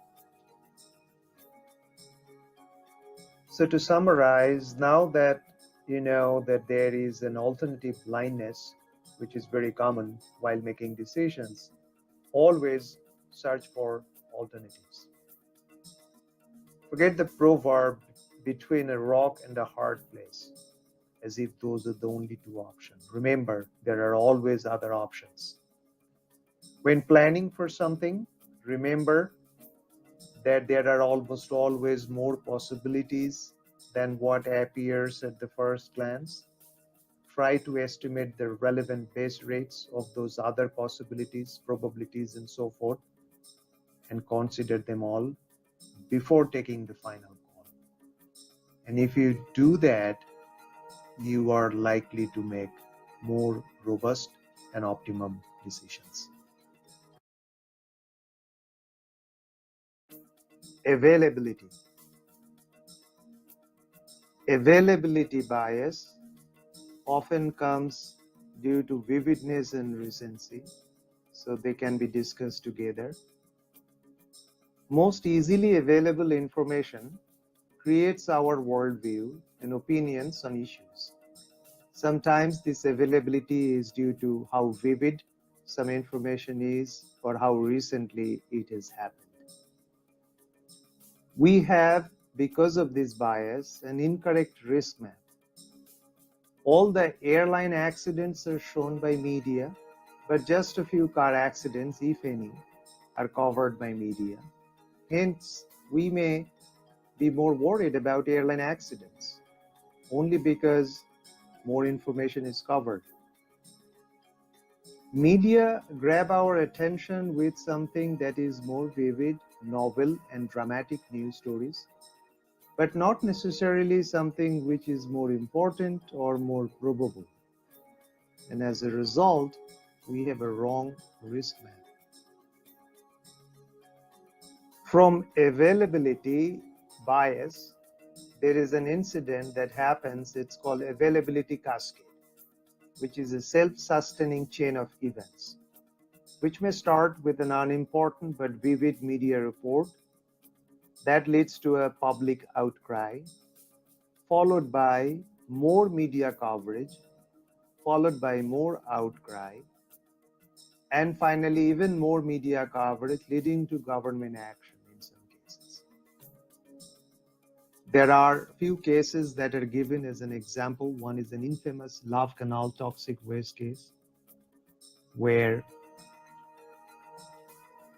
So to summarize, now that you know that there is an alternative blindness, which is very common while making decisions, always search for alternatives. Forget the proverb between a rock and a hard place, as if those are the only two options. Remember, there are always other options. When planning for something, remember that there are almost always more possibilities than what appears at the first glance. Try to estimate the relevant base rates of those other possibilities, probabilities, and so forth, and consider them all before taking the final call. And if you do that, you are likely to make more robust and optimum decisions. Availability. Availability bias often comes due to vividness and recency, so they can be discussed together. Most easily available information creates our worldview and opinions on issues. Sometimes this availability is due to how vivid some information is or how recently it has happened. We have, because of this bias, an incorrect risk map. All the airline accidents are shown by media, but just a few car accidents, if any, are covered by media. Hence, we may be more worried about airline accidents only because more information is covered. Media grab our attention with something that is more vivid, novel, and dramatic news stories, but not necessarily something which is more important or more probable. And as a result, we have a wrong risk map. From availability bias, there is an incident that happens, it's called availability cascade, which is a self-sustaining chain of events, which may start with an unimportant but vivid media report that leads to a public outcry, followed by more media coverage, followed by more outcry, and finally even more media coverage leading to government action in some cases. There are few cases that are given as an example. One is an infamous Love Canal toxic waste case, where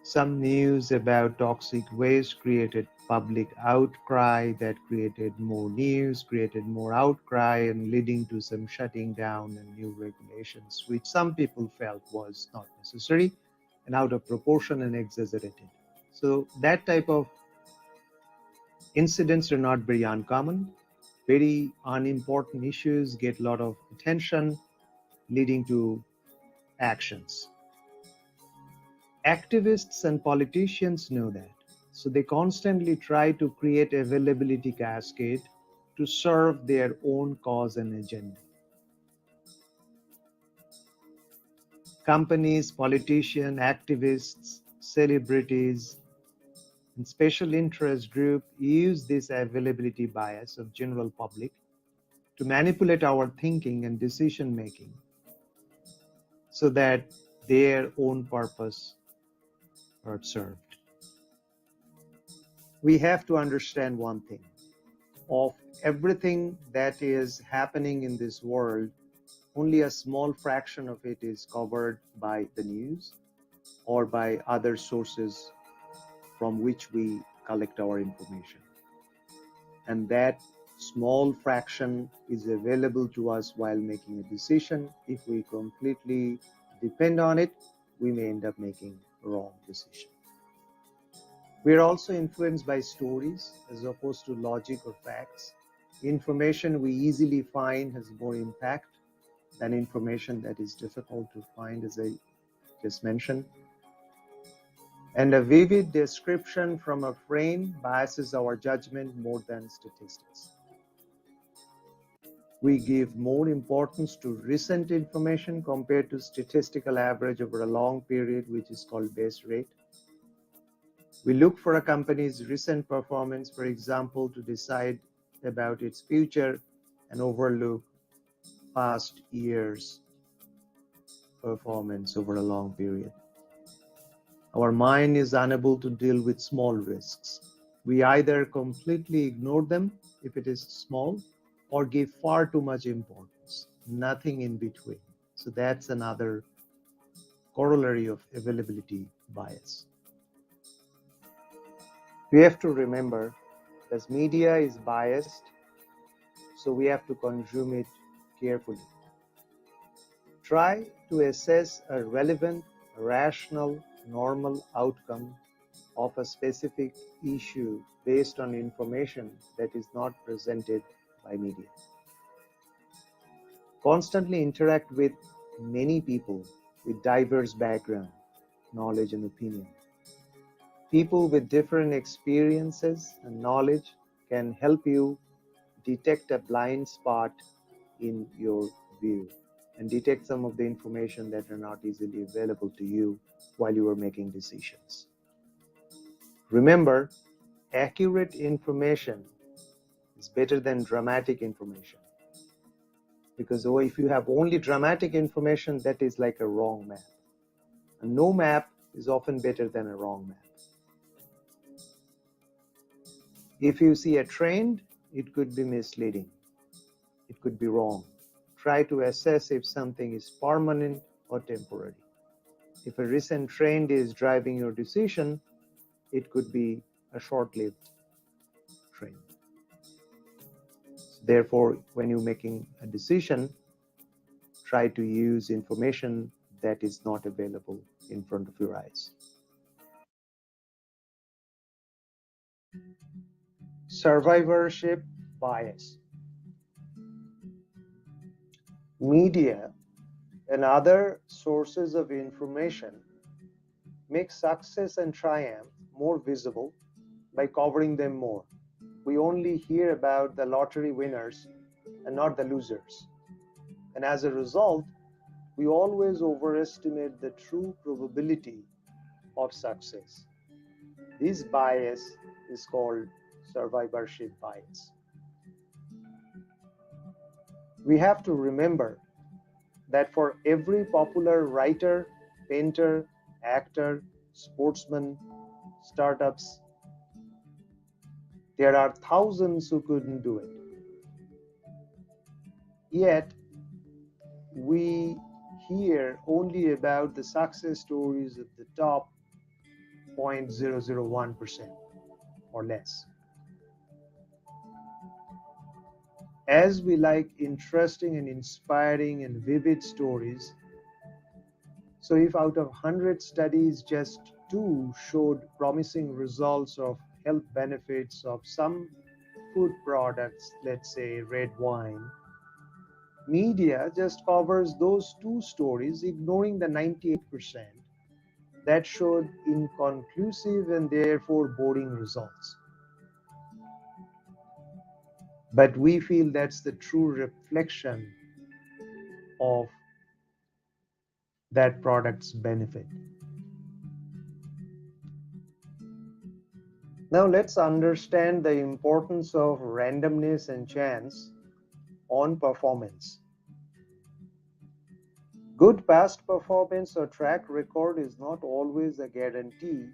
some news about toxic waste created public outcry, that created more news, created more outcry, and leading to some shutting down and new regulations, which some people felt was not necessary and out of proportion and exaggerated. So that type of incidents are not very uncommon. Very unimportant issues get a lot of attention, leading to actions. Activists and politicians know that, so they constantly try to create availability cascade to serve their own cause and agenda. Companies, politicians, activists, celebrities, and special interest groups use this availability bias of general public to manipulate our thinking and decision making, so that their own purpose are served. We have to understand one thing. Of everything that is happening in this world, only a small fraction of it is covered by the news or by other sources from which we collect our information. And that small fraction is available to us while making a decision. If we completely depend on it, we may end up making a wrong decision. We are also influenced by stories as opposed to logic or facts. Information we easily find has more impact than information that is difficult to find, as I just mentioned. And a vivid description from a friend biases our judgment more than statistics. We give more importance to recent information compared to statistical average over a long period, which is called base rate. We look for a company's recent performance, for example, to decide about its future and overlook past years' performance over a long period. Our mind is unable to deal with small risks. We either completely ignore them if it is small or give far too much importance, nothing in between. So that's another corollary of availability bias. We have to remember that media is biased, so we have to consume it carefully. Try to assess a relevant, rational, normal outcome of a specific issue based on information that is not presented by media. Constantly interact with many people with diverse background, knowledge, and opinion. People with different experiences and knowledge can help you detect a blind spot in your view and detect some of the information that are not easily available to you while you are making decisions. Remember, accurate information is better than dramatic information. Because if you have only dramatic information, that is like a wrong map. A no map is often better than a wrong map. If you see a trend, it could be misleading. It could be wrong. Try to assess if something is permanent or temporary. If a recent trend is driving your decision, it could be a short-lived trend. Therefore, when you're making a decision, try to use information that is not available in front of your eyes. Survivorship bias. Media and other sources of information make success and triumph more visible by covering them more. We only hear about the lottery winners and not the losers. And as a result, we always overestimate the true probability of success. This bias is called survivorship bias. We have to remember that for every popular writer, painter, actor, sportsman, startups, there are thousands who couldn't do it. Yet, we hear only about the success stories of the top 0.001% or less. As we like interesting and inspiring and vivid stories, so if out of 100 studies, just 2 showed promising results of health benefits of some food products, let's say red wine, media just covers those 2 stories, ignoring the 98% that showed inconclusive and therefore boring results. But we feel that's the true reflection of that product's benefit. Now let's understand the importance of randomness and chance on performance. Good past performance or track record is not always a guarantee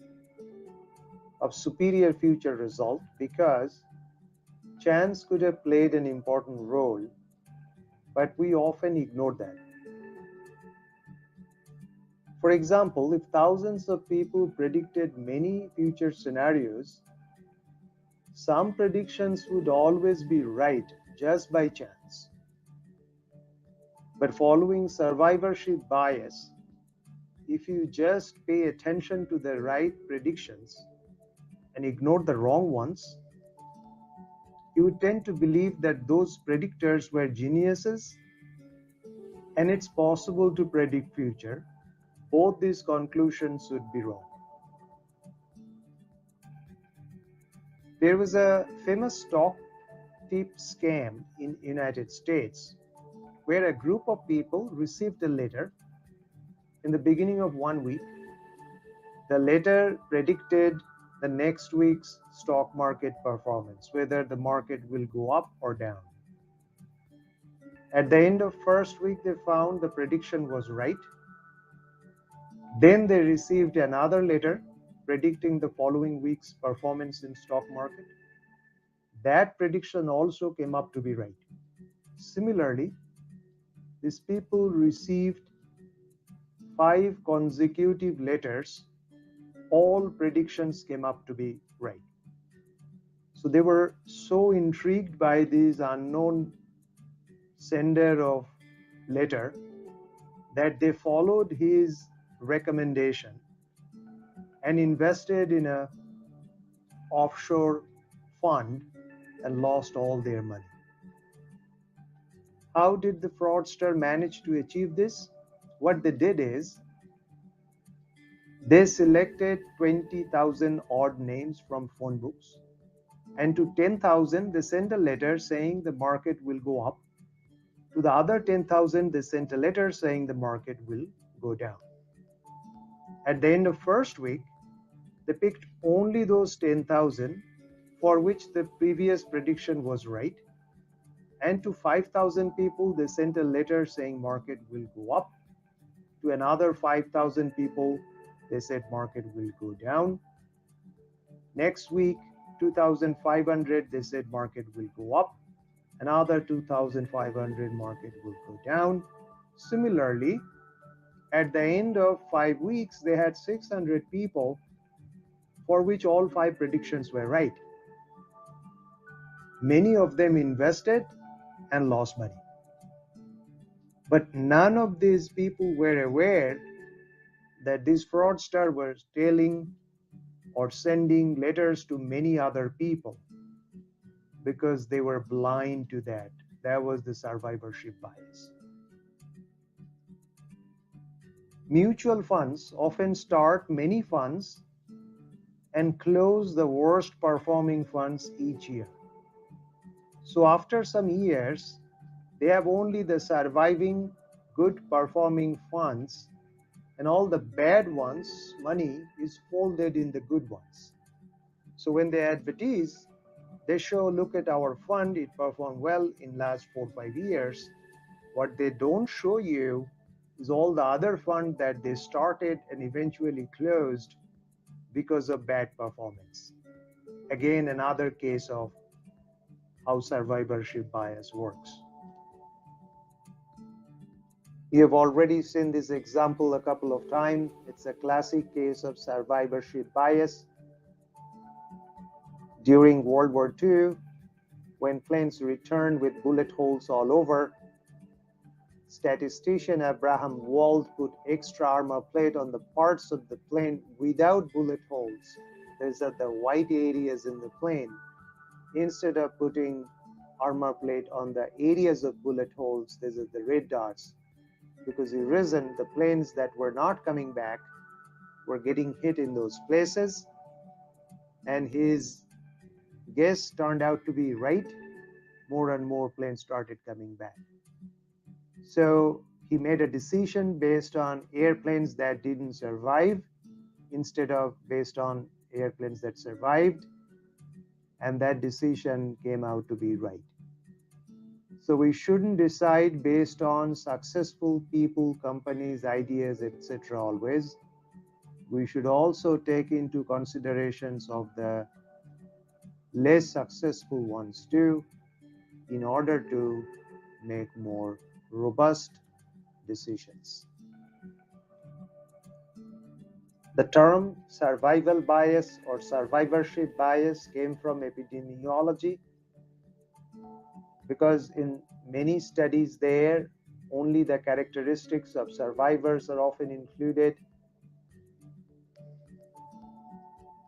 of superior future result because chance could have played an important role, but we often ignore that. For example, if thousands of people predicted many future scenarios, some predictions would always be right just by chance. But following survivorship bias, if you just pay attention to the right predictions and ignore the wrong ones, you would tend to believe that those predictors were geniuses and it's possible to predict future. Both these conclusions would be wrong. There was a famous stock tip scam in United States where a group of people received a letter in the beginning of 1 week. The letter predicted the next week's stock market performance, whether the market will go up or down. At the end of first week, they found the prediction was right. Then they received another letter predicting the following week's performance in stock market. That prediction also came up to be right. Similarly, these people received 5 consecutive letters. All predictions came up to be right. So they were so intrigued by this unknown sender of letter that they followed his recommendation and invested in a offshore fund and lost all their money. How did the fraudster manage to achieve this? What they did is they selected 20,000 odd names from phone books, and to 10,000 they sent a letter saying the market will go up. To the other 10,000 they sent a letter saying the market will go down. At the end of first week, they picked only those 10,000 for which the previous prediction was right, and to 5,000 people they sent a letter saying market will go up. To another 5,000 people they said market will go down. Next week, 2,500 they said market will go up. Another 2,500 market will go down. Similarly, at the end of 5 weeks, they had 600 people for which all 5 predictions were right. Many of them invested and lost money. But none of these people were aware that this fraudster was telling or sending letters to many other people because they were blind to that. That was the survivorship bias. Mutual funds often start many funds and close the worst performing funds each year. So after some years, they have only the surviving good performing funds, and all the bad ones' money is folded in the good ones. So when they advertise, they show, look at our fund, it performed well in last 4 or 5 years. What they don't show you is all the other fund that they started and eventually closed because of bad performance. Again, another case of how survivorship bias works. You have already seen this example a couple of times. It's a classic case of survivorship bias. During World War II, when planes returned with bullet holes all over, statistician Abraham Wald put extra armor plate on the parts of the plane without bullet holes. These are the white areas in the plane, instead of putting armor plate on the areas of bullet holes. These are the red dots, because the reason the planes that were not coming back were getting hit in those places, and his guess turned out to be right. More and more planes started coming back. So he made a decision based on airplanes that didn't survive instead of based on airplanes that survived, and that decision came out to be right. So we shouldn't decide based on successful people, companies, ideas, etc. always. We should also take into considerations of the less successful ones too, in order to make more robust decisions. The term survival bias or survivorship bias came from epidemiology, because in many studies there, only the characteristics of survivors are often included.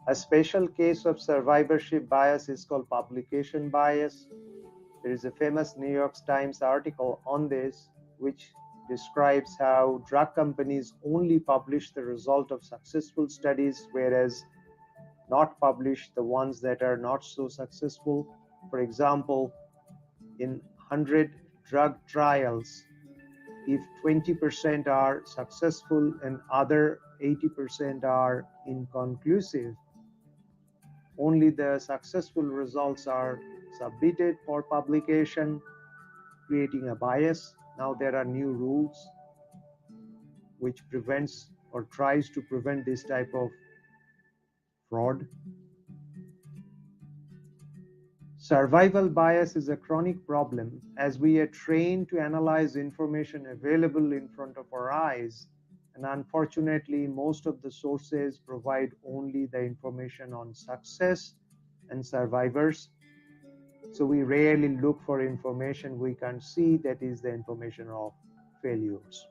A special case of survivorship bias is called publication bias. There is a famous New York Times article on this, which describes how drug companies only publish the result of successful studies, whereas not publish the ones that are not so successful. For example, in 100 drug trials, if 20% are successful and other 80% are inconclusive, only the successful results are submitted for publication, creating a bias. Now there are new rules which prevents or tries to prevent this type of fraud. Survival bias is a chronic problem, as we are trained to analyze information available in front of our eyes, and unfortunately most of the sources provide only the information on success and survivors. So we rarely look for information we can't see, that is the information of failures.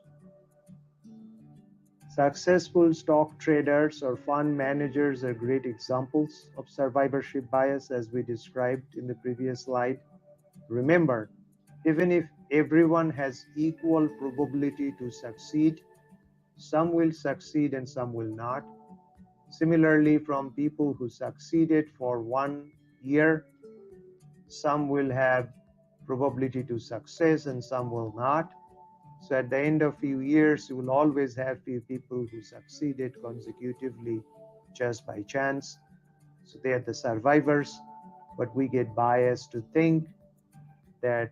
Successful stock traders or fund managers are great examples of survivorship bias, as we described in the previous slide. Remember, even if everyone has equal probability to succeed, some will succeed and some will not. Similarly, from people who succeeded for 1 year, some will have probability to success and some will not. So at the end of few years, you will always have few people who succeeded consecutively just by chance. So they are the survivors, but we get biased to think that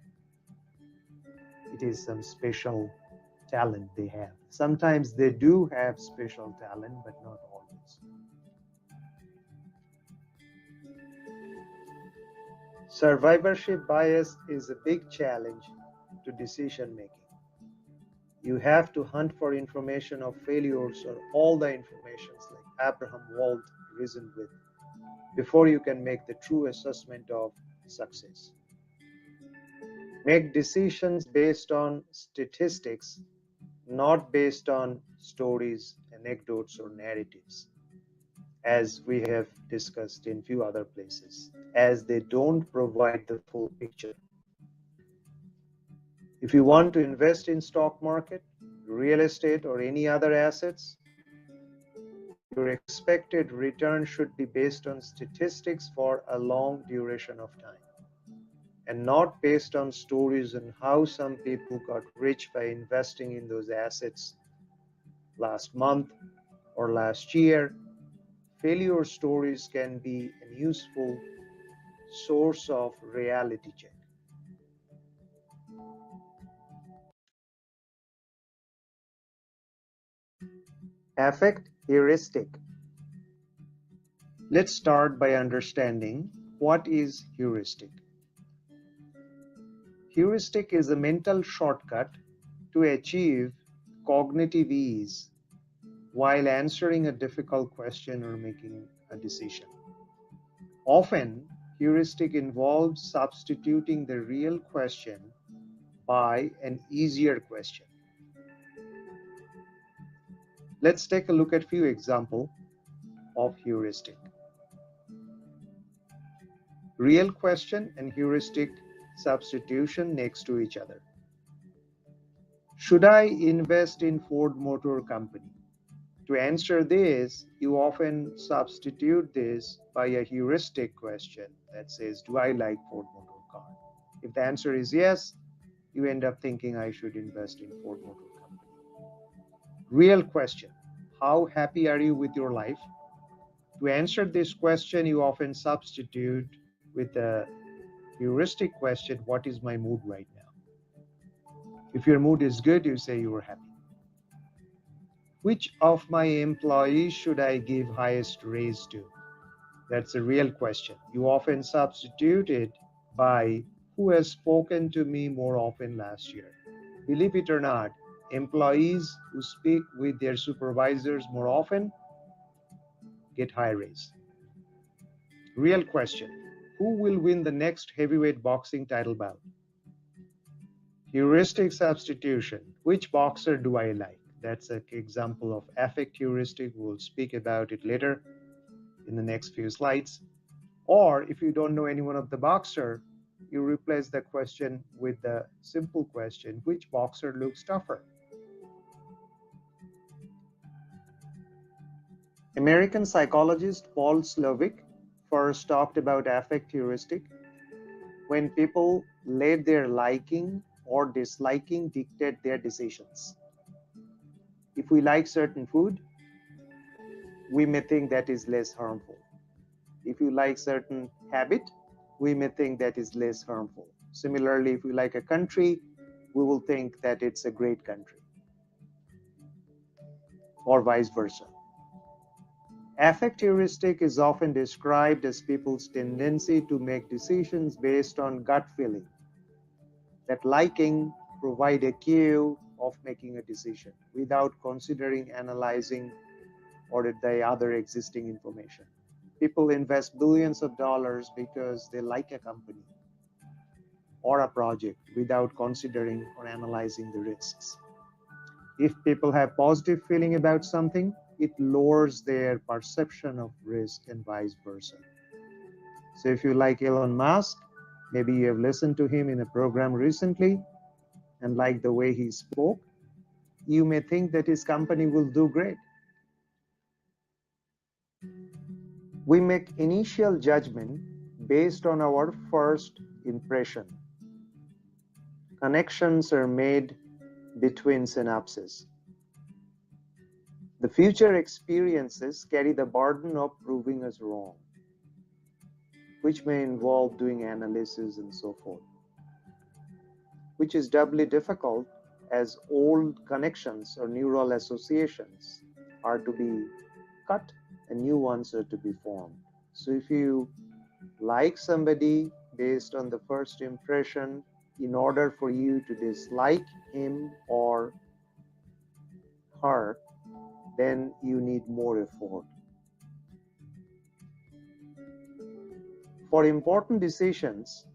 it is some special talent they have. Sometimes they do have special talent, but not always. Survivorship bias is a big challenge to decision making. You have to hunt for information of failures or all the informations, like Abraham Wald reasoned with, before you can make the true assessment of success. Make decisions based on statistics, not based on stories, anecdotes, or narratives, as we have discussed in few other places, as they don't provide the full picture. If you want to invest in stock market, real estate, or any other assets, your expected return should be based on statistics for a long duration of time, and not based on stories on how some people got rich by investing in those assets last month or last year. Failure stories can be a useful source of reality check. Affect heuristic. Let's start by understanding what is heuristic. Heuristic is a mental shortcut to achieve cognitive ease while answering a difficult question or making a decision. Often, heuristic involves substituting the real question by an easier question. Let's take a look at a few examples of heuristic. Real question and heuristic substitution next to each other. Should I invest in Ford Motor Company? To answer this, you often substitute this by a heuristic question that says, do I like Ford Motor car? If the answer is yes, you end up thinking I should invest in Ford Motor Company. Real question, how happy are you with your life? To answer this question, you often substitute with a heuristic question, what is my mood right now? If your mood is good, you say you are happy. Which of my employees should I give highest raise to? That's a real question. You often substitute it by who has spoken to me more often last year. Believe it or not, employees who speak with their supervisors more often get high raise. Real question. Who will win the next heavyweight boxing title bout? Heuristic substitution. Which boxer do I like? That's an example of affect heuristic. We'll speak about it later in the next few slides. Or if you don't know anyone of the boxer, you replace the question with the simple question, which boxer looks tougher? American psychologist Paul Slovic first talked about affect heuristic when people let their liking or disliking dictate their decisions. If we like certain food, we may think that is less harmful. If you like certain habit, we may think that is less harmful. Similarly, if we like a country, we will think that it's a great country, or vice versa. Affect heuristic is often described as people's tendency to make decisions based on gut feeling, that liking provide a cue of making a decision without considering, analyzing, or the other existing information. People invest billions of dollars because they like a company or a project without considering or analyzing the risks. If people have positive feeling about something, it lowers their perception of risk and vice versa. So if you like Elon Musk, maybe you have listened to him in a program recently and like the way he spoke, you may think that his company will do great. We make initial judgment based on our first impression. Connections are made between synapses. The future experiences carry the burden of proving us wrong, which may involve doing analysis and so forth, which is doubly difficult as old connections or neural associations are to be cut and new ones are to be formed. So if you like somebody based on the first impression, in order for you to dislike him or her, then you need more effort. For important decisions,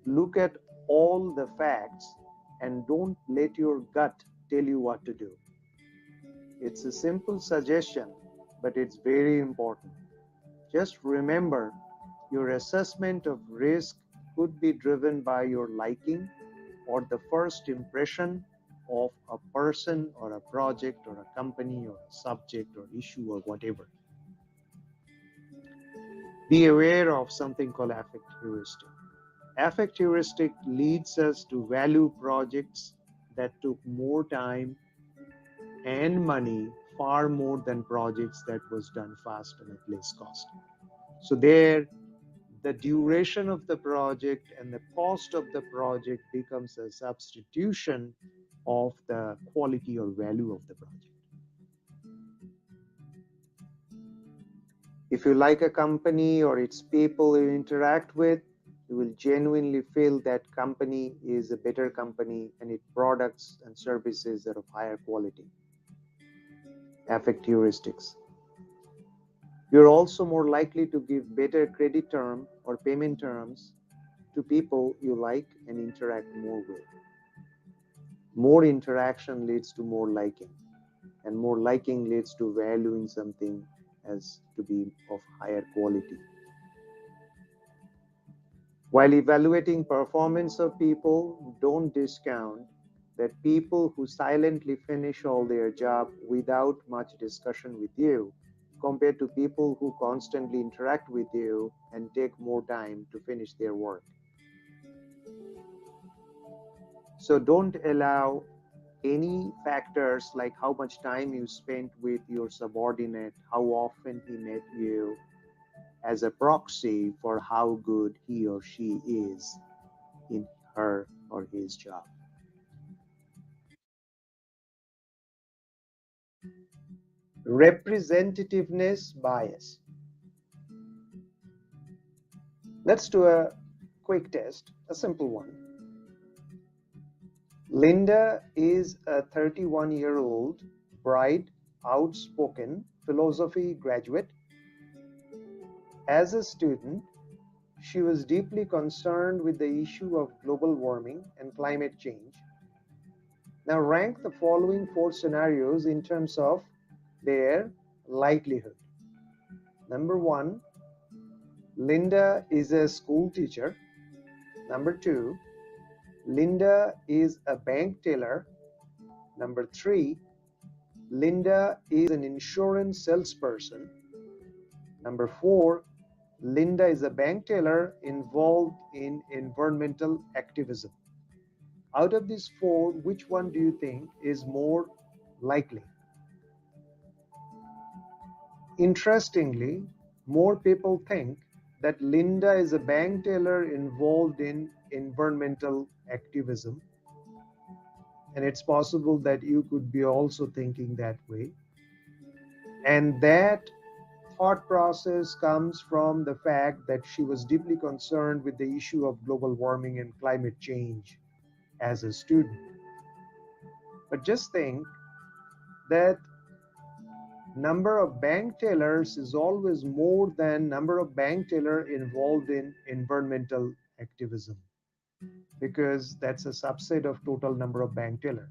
look at all the facts and don't let your gut tell you what to do. It's a simple suggestion, but it's very important. Just remember, your assessment of risk could be driven by your liking or the first impression of a person or a project or a company or a subject or issue or whatever. Be aware of something called affect heuristic. Affect heuristic leads us to value projects that took more time and money, far more than projects that was done fast and at less cost. So there, the duration of the project and the cost of the project becomes a substitution of the quality or value of the project. If you like a company or its people you interact with, you will genuinely feel that company is a better company and its products and services are of higher quality. Affect heuristics. You're also more likely to give better credit term or payment terms to people you like and interact more with. More interaction leads to more liking, and more liking leads to valuing something as to be of higher quality. While evaluating performance of people, don't discount that people who silently finish all their job without much discussion with you compared to people who constantly interact with you and take more time to finish their work. So don't allow any factors like how much time you spent with your subordinate, how often he met you, as a proxy for how good he or she is in her or his job. Representativeness bias. Let's do a quick test, a simple one. Linda is a 31-year-old, bright, outspoken philosophy graduate. As a student, she was deeply concerned with the issue of global warming and climate change. Now rank the following 4 scenarios in terms of their likelihood. Number 1, Linda is a school teacher. Number 2, Linda is a bank teller. Number 3, Linda is an insurance salesperson. Number 4, Linda is a bank teller involved in environmental activism. Out of these 4, which one do you think is more likely? Interestingly, more people think that Linda is a bank teller involved in environmental activism. And it's possible that you could be also thinking that way. And that thought process comes from the fact that she was deeply concerned with the issue of global warming and climate change as a student. But just think that number of bank tellers is always more than number of bank teller involved in environmental activism, because that's a subset of total number of bank teller.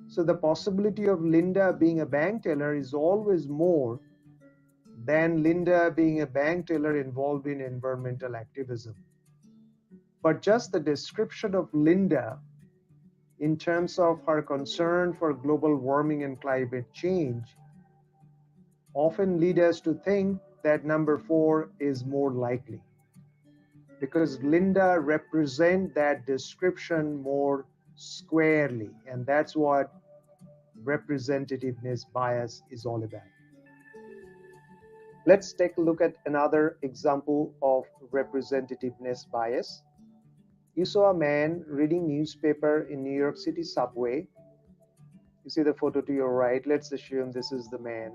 So the possibility of Linda being a bank teller is always more than Linda being a bank teller involved in environmental activism. But just the description of Linda in terms of her concern for global warming and climate change often lead us to think that number 4 is more likely, because Linda represents that description more squarely, and that's what representativeness bias is all about. Let's take a look at another example of representativeness bias. You saw a man reading newspaper in New York City subway. You see the photo to your right. Let's assume this is the man.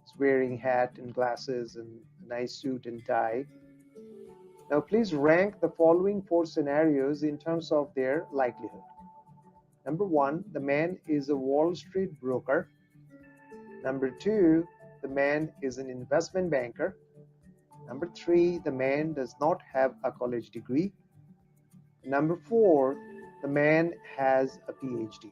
He's wearing hat and glasses and a nice suit and tie. Now please rank the following 4 scenarios in terms of their likelihood. Number 1, the man is a Wall Street broker. Number 2, the man is an investment banker. Number 3, the man does not have a college degree. Number 4, the man has a PhD.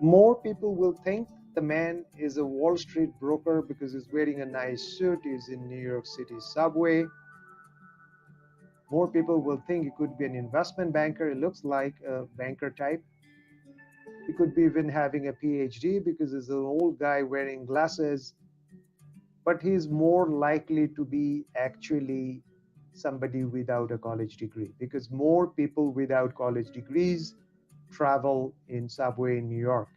More people will think the man is a Wall Street broker because he's wearing a nice suit, he's in New York City subway. More people will think he could be an investment banker, he looks like a banker type. He could be even having a PhD because he's an old guy wearing glasses, but he's more likely to be actually somebody without a college degree, because more people without college degrees travel in subway in New York,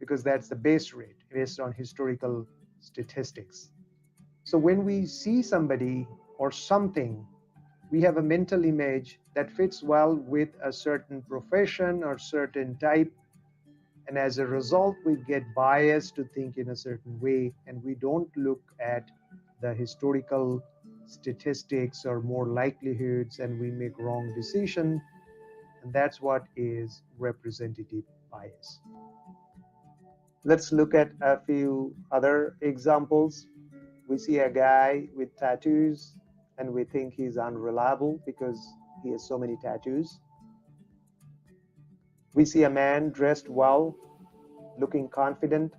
because that's the base rate based on historical statistics. So when we see somebody or something, we have a mental image that fits well with a certain profession or certain type, and as a result we get biased to think in a certain way, and we don't look at the historical statistics or more likelihoods, and we make wrong decision, and that's what is representative bias. Let's look at a few other examples. We see a guy with tattoos and we think he's unreliable because he has so many tattoos. We see a man dressed well, looking confident,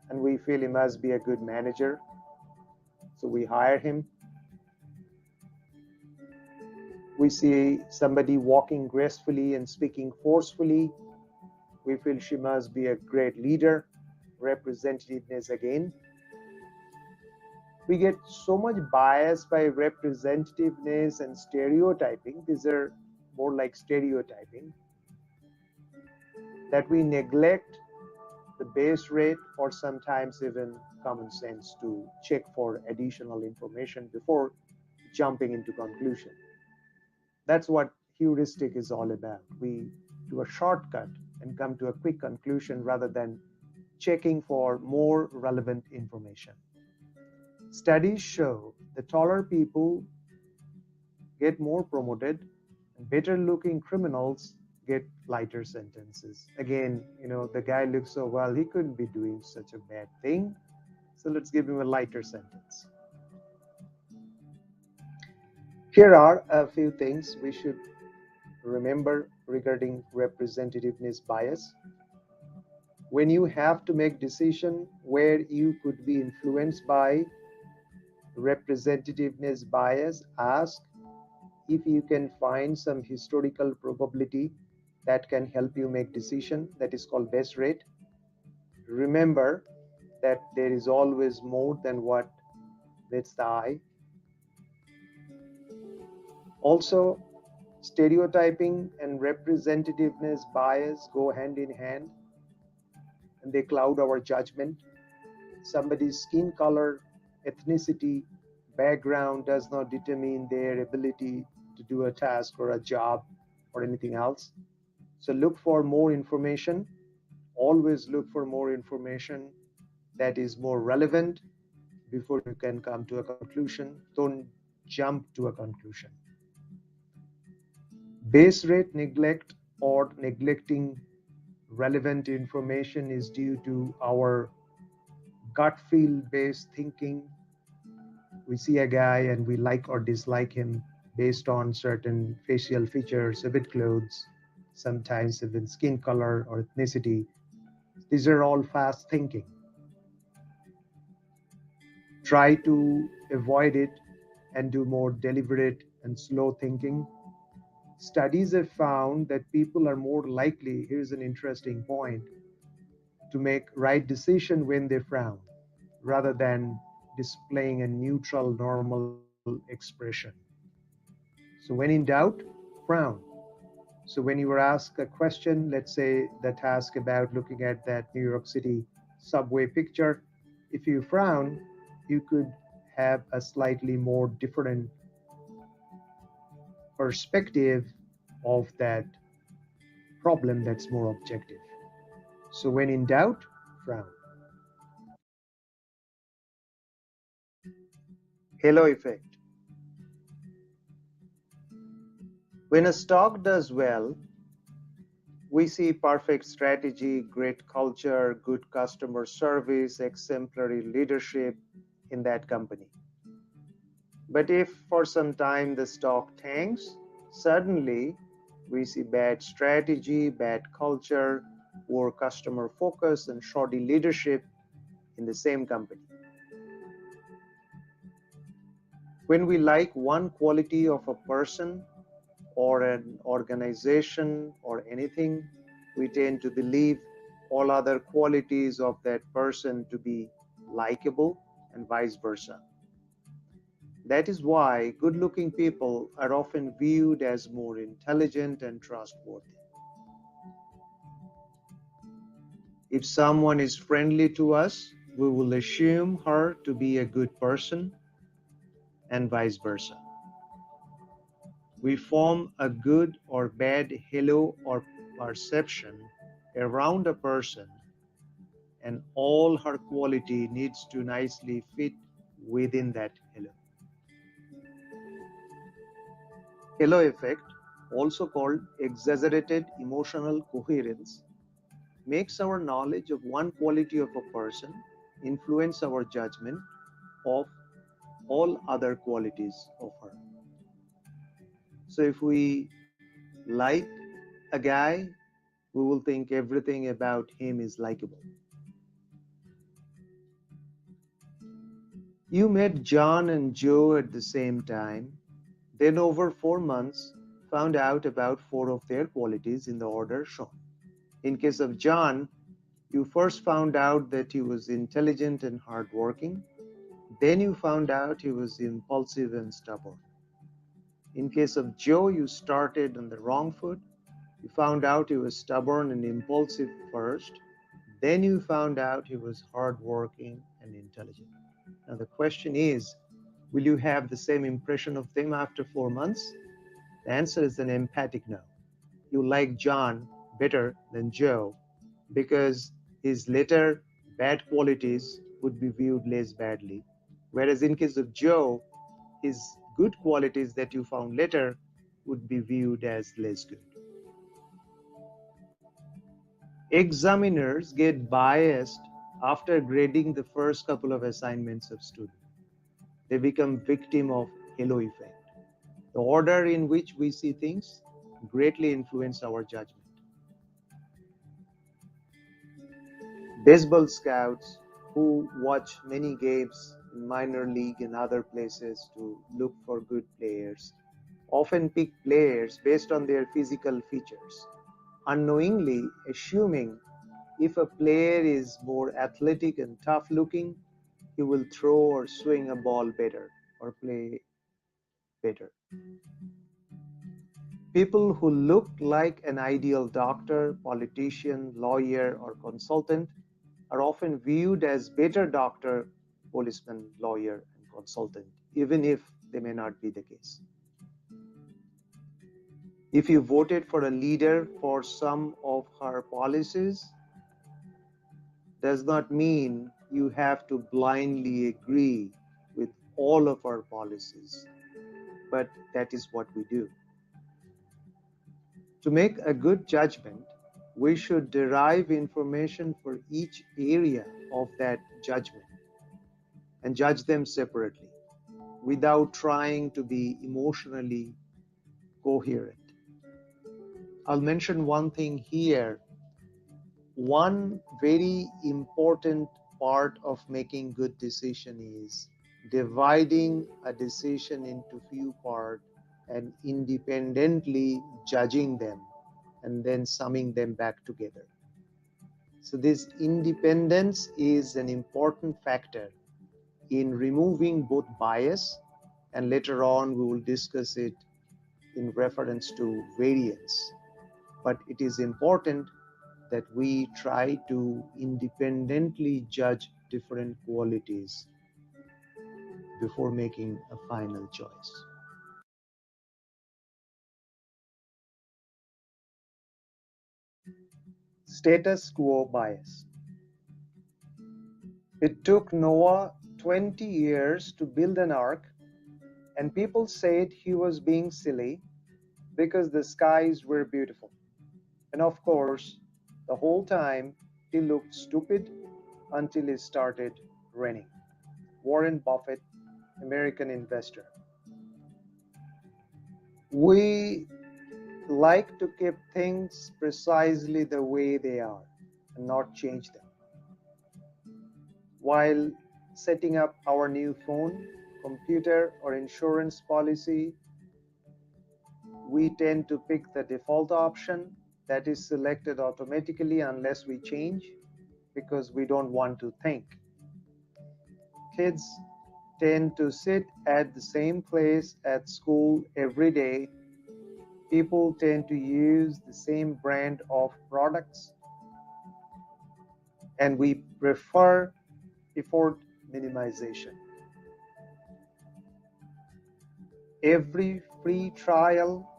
and we feel he must be a good manager, so we hire him. We see somebody walking gracefully and speaking forcefully. We feel she must be a great leader. Representativeness again. We get so much bias by representativeness and stereotyping. These are more like stereotyping, that we neglect the base rate or sometimes even common sense to check for additional information before jumping into conclusion. That's what heuristic is all about. We do a shortcut and come to a quick conclusion rather than checking for more relevant information. Studies show the taller people get more promoted and better looking criminals get lighter sentences. Again, the guy looks so well, he couldn't be doing such a bad thing. So let's give him a lighter sentence. Here are a few things we should remember regarding representativeness bias. When you have to make decision where you could be influenced by representativeness bias, ask if you can find some historical probability that can help you make decision. That is called base rate. Remember that there is always more than what meets the eye. Also, stereotyping and representativeness bias go hand in hand, and they cloud our judgment. Somebody's skin color, ethnicity, background does not determine their ability to do a task or a job or anything else. So look for more information. Always look for more information that is more relevant before you can come to a conclusion. Don't jump to a conclusion. Base rate neglect or neglecting relevant information is due to our gut feel based thinking. We see a guy and we like or dislike him based on certain facial features, a bit clothes, sometimes even skin color or ethnicity. These are all fast thinking. Try to avoid it and do more deliberate and slow thinking. Studies have found that people are more likely, here's an interesting point, to make right decision when they frown, rather than displaying a neutral, normal expression. So when in doubt, frown. So when you were asked a question, let's say the task about looking at that New York City subway picture, if you frown, you could have a slightly more different perspective of that problem that's more objective. So when in doubt, frown. Halo effect. When a stock does well, we see perfect strategy, great culture, good customer service, exemplary leadership in that company. But if for some time the stock tanks, suddenly we see bad strategy, bad culture, poor customer focus, and shoddy leadership in the same company. When we like one quality of a person or an organization or anything, we tend to believe all other qualities of that person to be likable and vice versa. That is why good-looking people are often viewed as more intelligent and trustworthy. If someone is friendly to us, we will assume her to be a good person and vice versa. We form a good or bad halo or perception around a person, and all her quality needs to nicely fit within that halo. Halo effect, also called exaggerated emotional coherence, makes our knowledge of one quality of a person influence our judgment of all other qualities of her. So if we like a guy, we will think everything about him is likable. You met John and Joe at the same time, then over 4 months found out about 4 of their qualities in the order shown. In case of John, you first found out that he was intelligent and hardworking. Then you found out he was impulsive and stubborn. In case of Joe, you started on the wrong foot. You found out he was stubborn and impulsive first. Then you found out he was hardworking and intelligent. Now the question is, will you have the same impression of them after 4 months? The answer is an emphatic no. You like John better than Joe because his later bad qualities would be viewed less badly. Whereas in case of Joe, his good qualities that you found later would be viewed as less good. Examiners get biased after grading the first couple of assignments of students. They become victim of halo effect. The order in which we see things greatly influence our judgment. Baseball scouts who watch many games in minor league and other places to look for good players often pick players based on their physical features, unknowingly assuming if a player is more athletic and tough looking, he will throw or swing a ball better or play better. People who look like an ideal doctor, politician, lawyer, or consultant are often viewed as better doctor, policeman, lawyer, and consultant, even if they may not be the case. If you voted for a leader for some of her policies, does not mean you have to blindly agree with all of our policies, but that is what we do. To make a good judgment, we should derive information for each area of that judgment and judge them separately without trying to be emotionally coherent. I'll mention one thing here. One very important part of making good decision is dividing a decision into few parts and independently judging them and then summing them back together. So this independence is an important factor in removing both bias, and later on we will discuss it in reference to variance. But it is important that we try to independently judge different qualities before making a final choice. Status quo bias. It took Noah 20 years to build an ark, and people said he was being silly because the skies were beautiful. And of course, the whole time he looked stupid until it started raining. Warren Buffett, American investor. We like to keep things precisely the way they are and not change them. While setting up our new phone, computer, or insurance policy, we tend to pick the default option that is selected automatically unless we change because we don't want to think. Kids tend to sit at the same place at school every day. People tend to use the same brand of products, and we prefer effort minimization. Every free trial,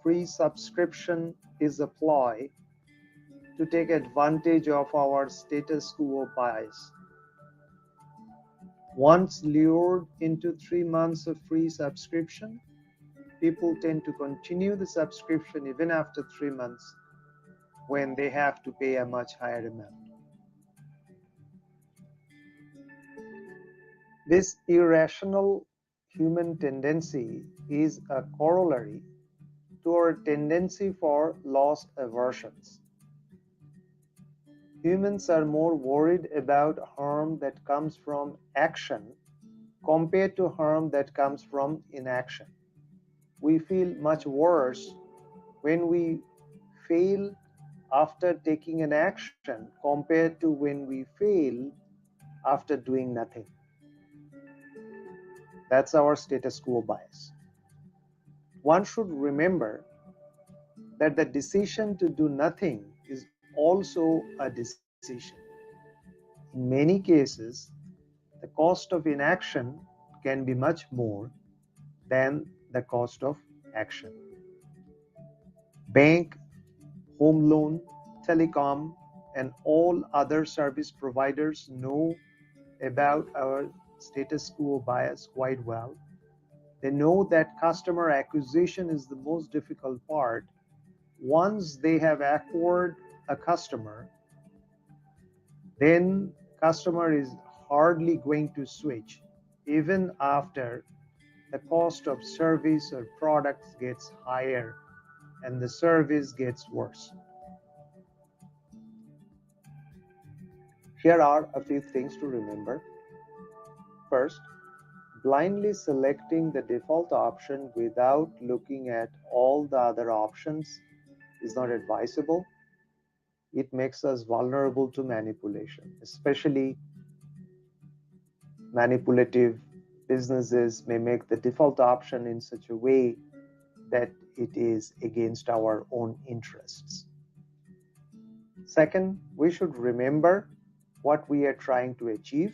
free subscription is applied to take advantage of our status quo bias. Once lured into 3 months of free subscription, people tend to continue the subscription even after 3 months when they have to pay a much higher amount. This irrational human tendency is a corollary to our tendency for loss aversions. Humans are more worried about harm that comes from action compared to harm that comes from inaction. We feel much worse when we fail after taking an action compared to when we fail after doing nothing. That's our status quo bias. One should remember that the decision to do nothing is also a decision. In many cases, the cost of inaction can be much more than the cost of action. Bank home loan, telecom, and all other service providers know about our status quo bias quite well. They know that customer acquisition is the most difficult part. Once they have acquired a customer, then customer is hardly going to switch even after the cost of service or products gets higher and the service gets worse. Here are a few things to remember. First, blindly selecting the default option without looking at all the other options is not advisable. It makes us vulnerable to manipulation, especially manipulative businesses may make the default option in such a way that it is against our own interests. Second, we should remember what we are trying to achieve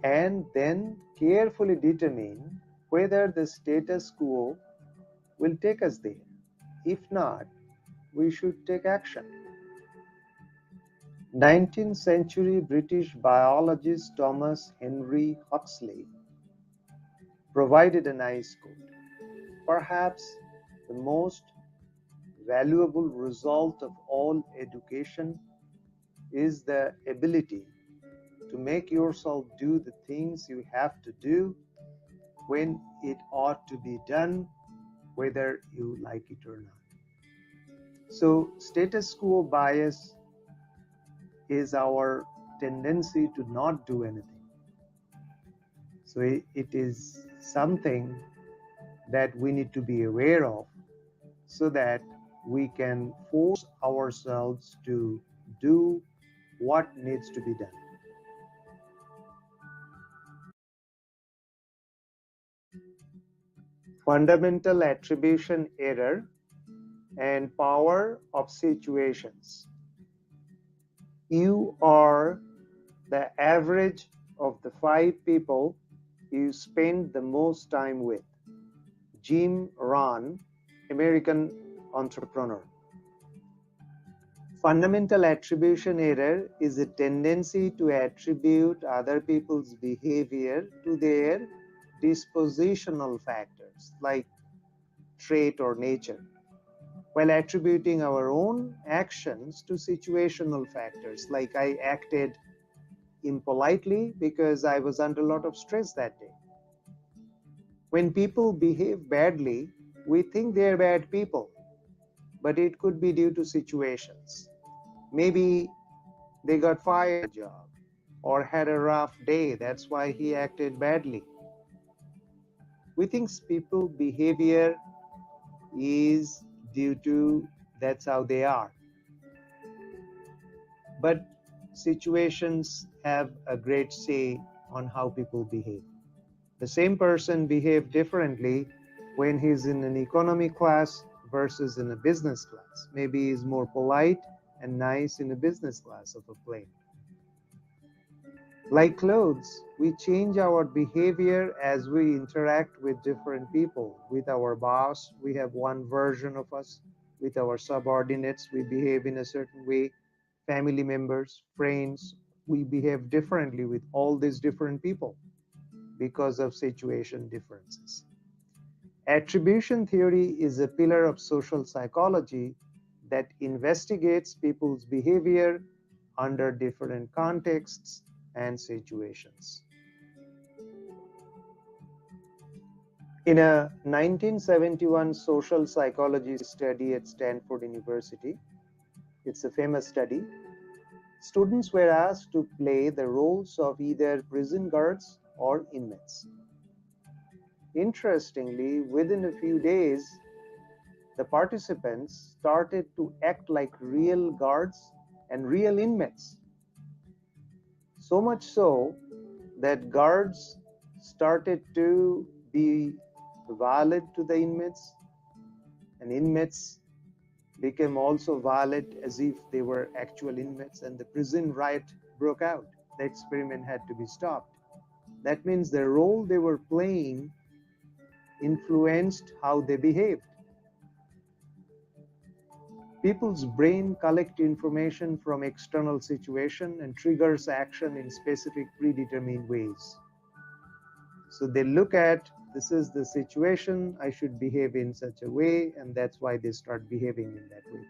and then carefully determine whether the status quo will take us there. If not, we should take action. 19th century British biologist Thomas Henry Huxley provided a nice quote. Perhaps the most valuable result of all education is the ability to make yourself do the things you have to do when it ought to be done, whether you like it or not. So, status quo bias is our tendency to not do anything. So, it is something that we need to be aware of so that we can force ourselves to do what needs to be done. Fundamental attribution error and power of situations. You are the average of the 5 people you spend the most time with. Jim Rohn, American entrepreneur. Fundamental attribution error is a tendency to attribute other people's behavior to their dispositional factors like trait or nature, while attributing our own actions to situational factors like I acted impolitely because I was under a lot of stress that day. When people behave badly, we think they're bad people, but it could be due to situations. Maybe they got fired from a job or had a rough day, that's why he acted badly. We think people's behavior is due to that's how they are. But situations have a great say on how people behave. The same person behaves differently when he's in an economy class versus in a business class. Maybe he's more polite and nice in a business class of a plane. Like clothes, we change our behavior as we interact with different people. With our boss, we have one version of us. With our subordinates, we behave in a certain way. Family members, friends, we behave differently with all these different people because of situation differences. Attribution theory is a pillar of social psychology that investigates people's behavior under different contexts and situations. In a 1971 social psychology study at Stanford University, it's a famous study, students were asked to play the roles of either prison guards or inmates. Interestingly, within a few days, the participants started to act like real guards and real inmates. So much so that guards started to be violent to the inmates, and inmates became also violent as if they were actual inmates, and the prison riot broke out. The experiment had to be stopped. That means the role they were playing influenced how they behaved. People's brain collect information from external situation and triggers action in specific predetermined ways. So they look at, this is the situation, I should behave in such a way, and that's why they start behaving in that way.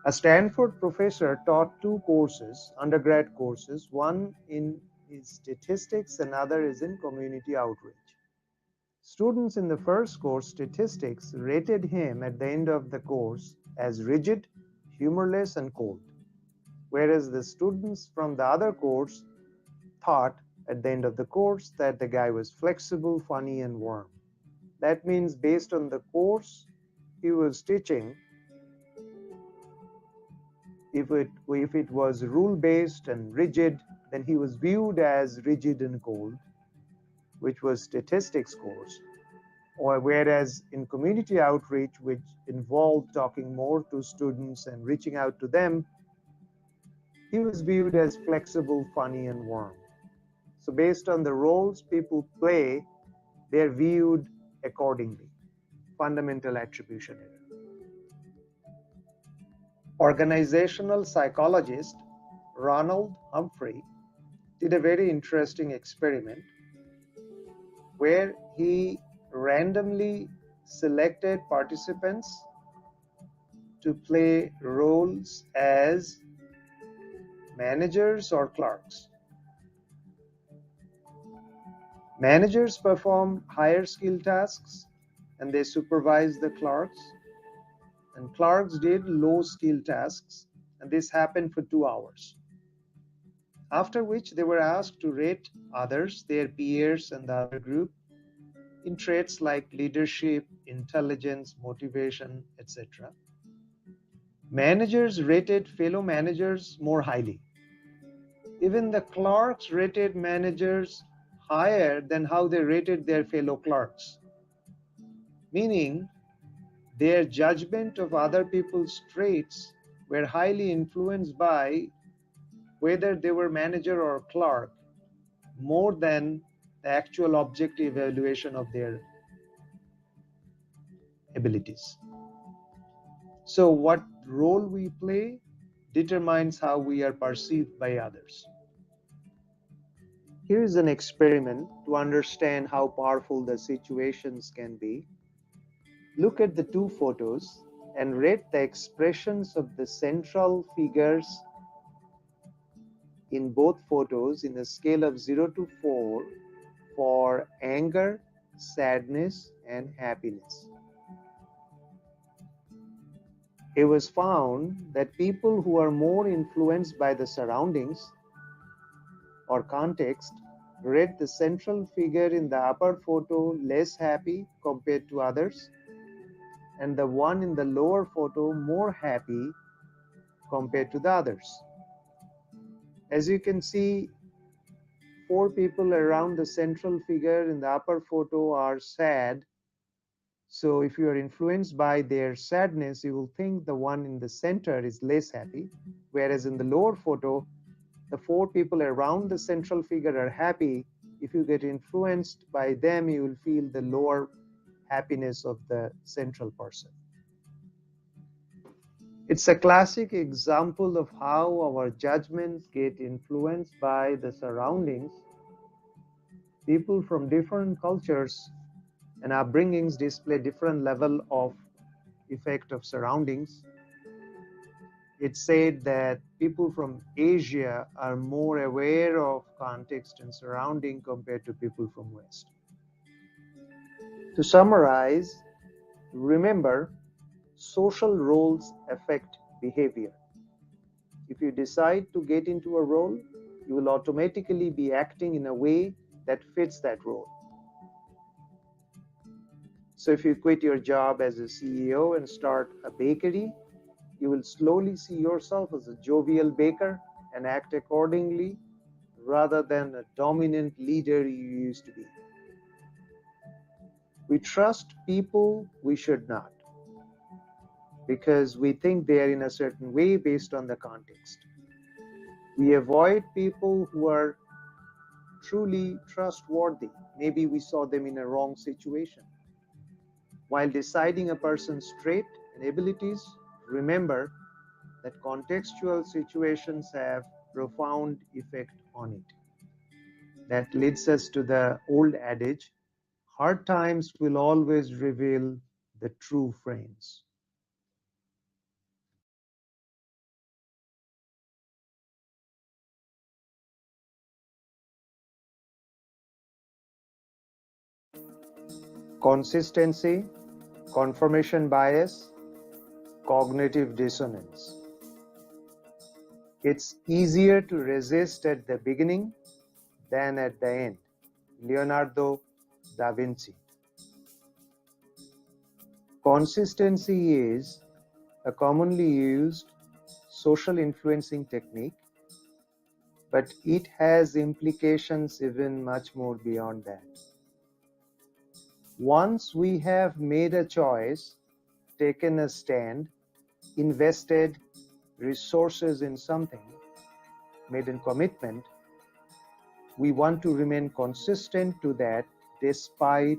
A Stanford professor taught two courses, undergrad courses. One is statistics, another is in community outreach. Students in the first course, statistics, rated him at the end of the course as rigid, humorless, and cold, whereas the students from the other course thought at the end of the course that the guy was flexible, funny, and warm. That means based on the course he was teaching, if it was rule-based and rigid, then he was viewed as rigid and cold, which was statistics course. Or whereas in community outreach, which involved talking more to students and reaching out to them, he was viewed as flexible, funny, and warm. So based on the roles people play, they're viewed accordingly. Fundamental attribution error. Organizational psychologist Ronald Humphrey did a very interesting experiment where he randomly selected participants to play roles as managers or clerks. Managers perform higher skill tasks and they supervise the clerks, and clerks did low skill tasks, and this happened for 2 hours. After which they were asked to rate others, their peers and the other group, in traits like leadership, intelligence, motivation, etc. Managers rated fellow managers more highly. Even the clerks rated managers higher than how they rated their fellow clerks, meaning their judgment of other people's traits were highly influenced by whether they were manager or clerk, more than the actual objective evaluation of their abilities. So what role we play determines how we are perceived by others. Here is an experiment to understand how powerful the situations can be. Look at the two photos and rate the expressions of the central figures in both photos in a scale of 0 to 4 for anger, sadness, and happiness. It was found that people who are more influenced by the surroundings or context rate the central figure in the upper photo less happy compared to others, and the one in the lower photo more happy compared to the others. As you can see, 4 people around the central figure in the upper photo are sad. So if you are influenced by their sadness, you will think the one in the center is less happy, whereas in the lower photo, the 4 people around the central figure are happy. If you get influenced by them, you will feel the lower happiness of the central person. It's a classic example of how our judgments get influenced by the surroundings. People from different cultures and upbringings display different level of effect of surroundings. It's said that people from Asia are more aware of context and surrounding compared to people from West. To summarize, remember, social roles affect behavior. If you decide to get into a role, you will automatically be acting in a way that fits that role. So if you quit your job as a CEO and start a bakery, you will slowly see yourself as a jovial baker and act accordingly rather than a dominant leader you used to be. We trust people we should not because we think they are in a certain way based on the context. We avoid people who are truly trustworthy. Maybe we saw them in a wrong situation. While deciding a person's trait and abilities, remember that contextual situations have profound effect on it. That leads us to the old adage, hard times will always reveal the true friends. Consistency, confirmation bias, cognitive dissonance. It's easier to resist at the beginning than at the end. Leonardo da Vinci. Consistency is a commonly used social influencing technique, but it has implications even much more beyond that. Once we have made a choice, taken a stand, invested resources in something, made a commitment, we want to remain consistent to that despite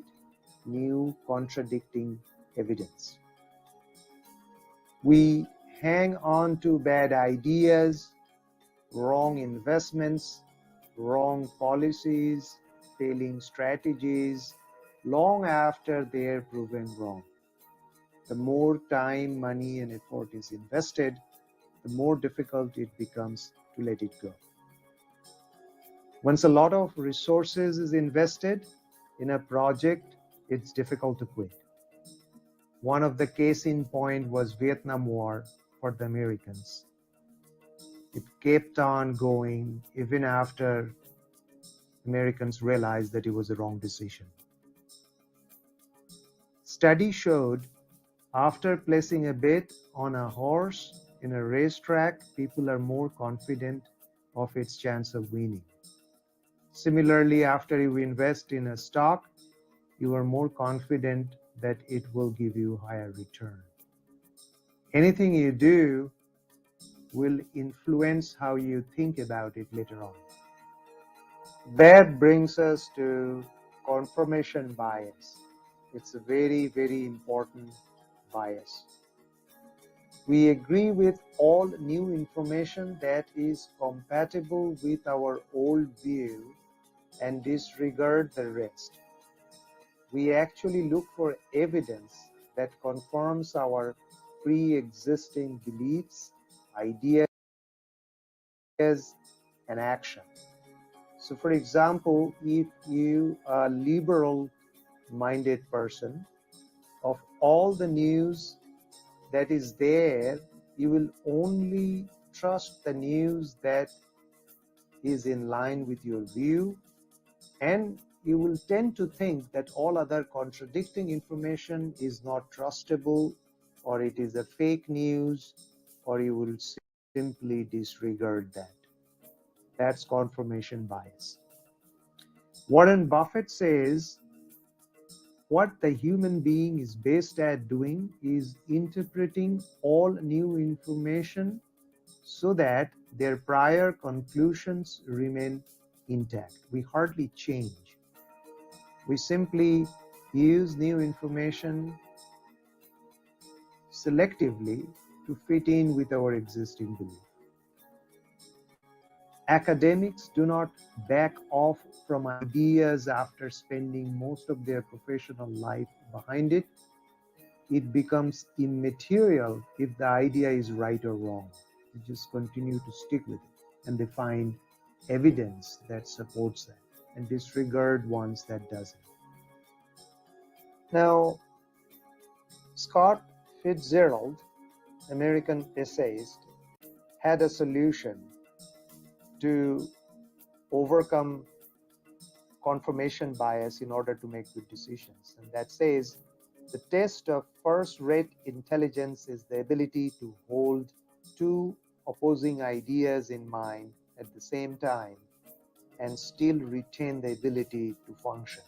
new contradicting evidence. We hang on to bad ideas, wrong investments, wrong policies, failing strategies, long after they are proven wrong. The more time, money, and effort is invested, the more difficult it becomes to let it go. Once a lot of resources is invested in a project, it's difficult to quit. One of the case in point was Vietnam War for the Americans. It kept on going even after Americans realized that it was a wrong decision. Study showed after placing a bet on a horse in a racetrack, people are more confident of its chance of winning. Similarly, after you invest in a stock, you are more confident that it will give you higher return. Anything you do will influence how you think about it later on. That brings us to confirmation bias. It's a very, very important bias. We agree with all new information that is compatible with our old view and disregard the rest. We actually look for evidence that confirms our pre-existing beliefs, ideas, and action. So for example, if you are a liberal-minded person, of all the news that is there, you will only trust the news that is in line with your view, and you will tend to think that all other contradicting information is not trustable, or it is a fake news, or you will simply disregard that. That's confirmation bias. Warren Buffett says, what the human being is best at doing is interpreting all new information so that their prior conclusions remain intact. We hardly change. We simply use new information selectively to fit in with our existing belief. Academics do not back off from ideas after spending most of their professional life behind it. It becomes immaterial if the idea is right or wrong. They just continue to stick with it, and they find evidence that supports that and disregard ones that doesn't. Now, Scott Fitzgerald, American essayist, had a solution to overcome confirmation bias in order to make good decisions. And that says the test of first-rate intelligence is the ability to hold two opposing ideas in mind at the same time and still retain the ability to function.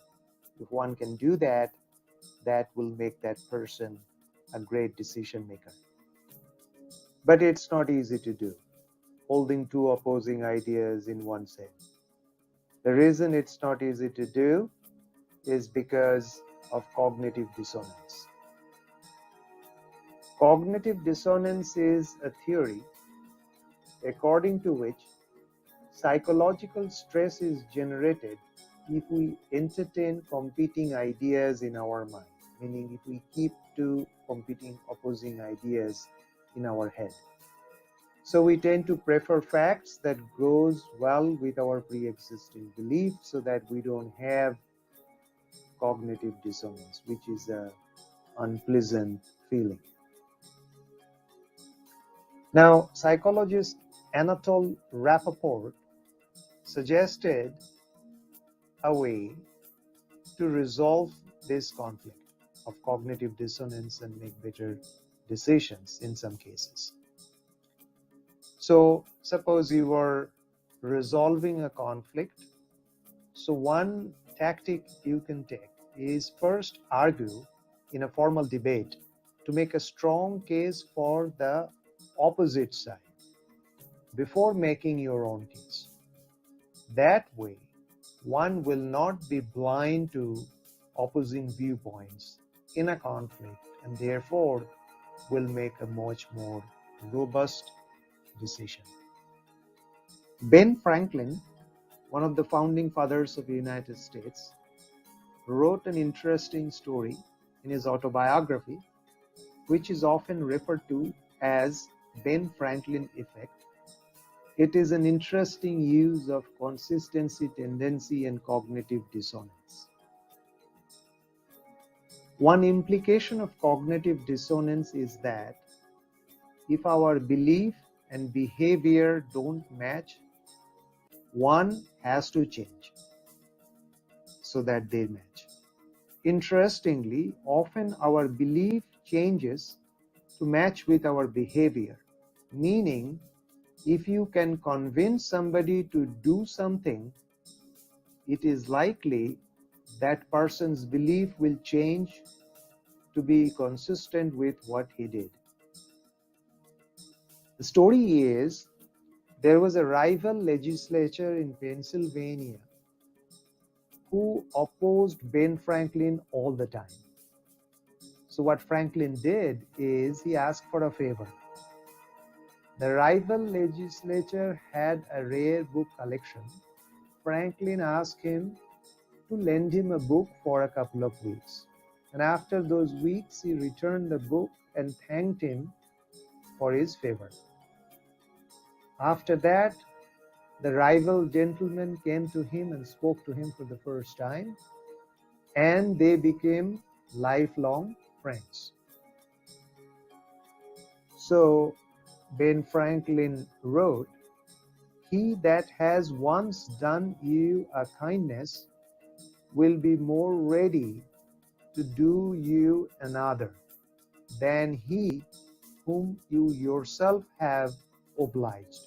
If one can do that, that will make that person a great decision maker. But it's not easy to do, holding two opposing ideas in oneself. The reason it's not easy to do is because of cognitive dissonance. Cognitive dissonance is a theory according to which psychological stress is generated if we entertain competing ideas in our mind, meaning if we keep two competing opposing ideas in our head. So we tend to prefer facts that goes well with our pre-existing belief so that we don't have cognitive dissonance, which is an unpleasant feeling. Now, psychologist Anatole Rappaport suggested a way to resolve this conflict of cognitive dissonance and make better decisions in some cases. So suppose you are resolving a conflict. So one tactic you can take is first argue in a formal debate to make a strong case for the opposite side before making your own case. That way, one will not be blind to opposing viewpoints in a conflict and therefore will make a much more robust decision. Ben Franklin, one of the founding fathers of the United States, wrote an interesting story in his autobiography, which is often referred to as Ben Franklin effect. It is an interesting use of consistency, tendency, and cognitive dissonance. One implication of cognitive dissonance is that if our belief and behavior don't match, one has to change so that they match. Interestingly, often our belief changes to match with our behavior, meaning if you can convince somebody to do something, it is likely that person's belief will change to be consistent with what he did. The story is, there was a rival legislature in Pennsylvania who opposed Ben Franklin all the time. So what Franklin did is he asked for a favor. The rival legislature had a rare book collection. Franklin asked him to lend him a book for a couple of weeks. And after those weeks, he returned the book and thanked him for his favor. After that, the rival gentleman came to him and spoke to him for the first time, and they became lifelong friends. So Ben Franklin wrote, "He that has once done you a kindness will be more ready to do you another than he whom you yourself have obliged."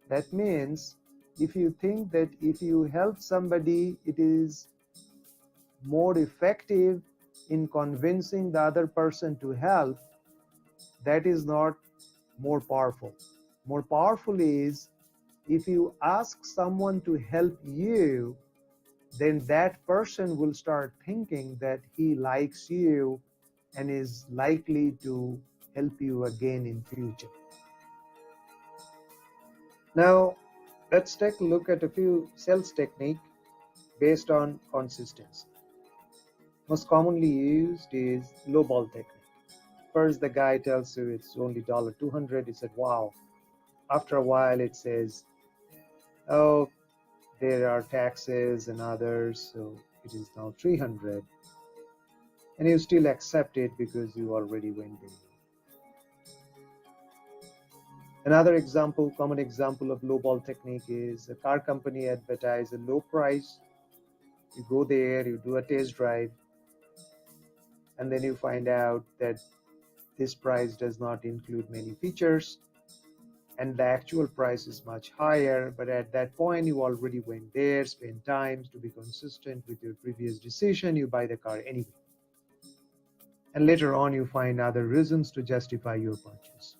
That means if you think that if you help somebody, it is more effective in convincing the other person to help, that is not more powerful. More powerful is if you ask someone to help you, then that person will start thinking that he likes you and is likely to help you again in future. Now, let's take a look at a few sales techniques based on consistency. Most commonly used is lowball technique. First, the guy tells you it's only $200. He said, wow. After a while, it says, oh, there are taxes and others, so it is now $300. And you still accept it because you already went there. Another example, common example of lowball technique is a car company advertise a low price. You go there, you do a test drive, and then you find out that this price does not include many features, and the actual price is much higher. But at that point, you already went there, spent time to be consistent with your previous decision, you buy the car anyway. And later on, you find other reasons to justify your purchase.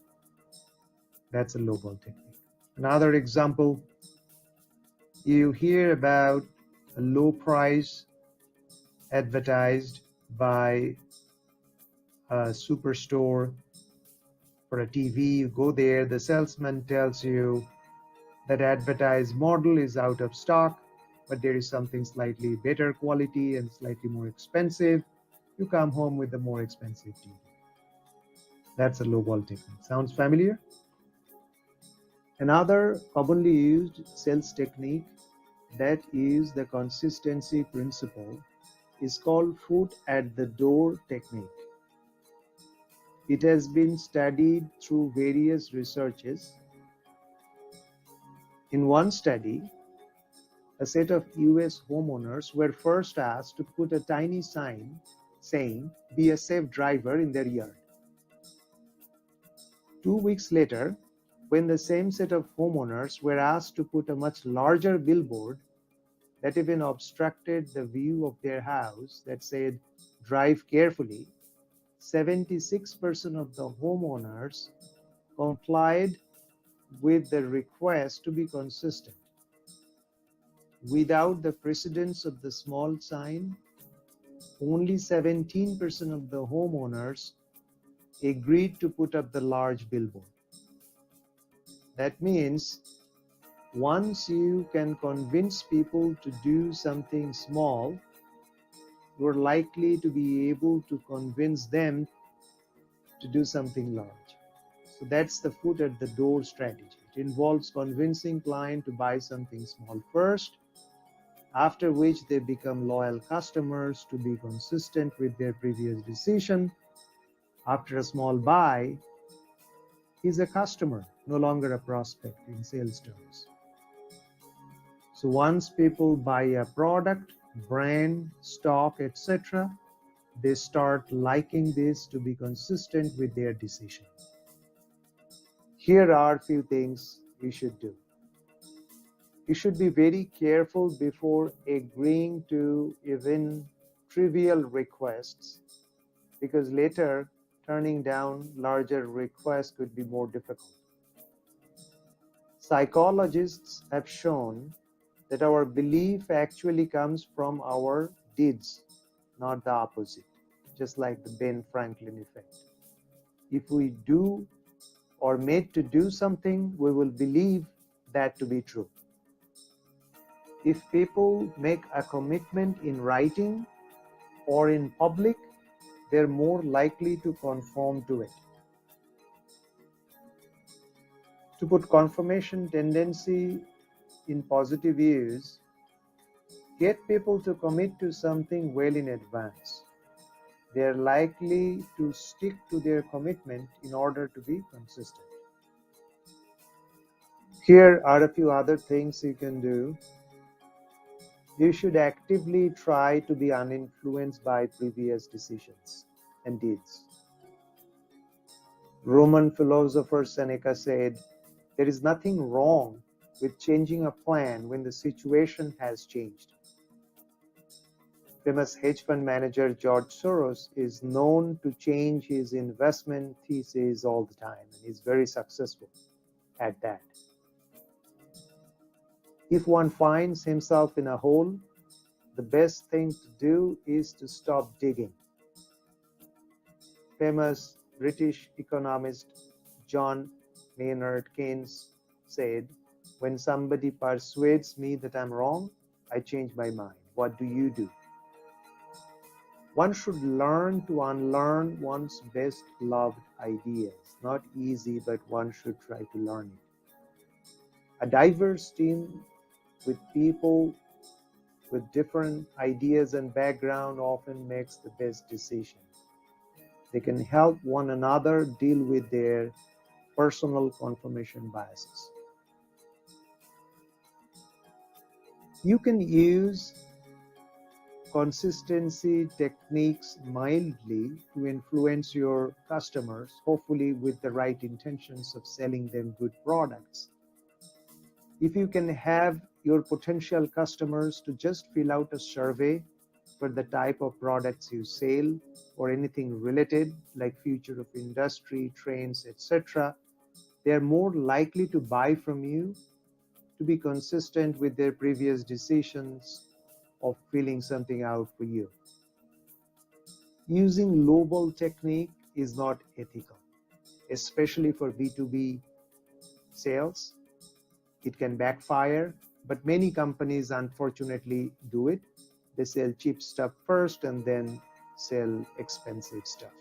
That's a lowball technique. Another example, you hear about a low price advertised by a superstore For a TV, you go there, the salesman tells you that advertised model is out of stock, but there is something slightly better quality and slightly more expensive. You come home with the more expensive TV. That's a lowball technique. Sounds familiar? Another commonly used sales technique that is the consistency principle is called foot at the door technique. It has been studied through various researches. In one study, a set of US homeowners were first asked to put a tiny sign saying, "Be a safe driver," in their yard. 2 weeks later, when the same set of homeowners were asked to put a much larger billboard that even obstructed the view of their house that said, "Drive carefully," 76% of the homeowners complied with the request to be consistent. Without the precedence of the small sign, only 17% of the homeowners agreed to put up the large billboard. That means once you can convince people to do something small, you're likely to be able to convince them to do something large. So that's the foot at the door strategy. It involves convincing client to buy something small first, after which they become loyal customers to be consistent with their previous decision. After a small buy, he's a customer, no longer a prospect in sales terms. So once people buy a product, brand, stock, etc., they start liking this to be consistent with their decision. Here are a few things you should do. You should be very careful before agreeing to even trivial requests, because later turning down larger requests could be more difficult. Psychologists have shown that our belief actually comes from our deeds, not the opposite, just like the Ben Franklin effect. If we do or made to do something, we will believe that to be true. If people make a commitment in writing or in public, they're more likely to conform to it. To put confirmation tendency in positive use, get people to commit to something well in advance. They're likely to stick to their commitment in order to be consistent. Here are a few other things you can do. You should actively try to be uninfluenced by previous decisions and deeds. Roman philosopher Seneca said, "There is nothing wrong with changing a plan when the situation has changed." Famous hedge fund manager George Soros is known to change his investment thesis all the time, and he's very successful at that. If one finds himself in a hole, the best thing to do is to stop digging. Famous British economist John Maynard Keynes said, "When somebody persuades me that I'm wrong, I change my mind. What do you do?" One should learn to unlearn one's best loved ideas. Not easy, but one should try to learn it. A diverse team with people with different ideas and background often makes the best decision. They can help one another deal with their personal confirmation biases. You can use consistency techniques mildly to influence your customers, hopefully with the right intentions of selling them good products. If you can have your potential customers to just fill out a survey for the type of products you sell or anything related like future of industry, trends, etc., they are more likely to buy from you, to be consistent with their previous decisions of filling something out for you. Using lowball technique is not ethical. especially for B2B sales. It can backfire, but many companies unfortunately do it. They sell cheap stuff first and then sell expensive stuff.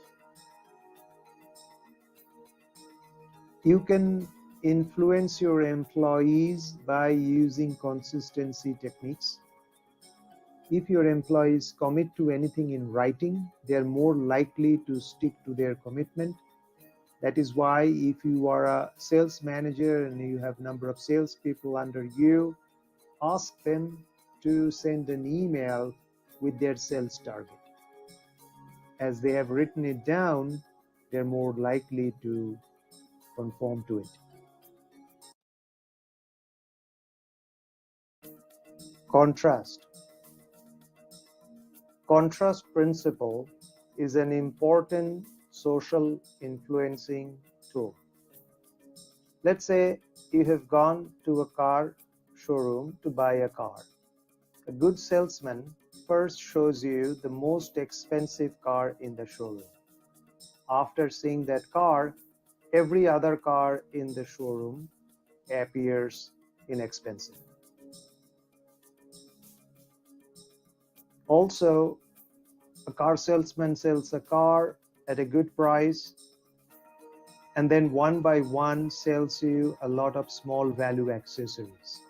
You can influence your employees by using consistency techniques. If your employees commit to anything in writing, they are more likely to stick to their commitment. That is why if you are a sales manager and you have a number of salespeople under you, ask them to send an email with their sales target. As they have written it down, they're more likely to conform to it. Contrast. Contrast principle is an important social influencing tool. Let's say you have gone to a car showroom to buy a car. A good salesman first shows you the most expensive car in the showroom. After seeing that car, every other car in the showroom appears inexpensive. Also, a car salesman sells a car at a good price and then one by one sells you a lot of small value accessories.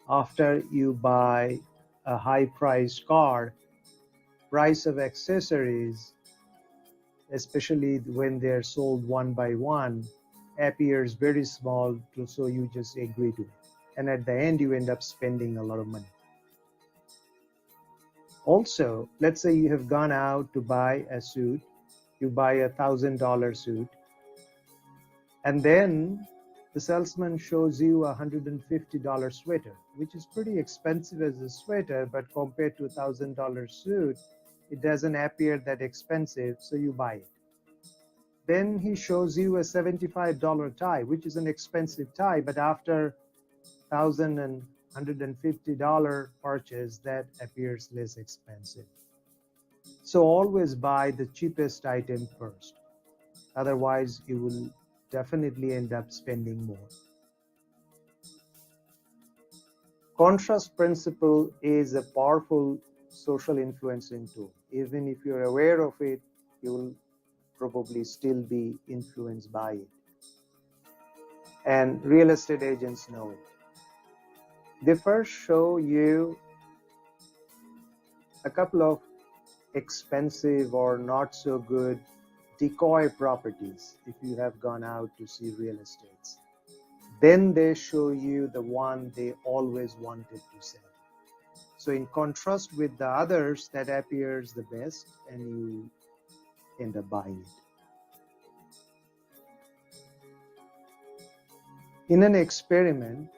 After you buy a high priced car, price of accessories, especially when they're sold one by one, appears very small, so you just agree to it. And at the end, you end up spending a lot of money. Also, let's say you have gone out to buy a suit, you buy $1,000 suit, and then the salesman shows you a $150 sweater, which is pretty expensive as a sweater, but compared to a $1,000 suit, it doesn't appear that expensive, so you buy it. Then he shows you a $75 tie, which is an expensive tie, but after $1,000 and $150 purchase, that appears less expensive. So always buy the cheapest item first. Otherwise, you will definitely end up spending more. Contrast principle is a powerful social influencing tool. Even if you're aware of it, you will probably still be influenced by it. And real estate agents know it. They first show you a couple of expensive or not so good decoy properties if you have gone out to see real estates. Then they show you the one they always wanted to sell. So in contrast with the others, that appears the best and you end up buying it. In an experiment,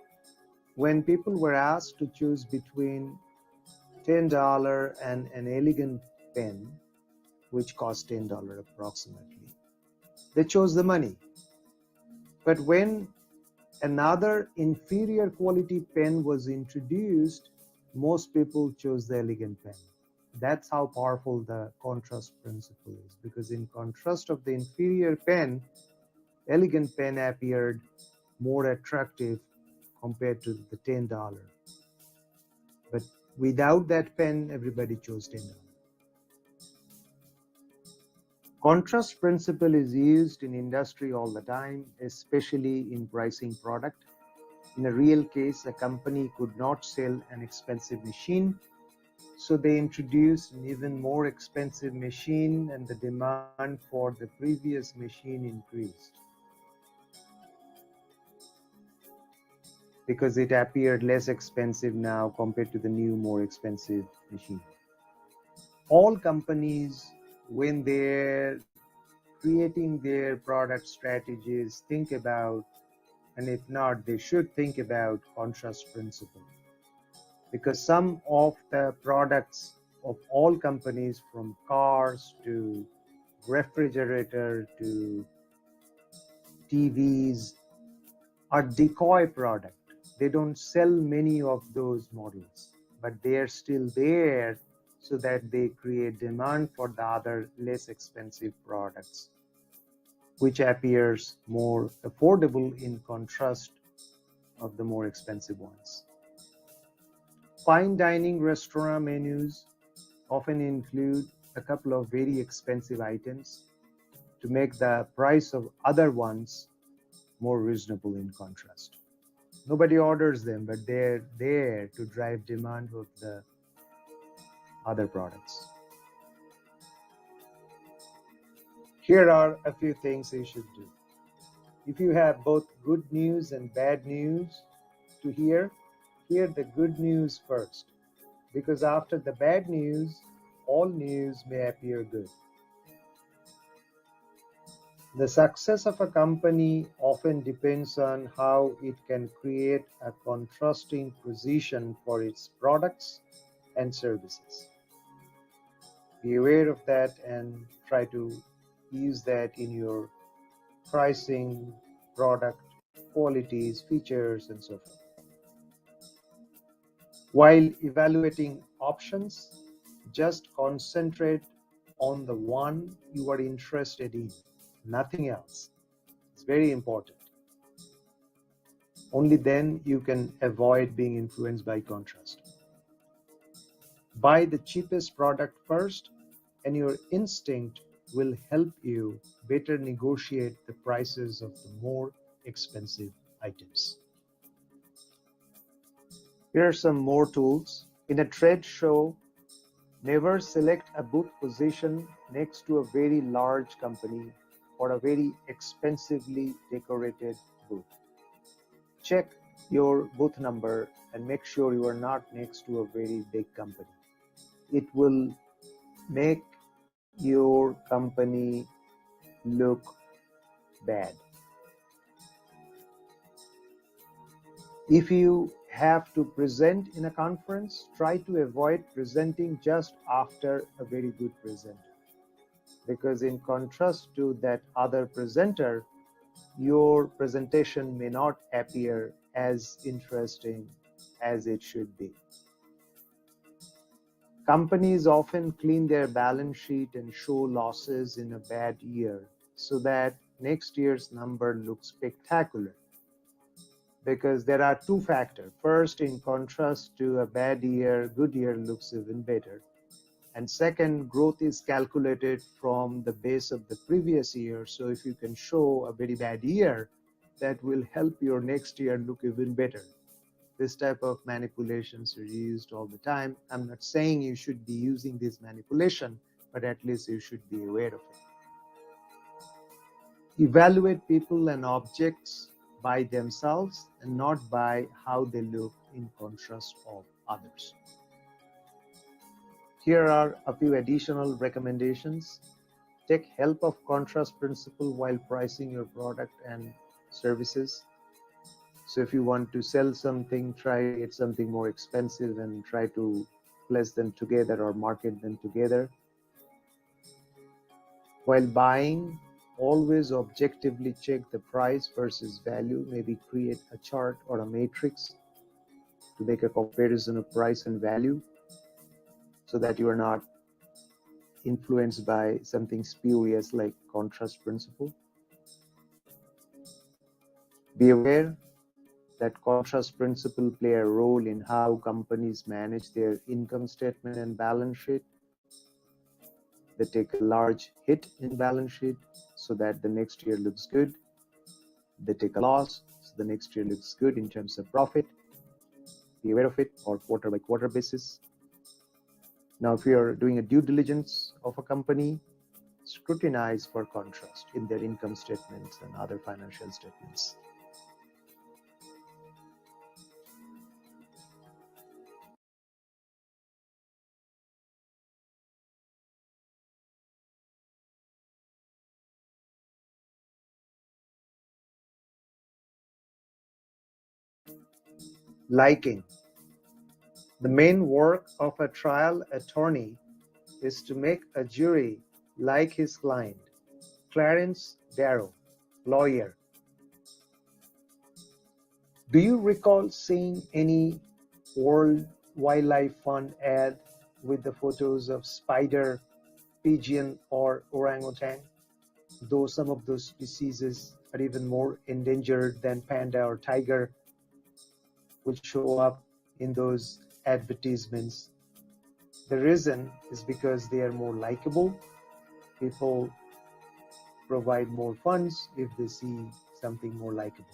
when people were asked to choose between $10 and an elegant pen, which cost $10 approximately, they chose the money. But when another inferior quality pen was introduced, most people chose the elegant pen. That's how powerful the contrast principle is, because in contrast of the inferior pen, elegant pen appeared more attractive compared to the $10. But without that pen, everybody chose $10. Contrast principle is used in industry all the time, especially in pricing product. In a real case, a company could not sell an expensive machine, so they introduced an even more expensive machine and the demand for the previous machine increased because it appeared less expensive now compared to the new, more expensive machine. All companies, when they're creating their product strategies, think about, and if not, they should think about contrast principle. Because some of the products of all companies, from cars to refrigerator to TVs, are decoy product. They don't sell many of those models, but they are still there so that they create demand for the other less expensive products. which appears more affordable in contrast of the more expensive ones. Fine dining restaurant menus often include a couple of very expensive items to make the price of other ones more reasonable in contrast. Nobody orders them, but they're there to drive demand of the other products. Here are a few things you should do. If you have both good news and bad news to hear the good news first, because after the bad news, all news may appear good. The success of a company often depends on how it can create a contrasting position for its products and services. Be aware of that and try to use that in your pricing, product, qualities, features, and so forth. While evaluating options, just concentrate on the one you are interested in, nothing else. It's very important. Only then you can avoid being influenced by contrast. Buy the cheapest product first, and your instinct will help you better negotiate the prices of the more expensive items. Here are some more tools. In a trade show, never select a booth position next to a very large company or a very expensively decorated booth. Check your booth number and make sure you are not next to a very big company. It will make your company look bad. If you have to present in a conference, try to avoid presenting just after a very good presenter, because in contrast to that other presenter, your presentation may not appear as interesting as it should be. Companies often clean their balance sheet and show losses in a bad year so that next year's number looks spectacular. Because there are two factors. First, in contrast to a bad year, good year looks even better. And second, growth is calculated from the base of the previous year. So if you can show a very bad year, that will help your next year look even better. This type of manipulations are used all the time. I'm not saying you should be using this manipulation, but at least you should be aware of it. Evaluate people and objects by themselves and not by how they look in contrast of others. Here are a few additional recommendations. Take help of contrast principle while pricing your product and services. So if you want to sell something, try to get something more expensive and try to place them together or market them together. While buying, always objectively check the price versus value. Maybe create a chart or a matrix to make a comparison of price and value so that you are not influenced by something spurious like contrast principle. Be aware that contrast principle play a role in how companies manage their income statement and balance sheet. They take a large hit in balance sheet so that the next year looks good. They take a loss so the next year looks good in terms of profit. Be aware of it on quarter by quarter basis. Now, if you're doing a due diligence of a company, scrutinize for contrast in their income statements and other financial statements. Liking. The main work of a trial attorney is to make a jury like his client. Clarence Darrow, lawyer. Do you recall seeing any World Wildlife Fund ad with the photos of spider, pigeon, or orangutan? though some of those species are even more endangered than panda or tiger, will show up in those advertisements. The reason is because they are more likable. People provide more funds if they see something more likable.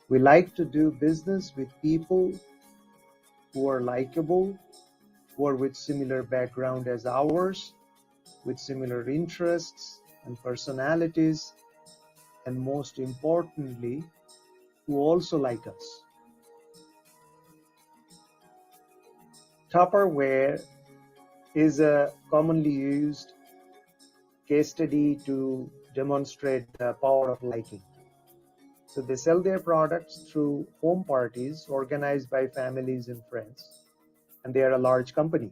We like to do business with people who are likable, who are with similar background as ours, with similar interests and personalities, and most importantly, who also like us. Tupperware is a commonly used case study to demonstrate the power of liking. So they sell their products through home parties organized by families and friends, and they are a large company.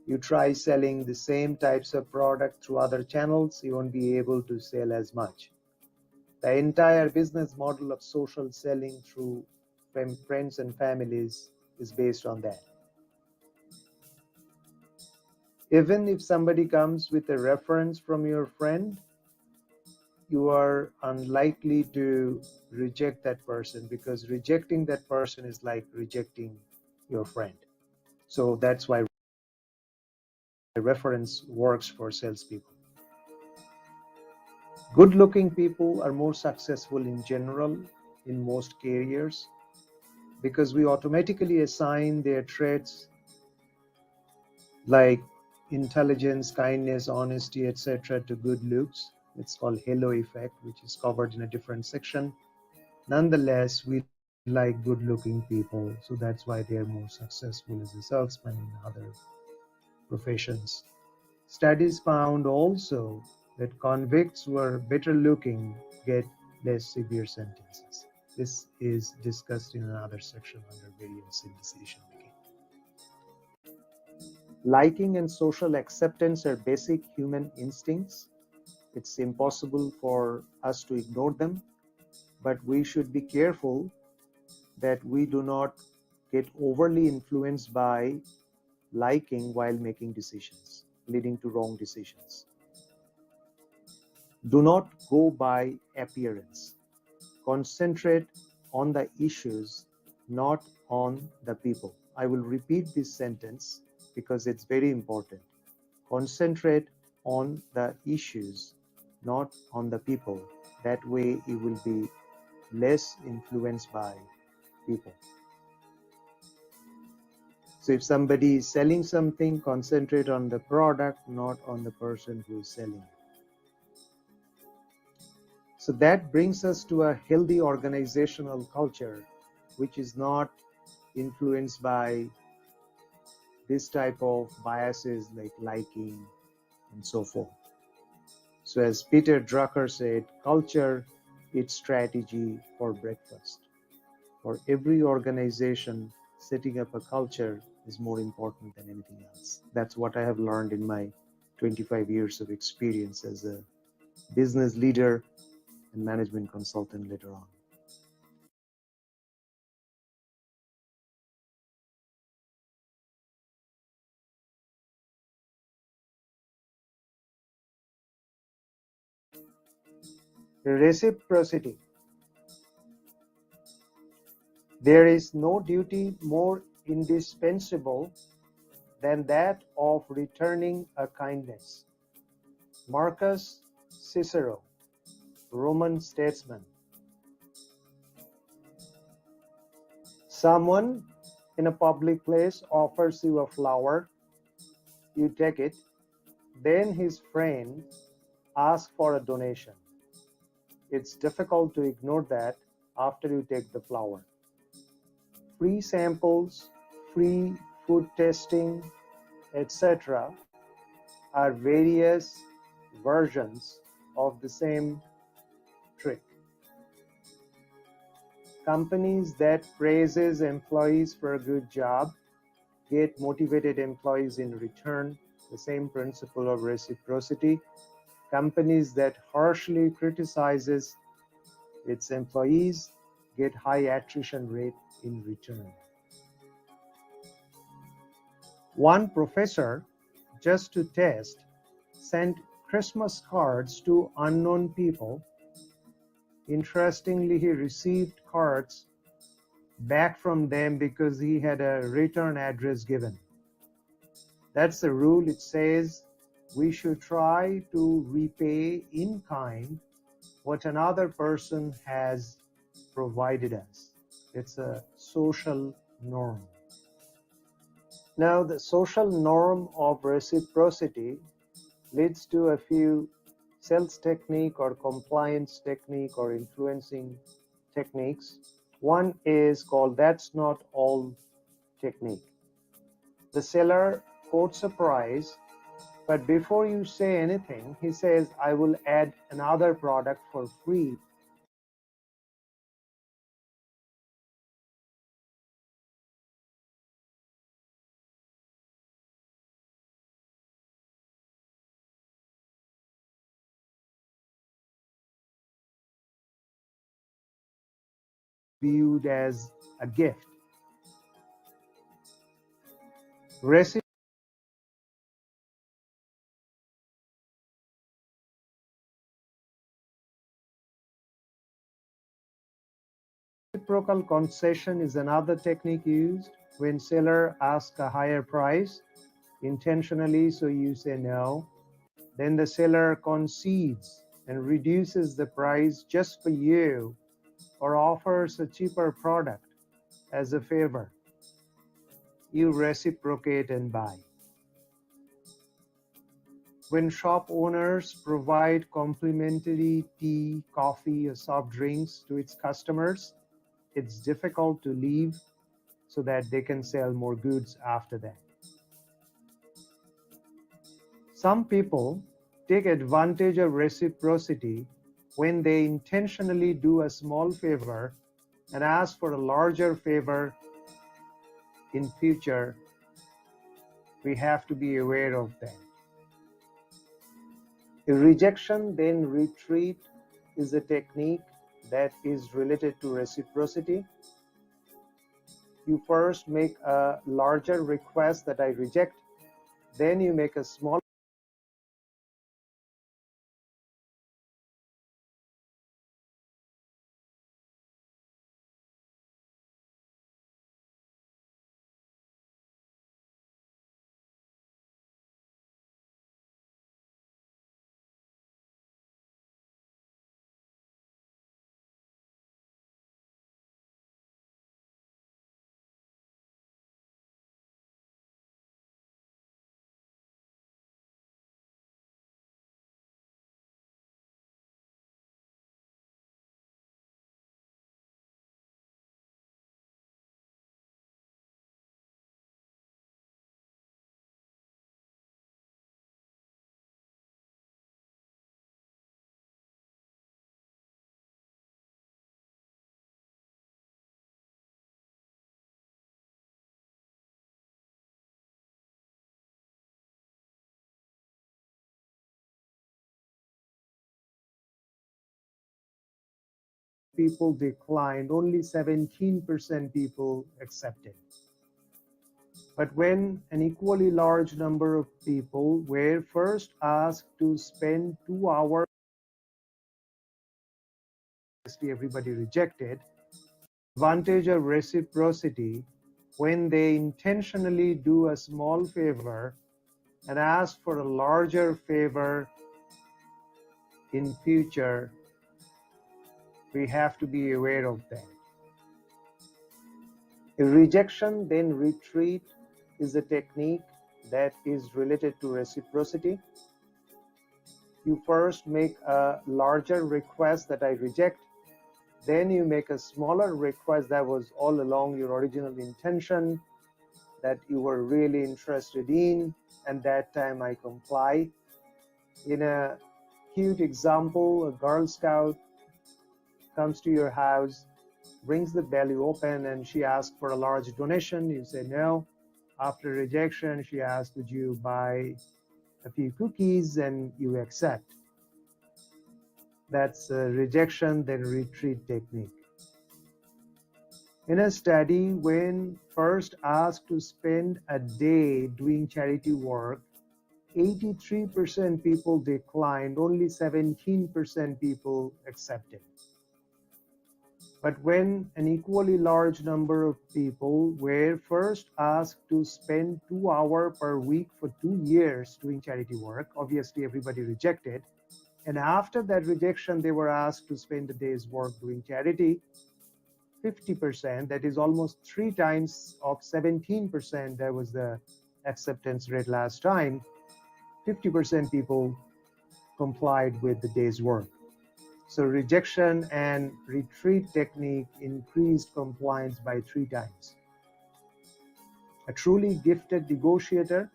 You try selling the same types of product through other channels, you won't be able to sell as much. The entire business model of social selling through friends and families is based on that. Even if somebody comes with a reference from your friend, you are unlikely to reject that person, because rejecting that person is like rejecting your friend. So that's why reference works for salespeople. Good-looking people are more successful in general in most careers because we automatically assign their traits like intelligence, kindness, honesty, etc. to good looks. It's called halo effect, which is covered in a different section. Nonetheless, we like good-looking people, so that's why they are more successful as a salesman in other professions. Studies found also that convicts who are better looking get less severe sentences. This is discussed in another section under variance in decision making. Liking and social acceptance are basic human instincts. It's impossible for us to ignore them, but we should be careful that we do not get overly influenced by liking while making decisions, leading to wrong decisions. Do not go by appearance. Concentrate on the issues, not on the people. I will repeat this sentence because it's very important. Concentrate on the issues, not on the people. That way you will be less influenced by people. So if somebody is selling something, concentrate on the product, not on the person who is selling it. So that brings us to a healthy organizational culture, which is not influenced by this type of biases like liking and so forth. So as Peter Drucker said, culture is strategy for breakfast. For every organization, setting up a culture is more important than anything else. That's what I have learned in my 25 years of experience as a business leader and management consultant later on. Reciprocity. There is no duty more indispensable than that of returning a kindness. Marcus Cicero, Roman statesman. Someone in a public place offers you a flower, you take it, then his friend asks for a donation. It's difficult to ignore that after you take the flower. Free samples, free food testing, etc. are various versions of the same trick. Companies that praises employees for a good job get motivated employees in return, the same principle of reciprocity. Companies that harshly criticizes its employees get high attrition rate in return. One professor, just to test, sent Christmas cards to unknown people. Interestingly, he received cards back from them because he had a return address given. That's the rule. It says we should try to repay in kind what another person has provided us. It's a social norm. Now, the social norm of reciprocity leads to a few sales technique or compliance technique or influencing techniques. One is called "that's not all" technique. The seller quotes a price, but before you say anything, he says, "I will add another product for free." Viewed as a gift. Reciprocal concession is another technique used when seller asks a higher price intentionally, so you say no. Then the seller concedes and reduces the price just for you or offers a cheaper product as a favor. You reciprocate and buy. When shop owners provide complimentary tea, coffee, or soft drinks to its customers, it's difficult to leave so that they can sell more goods after that. Some people take advantage of reciprocity when they intentionally do a small favor and ask for a larger favor in future. We have to be aware of that. A rejection then retreat is a technique that is related to reciprocity. You first make a larger request that I reject, then you make a small people declined, only 17% people accepted. But when an equally large number of people were first asked to spend 2 hours, everybody rejected. Advantage of reciprocity when they intentionally do a small favor and ask for a larger favor in future. We have to be aware of that. A rejection then retreat is a technique that is related to reciprocity. You first make a larger request that I reject, then you make a smaller request that was all along your original intention, that you were really interested in, and that time I comply. In a cute example, a Girl Scout comes to your house, brings the belly open, and she asks for a large donation. You say no. After rejection, she asks, would you buy a few cookies, and you accept. That's a rejection then retreat technique. In a study, when first asked to spend a day doing charity work, 83% people declined, only 17% people accepted. But when an equally large number of people were first asked to spend 2 hours per week for 2 years doing charity work, obviously everybody rejected. And after that rejection, they were asked to spend a day's work doing charity. 50%, that is almost 3 times of 17%, that was the acceptance rate last time. 50% people complied with the day's work. So rejection and retreat technique increased compliance by 3 times. A truly gifted negotiator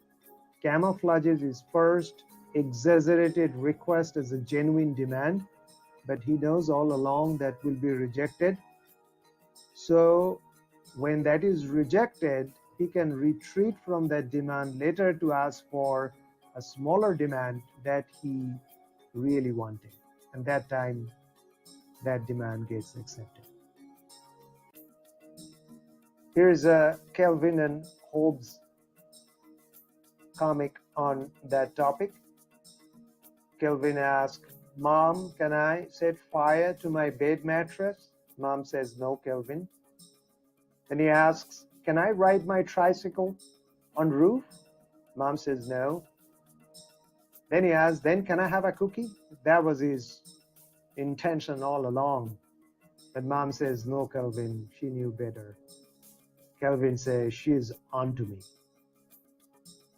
camouflages his first exaggerated request as a genuine demand, but he knows all along that will be rejected. So when that is rejected, he can retreat from that demand later to ask for a smaller demand that he really wanted. And that time, that demand gets accepted. Here's a Kelvin and Hobbes comic on that topic. Kelvin asks, "Mom, can I set fire to my bed mattress?" Mom says, "No, Kelvin." Then he asks, "Can I ride my tricycle on roof?" Mom says, "No." Then he asks, "Then can I have a cookie?" That was his intention all along. But Mom says, "No, Kelvin." She knew better. Kelvin says, "She's onto me."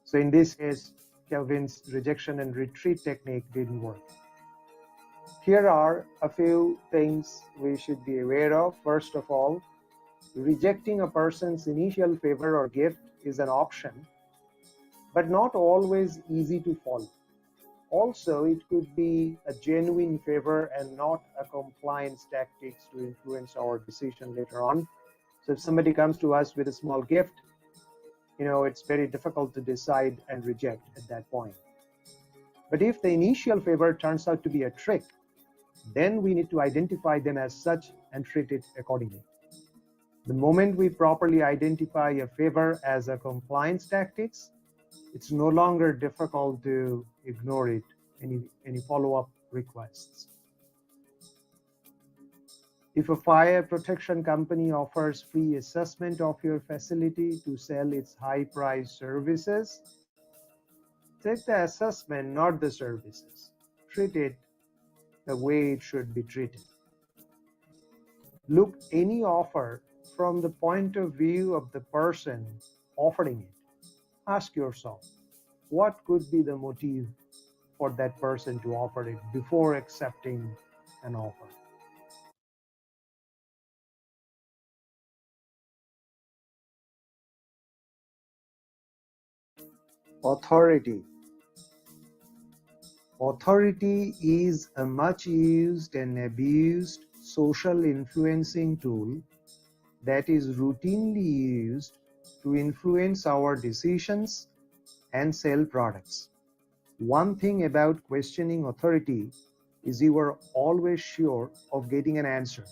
So in this case, Kelvin's rejection and retreat technique didn't work. Here are a few things we should be aware of. First of all, rejecting a person's initial favor or gift is an option, but not always easy to follow. Also, it could be a genuine favor and not a compliance tactics to influence our decision later on. So if somebody comes to us with a small gift, it's very difficult to decide and reject at that point. But if the initial favor turns out to be a trick, then we need to identify them as such and treat it accordingly. The moment we properly identify a favor as a compliance tactics, it's no longer difficult to ignore it, any follow-up requests. If a fire protection company offers free assessment of your facility to sell its high-priced services, take the assessment, not the services. Treat it the way it should be treated. Look any offer from the point of view of the person offering it. Ask yourself, what could be the motive for that person to offer it before accepting an offer? Authority. Authority is a much used and abused social influencing tool that is routinely used to influence our decisions and sell products. One thing about questioning authority is you are always sure of getting an answer.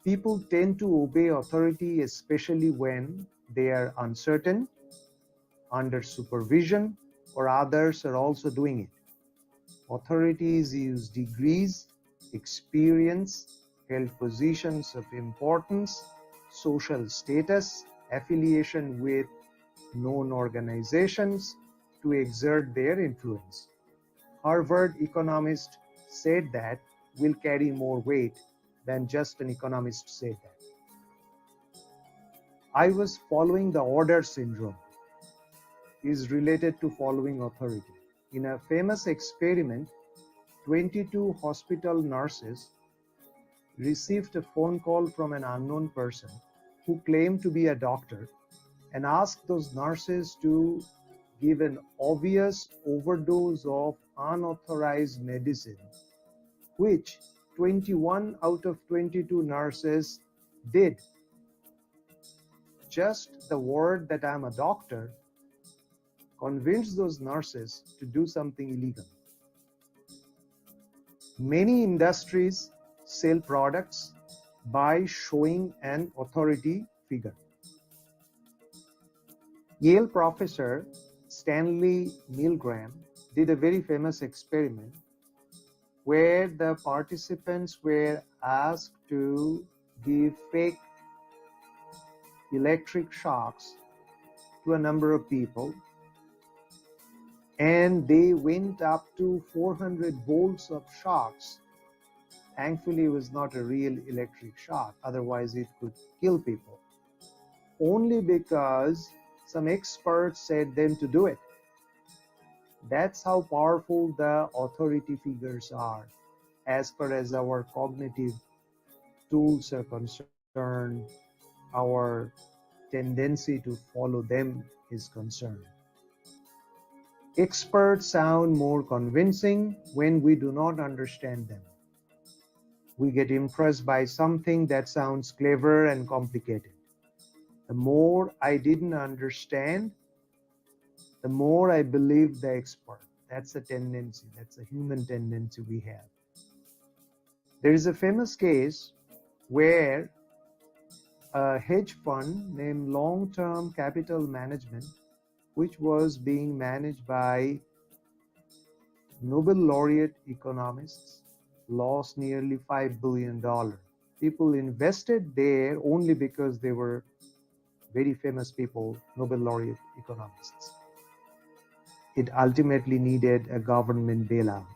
People tend to obey authority, especially when they are uncertain, under supervision, or others are also doing it. Authorities use degrees, experience, held positions of importance, social status, affiliation with known organizations to exert their influence. Harvard economist said that will carry more weight than just an economist said that. I was following the order syndrome is related to following authority. In a famous experiment, 22 hospital nurses received a phone call from an unknown person who claimed to be a doctor and asked those nurses to give an obvious overdose of unauthorized medicine, which 21 out of 22 nurses did. Just the word that I'm a doctor convinced those nurses to do something illegal. Many industries sell products by showing an authority figure. Yale professor Stanley Milgram did a very famous experiment where the participants were asked to give fake electric shocks to a number of people, and they went up to 400 volts of shocks. Thankfully, it was not a real electric shock, otherwise it could kill people. Only because some experts said them to do it. That's how powerful the authority figures are, as far as our cognitive tools are concerned, our tendency to follow them is concerned. Experts sound more convincing when we do not understand them. We get impressed by something that sounds clever and complicated. The more I didn't understand, the more I believed the expert. That's a tendency. That's a human tendency we have. There is a famous case where a hedge fund named Long-Term Capital Management, which was being managed by Nobel laureate economists, lost nearly $5 billion. People invested there only because they were very famous people, Nobel laureate economists. It ultimately needed a government bailout.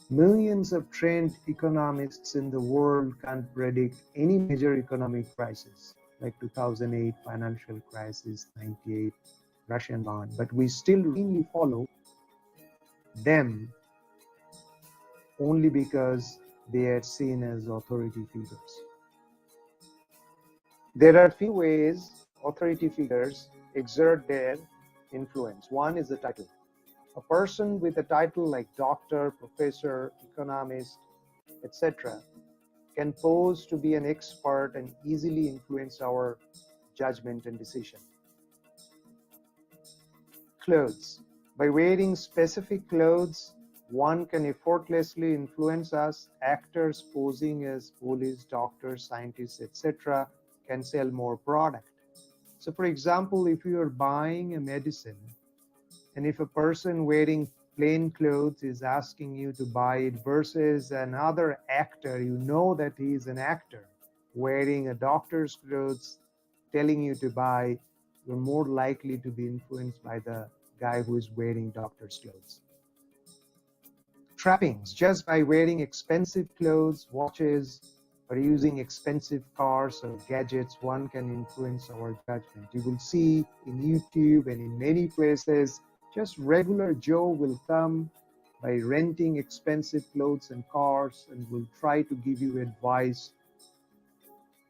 Millions of trained economists in the world can't predict any major economic crisis, like 2008 financial crisis, 98 Russian bond, but we still really follow them only because they are seen as authority figures. There are few ways authority figures exert their influence. One is the title. A person with a title like doctor, professor, economist, etc. can pose to be an expert and easily influence our judgment and decision. Clothes. By wearing specific clothes, one can effortlessly influence us. Actors posing as police, doctors, scientists, etc. can sell more product. So for example, if you are buying a medicine, and if a person wearing plain clothes is asking you to buy it versus another actor, you know that he is an actor wearing a doctor's clothes telling you to buy, you're more likely to be influenced by the guy who is wearing doctor's clothes. Trappings. Just by wearing expensive clothes, watches, or using expensive cars or gadgets, one can influence our judgment. You will see in YouTube and in many places, just regular Joe will come by renting expensive clothes and cars and will try to give you advice,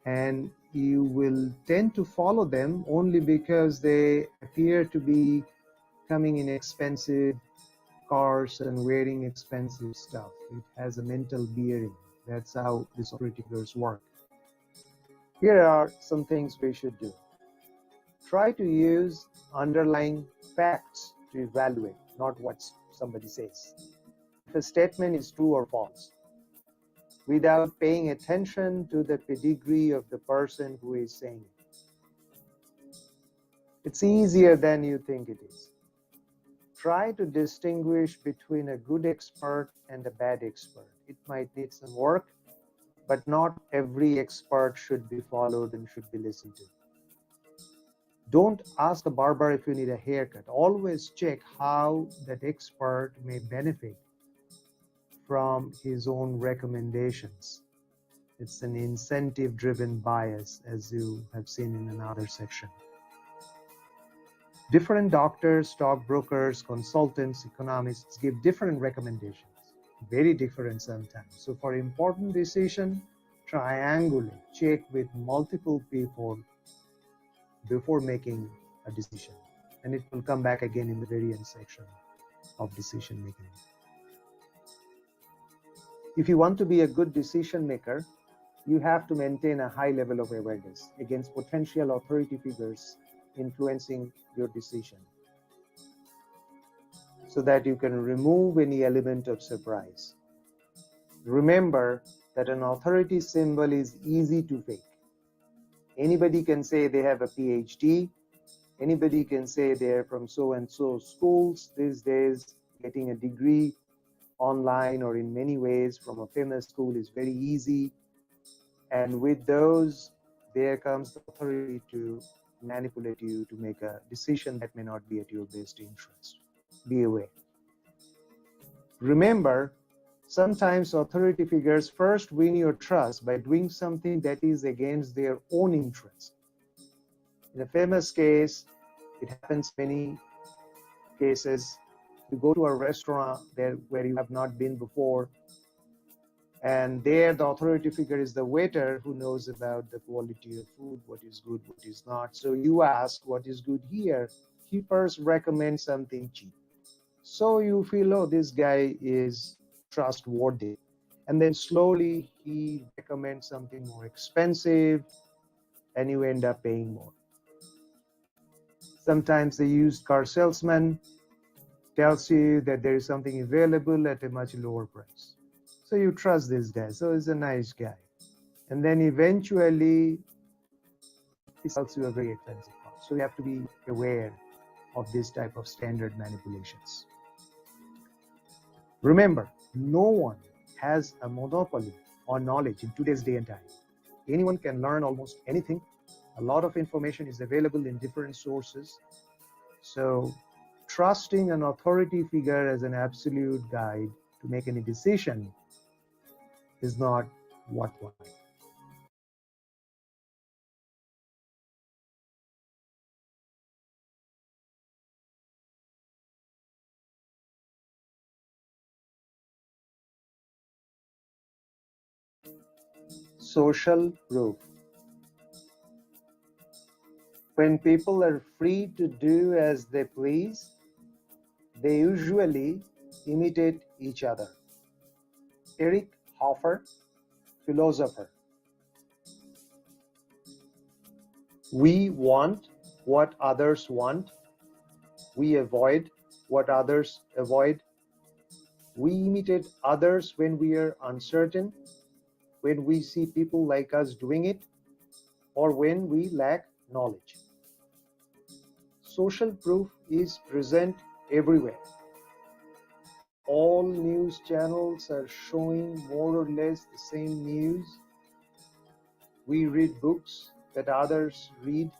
and you will tend to follow them only because they appear to be coming in expensive cars and wearing expensive stuff. It has a mental bearing. That's how these authority figures work. Here are some things we should do. Try to use underlying facts to evaluate, not what somebody says. If a statement is true or false, without paying attention to the pedigree of the person who is saying it. It's easier than you think it is. Try to distinguish between a good expert and a bad expert. It might need some work, but not every expert should be followed and should be listened to. Don't ask a barber if you need a haircut. Always check how that expert may benefit from his own recommendations. It's an incentive-driven bias, as you have seen in another section. Different doctors, stockbrokers, consultants, economists give different recommendations, very different sometimes. So for important decision, triangulate, check with multiple people before making a decision. And it will come back again in the variance section of decision making. If you want to be a good decision maker, you have to maintain a high level of awareness against potential authority figures influencing your decision, so that you can remove any element of surprise. Remember that an authority symbol is easy to fake. Anybody can say they have a PhD. Anybody can say they're from so and so schools these days. Getting a degree online or in many ways from a famous school is very easy. And with those, there comes the authority to manipulate you to make a decision that may not be at your best interest. Be aware. Remember, sometimes authority figures first win your trust by doing something that is against their own interest. In a famous case, it happens many cases. You go to a restaurant there where you have not been before, and there the authority figure is the waiter who knows about the quality of food, what is good, what is not. So you ask what is good here. He first recommends something cheap. So you feel, oh, this guy is trustworthy. And then slowly he recommends something more expensive and you end up paying more. Sometimes the used car salesman tells you that there is something available at a much lower price. So you trust this guy. So he's a nice guy. And then eventually he sells you a very expensive car. So you have to be aware of this type of standard manipulations. Remember, no one has a monopoly on knowledge in today's day and time. Anyone can learn almost anything. A lot of information is available in different sources. So trusting an authority figure as an absolute guide to make any decision is not worthwhile. Social proof. When people are free to do as they please, they usually imitate each other. Erich Hoffer, philosopher. We want what others want. We avoid what others avoid. We imitate others when we are uncertain, when we see people like us doing it, or when we lack knowledge. Social proof is present everywhere. All news channels are showing more or less the same news. We read books that others read.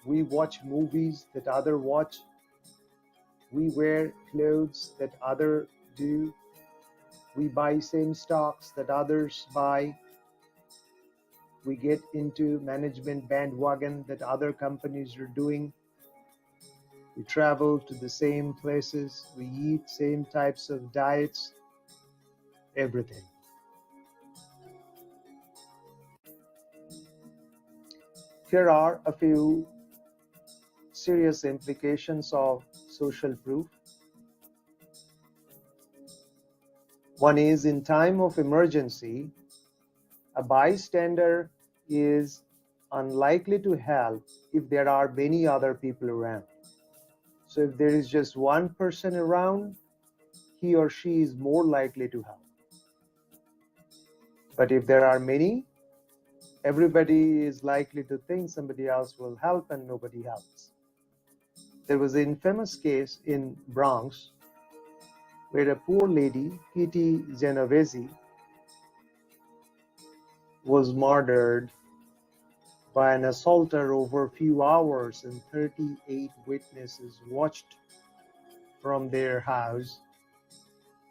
We watch movies that others watch. We wear clothes that others do. We buy same stocks that others buy. We get into management bandwagon that other companies are doing. We travel to the same places. We eat same types of diets. Everything. Here are a few serious implications of social proof. One is, in time of emergency, a bystander is unlikely to help if there are many other people around. So if there is just one person around, he or she is more likely to help. But if there are many, everybody is likely to think somebody else will help and nobody helps. There was an infamous case in Bronx where a poor lady, Kitty Genovese, was murdered by an assaulter over a few hours, and 38 witnesses watched from their house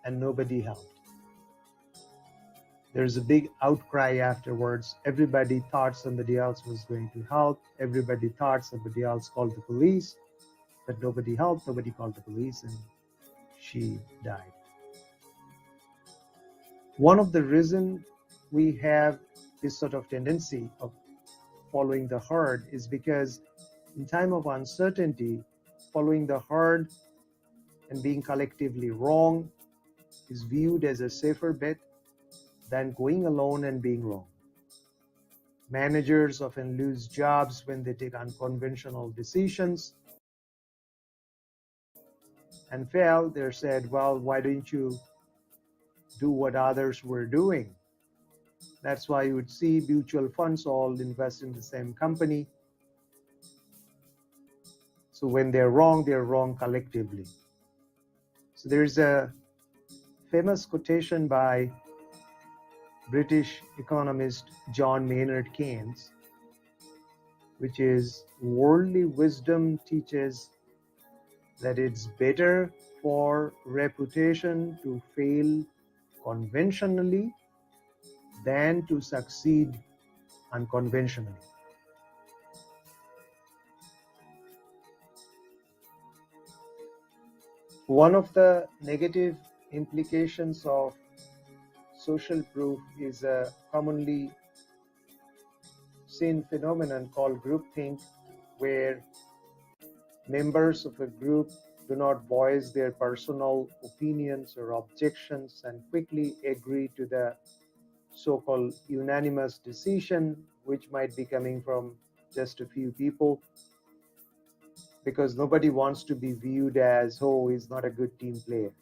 and nobody helped. There's a big outcry afterwards. Everybody thought somebody else was going to help. Everybody thought somebody else called the police, but nobody helped. Nobody called the police, and she died. One of the reasons we have this sort of tendency of following the herd is because in time of uncertainty, following the herd and being collectively wrong is viewed as a safer bet than going alone and being wrong. Managers often lose jobs when they take unconventional decisions and fail. They're said, well, why don't you do what others were doing? That's why you would see mutual funds all invest in the same company. So when they're wrong collectively. So there's a famous quotation by British economist John Maynard Keynes, which is, worldly wisdom teaches that it's better for reputation to fail conventionally than to succeed unconventionally. One of the negative implications of social proof is a commonly seen phenomenon called groupthink, where members of a group do not voice their personal opinions or objections and quickly agree to the so-called unanimous decision, which might be coming from just a few people, because nobody wants to be viewed as, oh, he's not a good team player.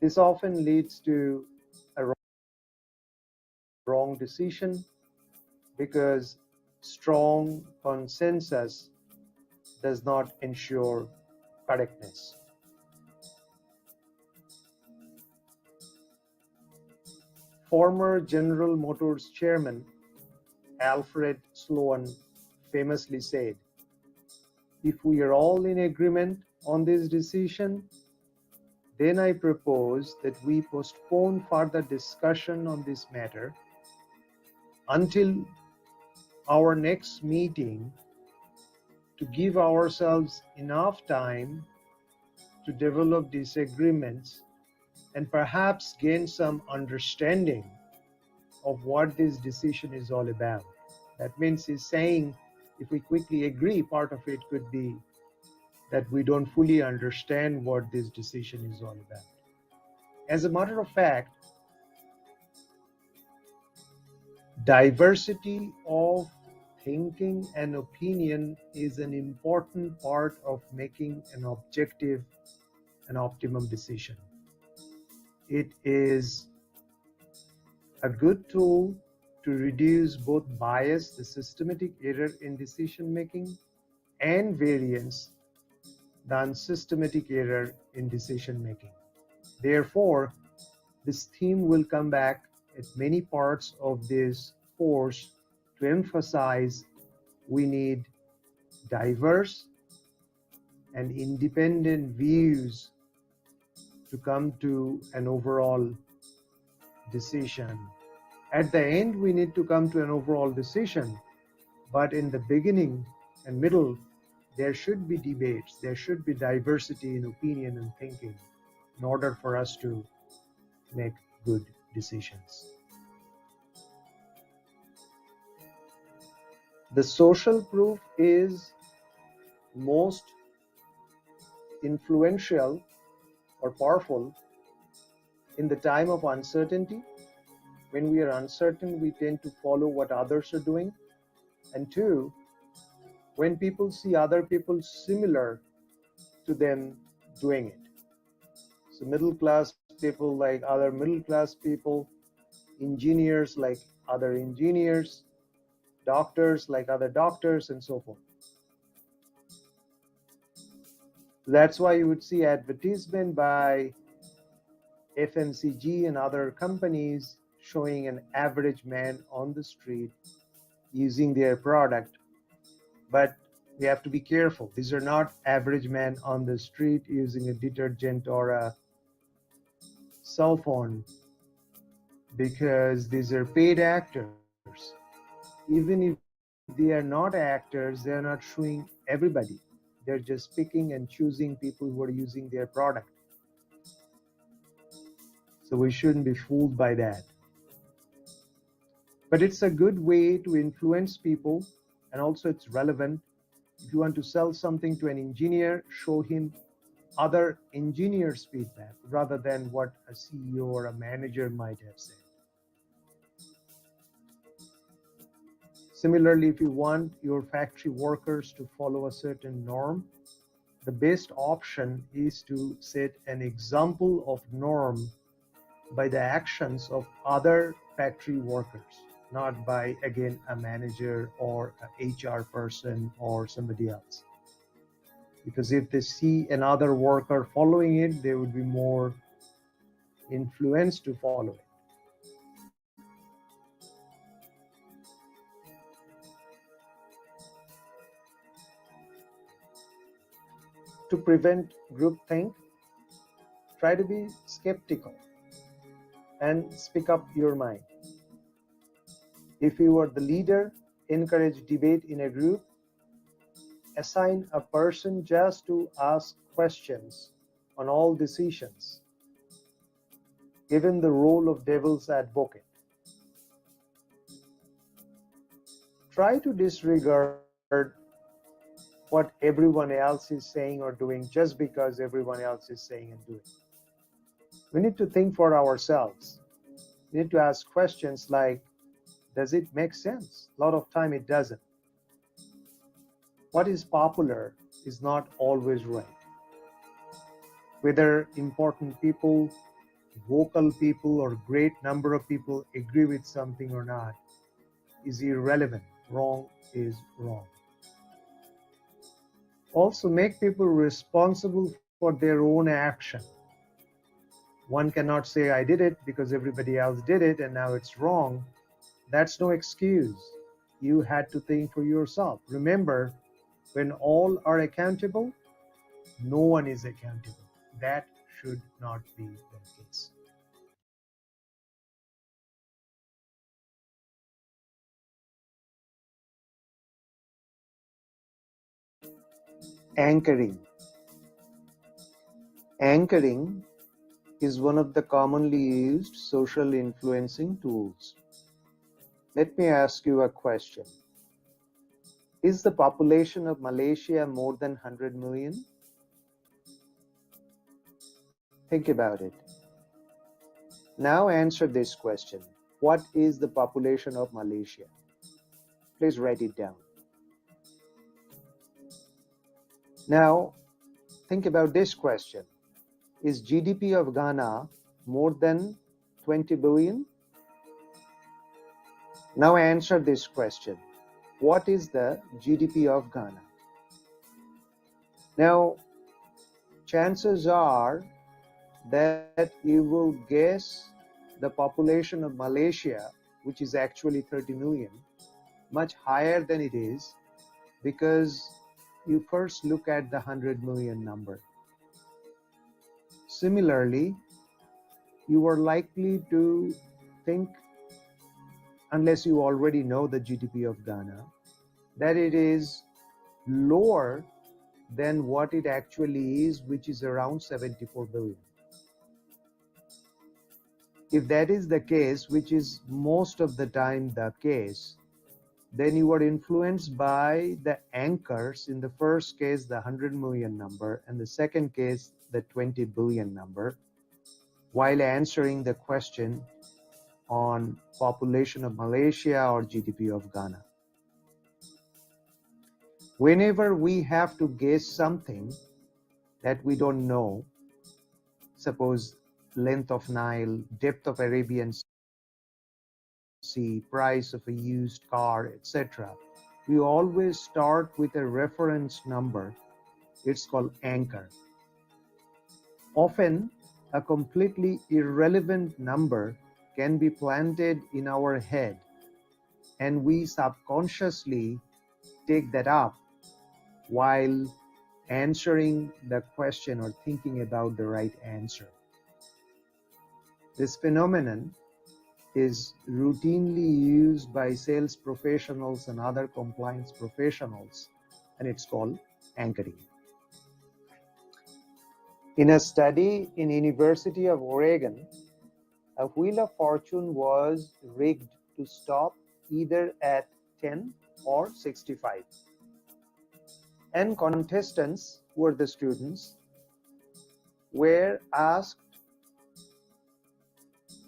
This often leads to a wrong decision because strong consensus does not ensure correctness. Former General Motors chairman Alfred Sloan famously said, "If we are all in agreement on this decision, then I propose that we postpone further discussion on this matter until our next meeting to give ourselves enough time to develop disagreements and perhaps gain some understanding of what this decision is all about." That means he's saying, if we quickly agree, part of it could be that we don't fully understand what this decision is all about. As a matter of fact, diversity of thinking and opinion is an important part of making an objective and optimum decision. It is a good tool to reduce both bias, the systematic error in decision making, and variance, the unsystematic error in decision making. Therefore, this theme will come back at many parts of this course to emphasize we need diverse and independent views to come to an overall decision. At the end, we need to come to an overall decision, but in the beginning and middle, there should be debates, there should be diversity in opinion and thinking in order for us to make good decisions. The social proof is most influential or powerful in the time of uncertainty. When we are uncertain, we tend to follow what others are doing. And two, when people see other people similar to them doing it. So middle class people like other middle class people, engineers like other engineers, doctors like other doctors, and so forth. That's why you would see advertisement by FMCG and other companies showing an average man on the street using their product. But we have to be careful. These are not average men on the street using a detergent or a cell phone, because these are paid actors. Even if they are not actors, they are not showing everybody. They're just picking and choosing people who are using their product. So we shouldn't be fooled by that. But it's a good way to influence people, and also it's relevant. If you want to sell something to an engineer, show him other engineers' feedback rather than what a CEO or a manager might have said. Similarly, if you want your factory workers to follow a certain norm, the best option is to set an example of norm by the actions of other factory workers, not by, again, a manager or an HR person or somebody else. because if they see another worker following it, they would be more influenced to follow it. To prevent groupthink, try to be skeptical and speak up your mind. If you are the leader, encourage debate in a group. Assign a person just to ask questions on all decisions. Give him the role of devil's advocate. Try to disregard what everyone else is saying or doing just because everyone else is saying and doing. We need to think for ourselves. We need to ask questions like, does it make sense? A lot of time it doesn't. What is popular is not always right. Whether important people, vocal people, or great number of people agree with something or not is irrelevant. Wrong is wrong. Also, make people responsible for their own action. One cannot say, I did it because everybody else did it and now it's wrong. That's no excuse. You had to think for yourself. Remember, when all are accountable, no one is accountable. That should not be the case. Anchoring. Anchoring is one of the commonly used social influencing tools. Let me ask you a question. Is the population of Malaysia more than 100 million? Think about it. Now answer this question. What is the population of Malaysia? Please write it down. Now, think about this question. Is GDP of Ghana more than 20 billion? Now answer this question. What is the GDP of Ghana? Now, chances are that you will guess the population of Malaysia, which is actually 30 million, much higher than it is, because you first look at the 100 million number. Similarly, you are likely to think, unless you already know the GDP of Ghana, that it is lower than what it actually is, which is around 74 billion. If that is the case, which is most of the time the case, then you are influenced by the anchors. In the first case, the 100 million number, and the second case, the 20 billion number, while answering the question on population of Malaysia or GDP of Ghana. Whenever we have to guess something that we don't know, suppose length of Nile, depth of Arabian Sea, price of a used car, etc., we always start with a reference number. It's called anchor. Often, a completely irrelevant number can be planted in our head, and we subconsciously take that up while answering the question or thinking about the right answer. This phenomenon is routinely used by sales professionals and other compliance professionals, and it's called anchoring. In a study in University of Oregon, a wheel of fortune was rigged to stop either at 10 or 65. And contestants, who were the students, were asked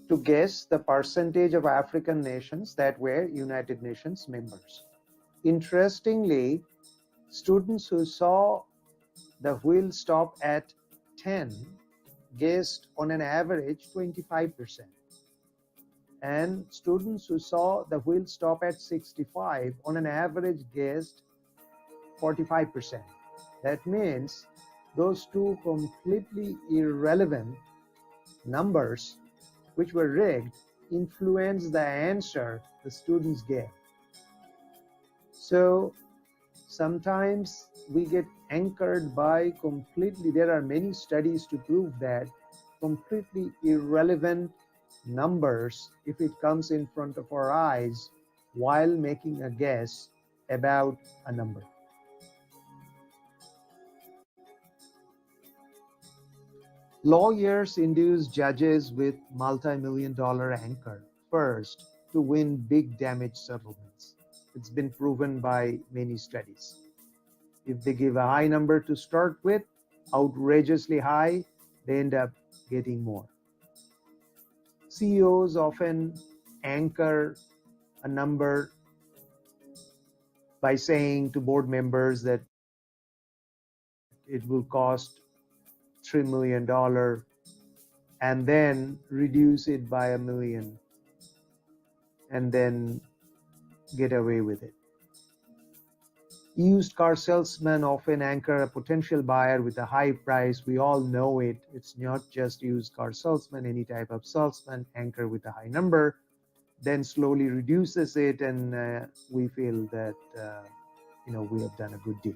to guess the percentage of African nations that were United Nations members. Interestingly, students who saw the wheel stop at 10 guessed on an average 25%. And students who saw the wheel stop at 65 on an average guessed 45%. That means those two completely irrelevant numbers which were rigged influence the answer the students gave. So sometimes we get anchored by there are many studies to prove that completely irrelevant numbers, if it comes in front of our eyes while making a guess about a number. Lawyers induce judges with multi-million-dollar anchor first to win big damage settlements. It's been proven by many studies. If they give a high number to start with, outrageously high, they end up getting more. CEOs often anchor a number by saying to board members that it will cost $3 million and then reduce it by $1 million and then get away with it. Used car salesmen often anchor a potential buyer with a high price. We all know it. It's not just used car salesman, any type of salesman anchor with a high number, then slowly reduces it, and we feel that we have done a good deal.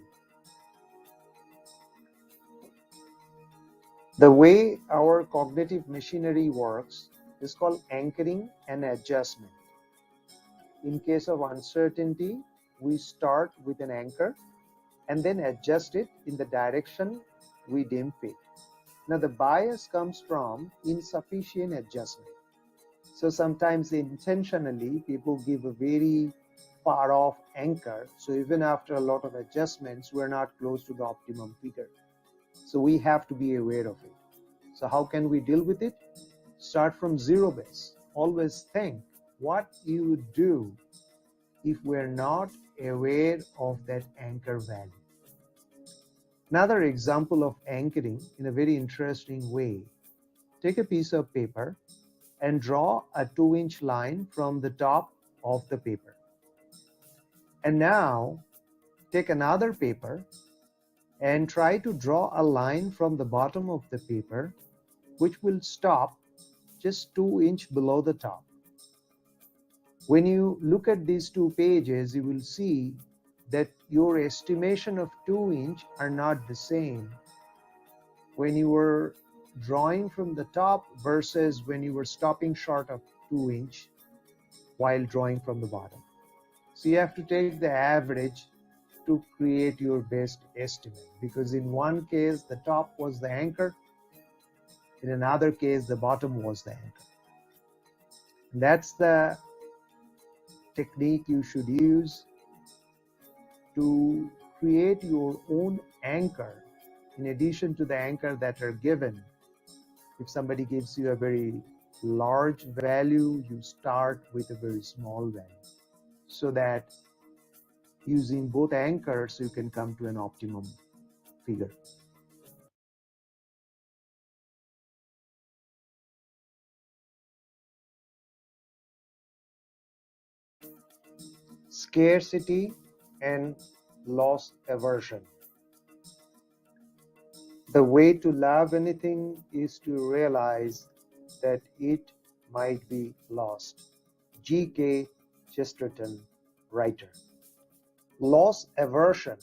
The way our cognitive machinery works is called anchoring and adjustment. In case of uncertainty, we start with an anchor and then adjust it in the direction we deem fit. Now, the bias comes from insufficient adjustment. So sometimes intentionally people give a very far off anchor. So even after a lot of adjustments, we're not close to the optimum figure. So we have to be aware of it. So how can we deal with it? Start from zero base. Always think what you would do if we're not aware of that anchor value. Another example of anchoring in a very interesting way. Take a piece of paper and draw a 2-inch line from the top of the paper. And now take another paper and try to draw a line from the bottom of the paper which will stop just 2 inches below the top. When you look at these two pages, you will see that your estimation of 2 inches are not the same when you were drawing from the top versus when you were stopping short of 2 inches while drawing from the bottom. So you have to take the average to create your best estimate, because in one case the top was the anchor, in another case the bottom was the anchor. And that's the technique you should use to create your own anchor in addition to the anchor that are given. If somebody gives you a very large value, you start with a very small value, so that using both anchors you can come to an optimum figure. Scarcity and loss aversion. The way to love anything is to realize that it might be lost. G.K. Chesterton, writer. Loss aversion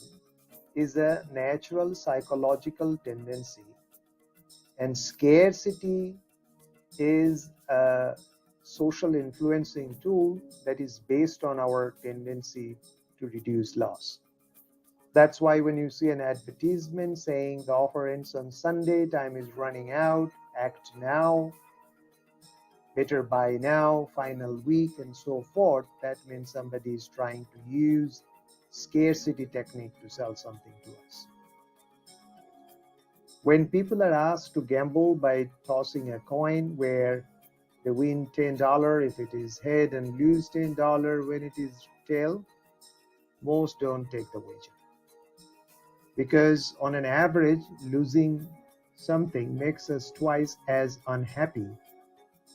is a natural psychological tendency, and scarcity is a social influencing tool that is based on our tendency to reduce loss. That's why when you see an advertisement saying the offer ends on Sunday, time is running out, act now, better buy now, final week, and so forth, that means somebody is trying to use scarcity technique to sell something to us. When people are asked to gamble by tossing a coin where they win $10 if it is head and lose $10 when it is tail, most don't take the wager. Because on an average, losing something makes us twice as unhappy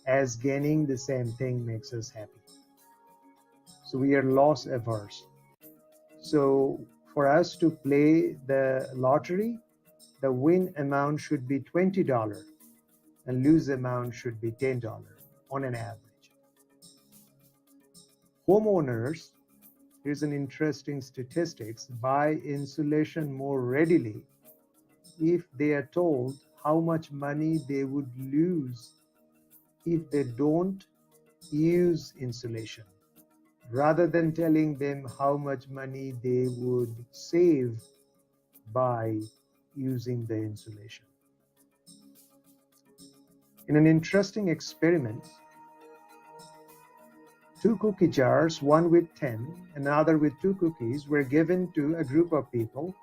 as gaining the same thing makes us happy. So we are loss averse. So For us to play the lottery, the win amount should be $20 and lose amount should be $10 on an average. Homeowners, here's an interesting statistics, buy insulation more readily if they are told how much money they would lose if they don't use insulation, rather than telling them how much money they would save by using the insulation. In an interesting experiment, 2 cookie jars, one with 10, another with 2 cookies, were given to a group of people,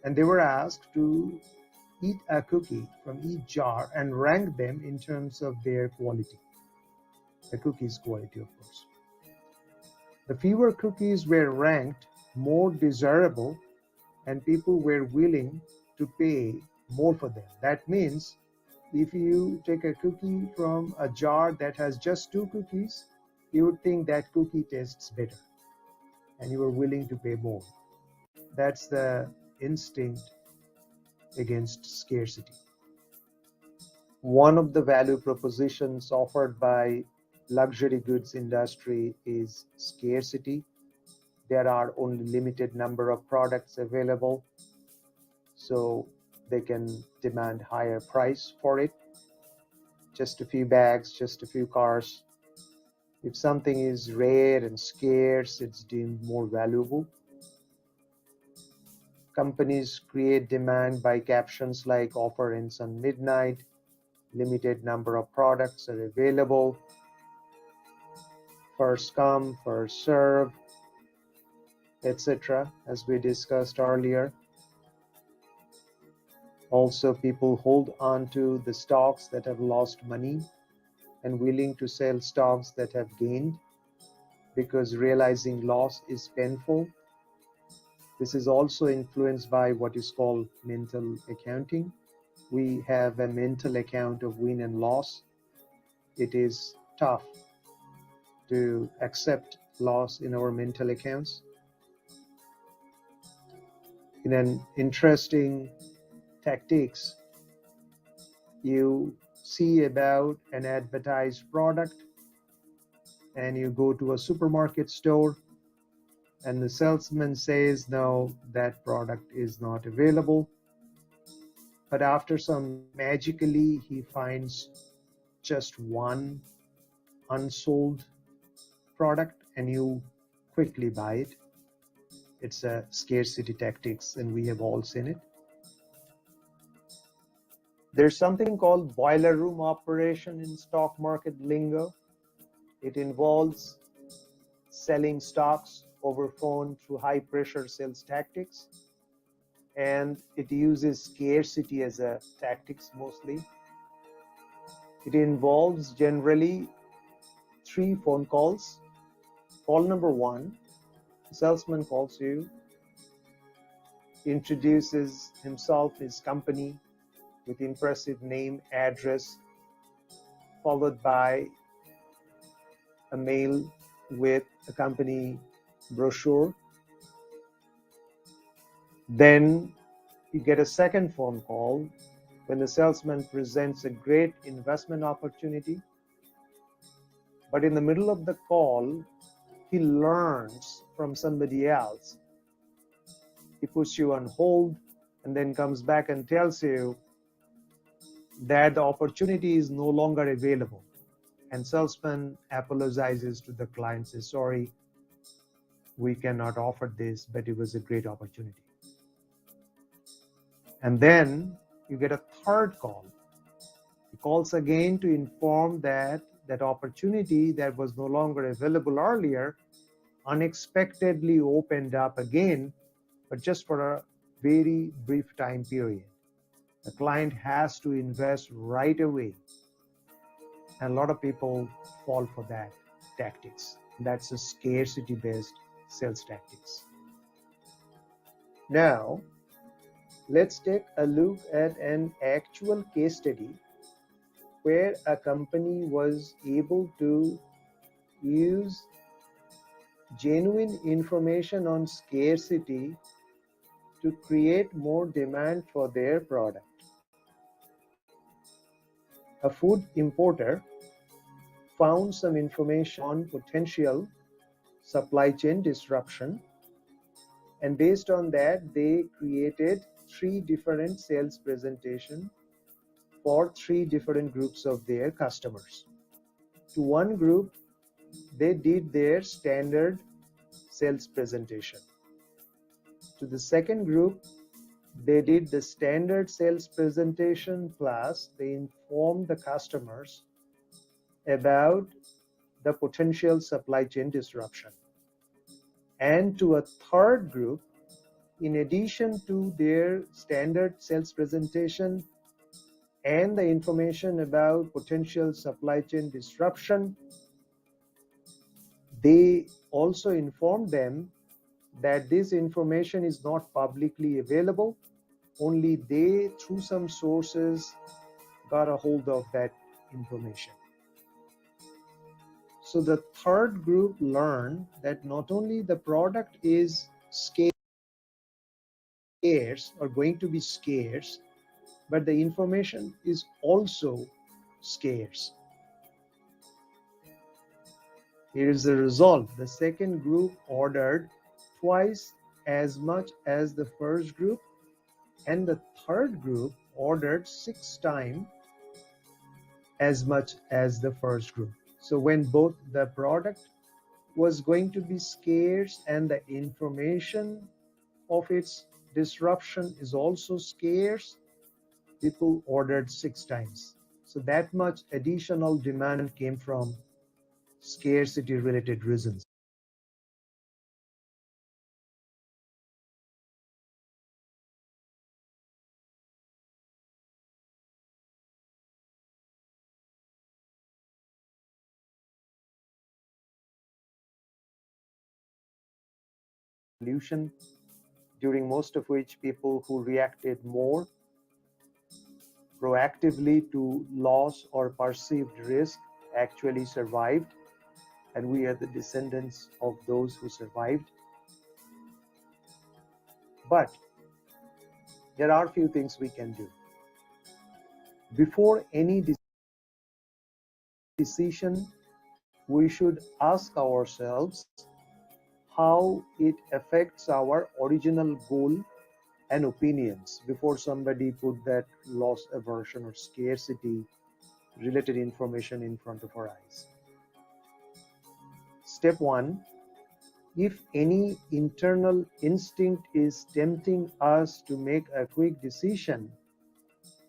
and they were asked to eat a cookie from each jar and rank them in terms of their quality, the cookie's quality, of course. The fewer cookies were ranked more desirable, and people were willing to pay more for them. That means if you take a cookie from a jar that has just 2 cookies, you would think that cookie tastes better, and you are willing to pay more. That's the instinct against scarcity. One of the value propositions offered by luxury goods industry is scarcity. There are only limited number of products available, so they can demand higher price for it. Just a few bags, just a few cars. If something is rare and scarce, it's deemed more valuable. Companies create demand by captions like offer ends on midnight, limited number of products are available, first come, first serve, etc., as we discussed earlier. Also, people hold on to the stocks that have lost money and willing to sell stocks that have gained because realizing loss is painful. This is also influenced by what is called mental accounting. We have a mental account of win and loss. It is tough to accept loss in our mental accounts. In an interesting tactics, you see about an advertised product and you go to a supermarket store and the salesman says, no, that product is not available. But after some magically he finds just one unsold product and you quickly buy it. It's a scarcity tactics and we have all seen it. There's something called boiler room operation in stock market lingo. It involves selling stocks over phone through high pressure sales tactics, and it uses scarcity as a tactics mostly. It involves generally 3 phone calls. Call number 1, the salesman calls you, introduces himself, his company, with impressive name, address, followed by a mail with a company brochure. Then you get a second phone call when the salesman presents a great investment opportunity. But in the middle of the call, he learns from somebody else. He puts you on hold and then comes back and tells you that the opportunity is no longer available. And salesman apologizes to the client, says, sorry, we cannot offer this, but it was a great opportunity. And then you get a third call. He calls again to inform that that opportunity that was no longer available earlier unexpectedly opened up again, but just for a very brief time period. The client has to invest right away. And a lot of people fall for that tactics. That's a scarcity-based sales tactics. Now, let's take a look at an actual case study where a company was able to use genuine information on scarcity to create more demand for their product. A food importer found some information on potential supply chain disruption, and based on that they created 3 different sales presentations for 3 different groups of their customers. To one group, they did their standard sales presentation. To the second group, they did the standard sales presentation plus they informed the customers about the potential supply chain disruption. And to a third group, in addition to their standard sales presentation and the information about potential supply chain disruption, they also informed them that this information is not publicly available. Only they, through some sources, got a hold of that information. So the third group learned that not only the product is scarce or going to be scarce, but the information is also scarce. Here is the result. The second group ordered twice as much as the first group, and the third group ordered 6 times as much as the first group. So when both the product was going to be scarce and the information of its disruption is also scarce, people ordered 6 times. So that much additional demand came from scarcity related reasons. Solution, during most of which people who reacted more proactively to loss or perceived risk actually survived, and we are the descendants of those who survived. But there are few things we can do. Before any decision, we should ask ourselves how it affects our original goal and opinions before somebody put that loss aversion or scarcity related information in front of our eyes. Step 1, if any internal instinct is tempting us to make a quick decision,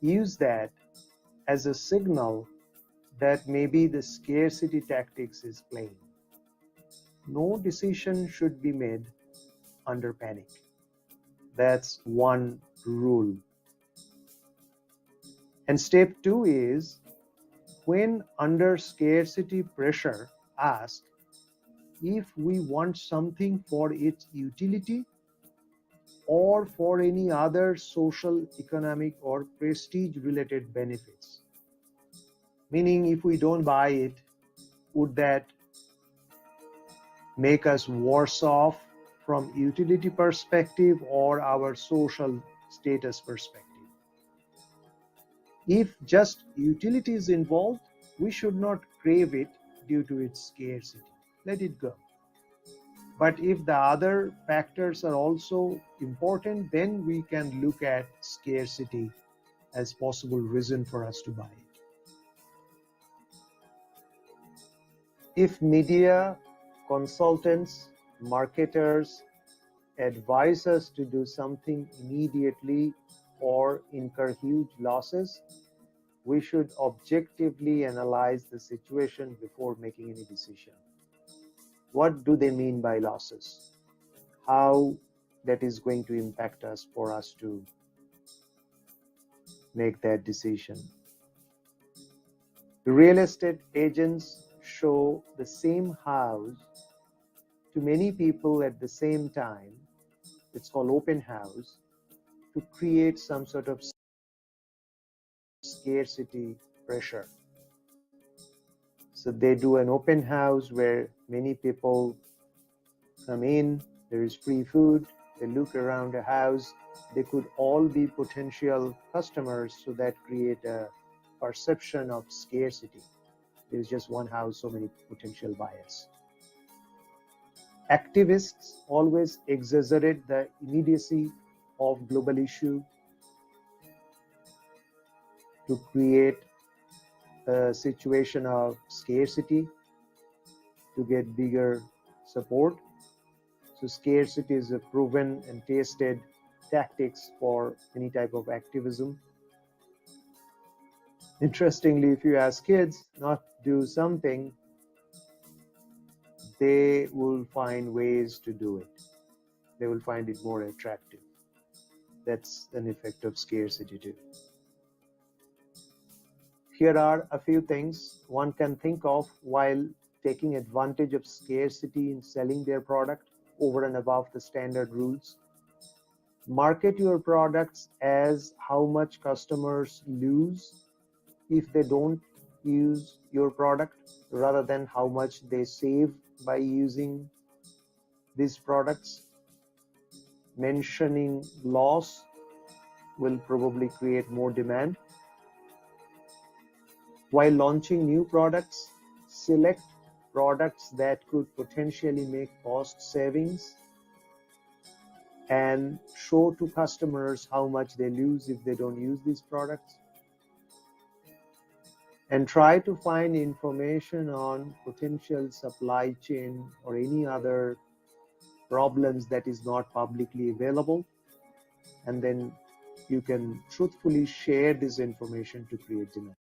use that as a signal that maybe the scarcity tactics is playing. No decision should be made under panic. That's one rule. And step 2 is, when under scarcity pressure, ask if we want something for its utility or for any other social, economic, or prestige related benefits. Meaning, if we don't buy it, would that make us worse off from utility perspective or our social status perspective? If just utility is involved, we should not crave it due to its scarcity. Let it go. But if the other factors are also important, then we can look at scarcity as possible reason for us to buy it. If media, consultants, marketers advise us to do something immediately or incur huge losses, we should objectively analyze the situation before making any decision. What do they mean by losses? How that is going to impact us for us to make that decision. Real estate agents show the same house to many people at the same time. It's called open house, to create some sort of scarcity pressure. So they do an open house where many people come in, there is free food, they look around a house, they could all be potential customers, so that create a perception of scarcity. There's just one house, so many potential buyers. Activists always exaggerate the immediacy of global issue to create a situation of scarcity to get bigger support. So scarcity is a proven and tested tactics for any type of activism. Interestingly, if you ask kids not to do something, they will find ways to do it. They will find it more attractive. That's an effect of scarcity too. Here are a few things one can think of while taking advantage of scarcity in selling their product over and above the standard rules. Market your products as how much customers lose if they don't use your product, rather than how much they save by using these products. Mentioning loss will probably create more demand. While launching new products, select products that could potentially make cost savings and show to customers how much they lose if they don't use these products. And try to find information on potential supply chain or any other problems that is not publicly available. And then you can truthfully share this information to create demand.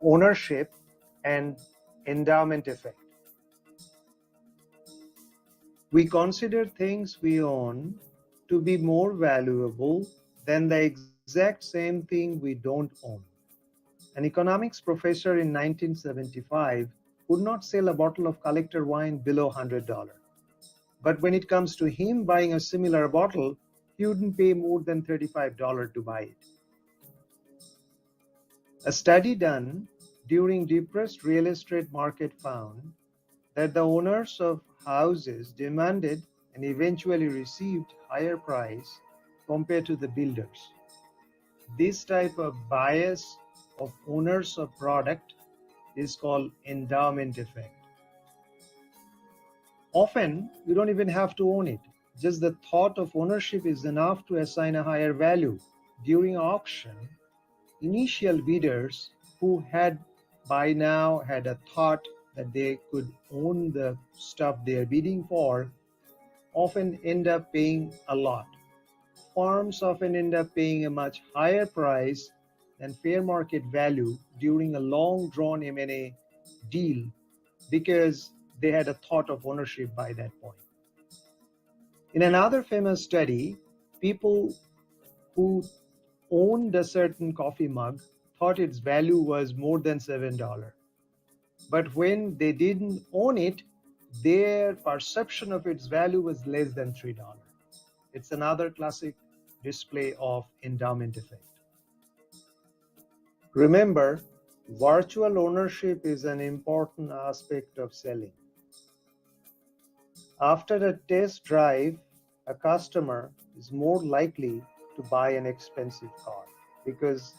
Ownership and endowment effect. We consider things we own to be more valuable than the exact same thing we don't own. An economics professor in 1975 would not sell a bottle of collector wine below $100. But when it comes to him buying a similar bottle, he wouldn't pay more than $35 to buy it. A study done during depressed real estate market found that the owners of houses demanded and eventually received higher price compared to the builders. This type of bias of owners of product is called endowment effect. Often, you don't even have to own it. Just the thought of ownership is enough to assign a higher value. During auction, initial bidders who had by now had a thought that they could own the stuff they are bidding for often end up paying a lot. Firms often end up paying a much higher price than fair market value during a long drawn M&A deal because they had a thought of ownership by that point. In another famous study, people who owned a certain coffee mug thought its value was more than $7. But when they didn't own it, their perception of its value was less than $3. It's another classic display of endowment effect. Remember, virtual ownership is an important aspect of selling. After a test drive, a customer is more likely to buy an expensive car because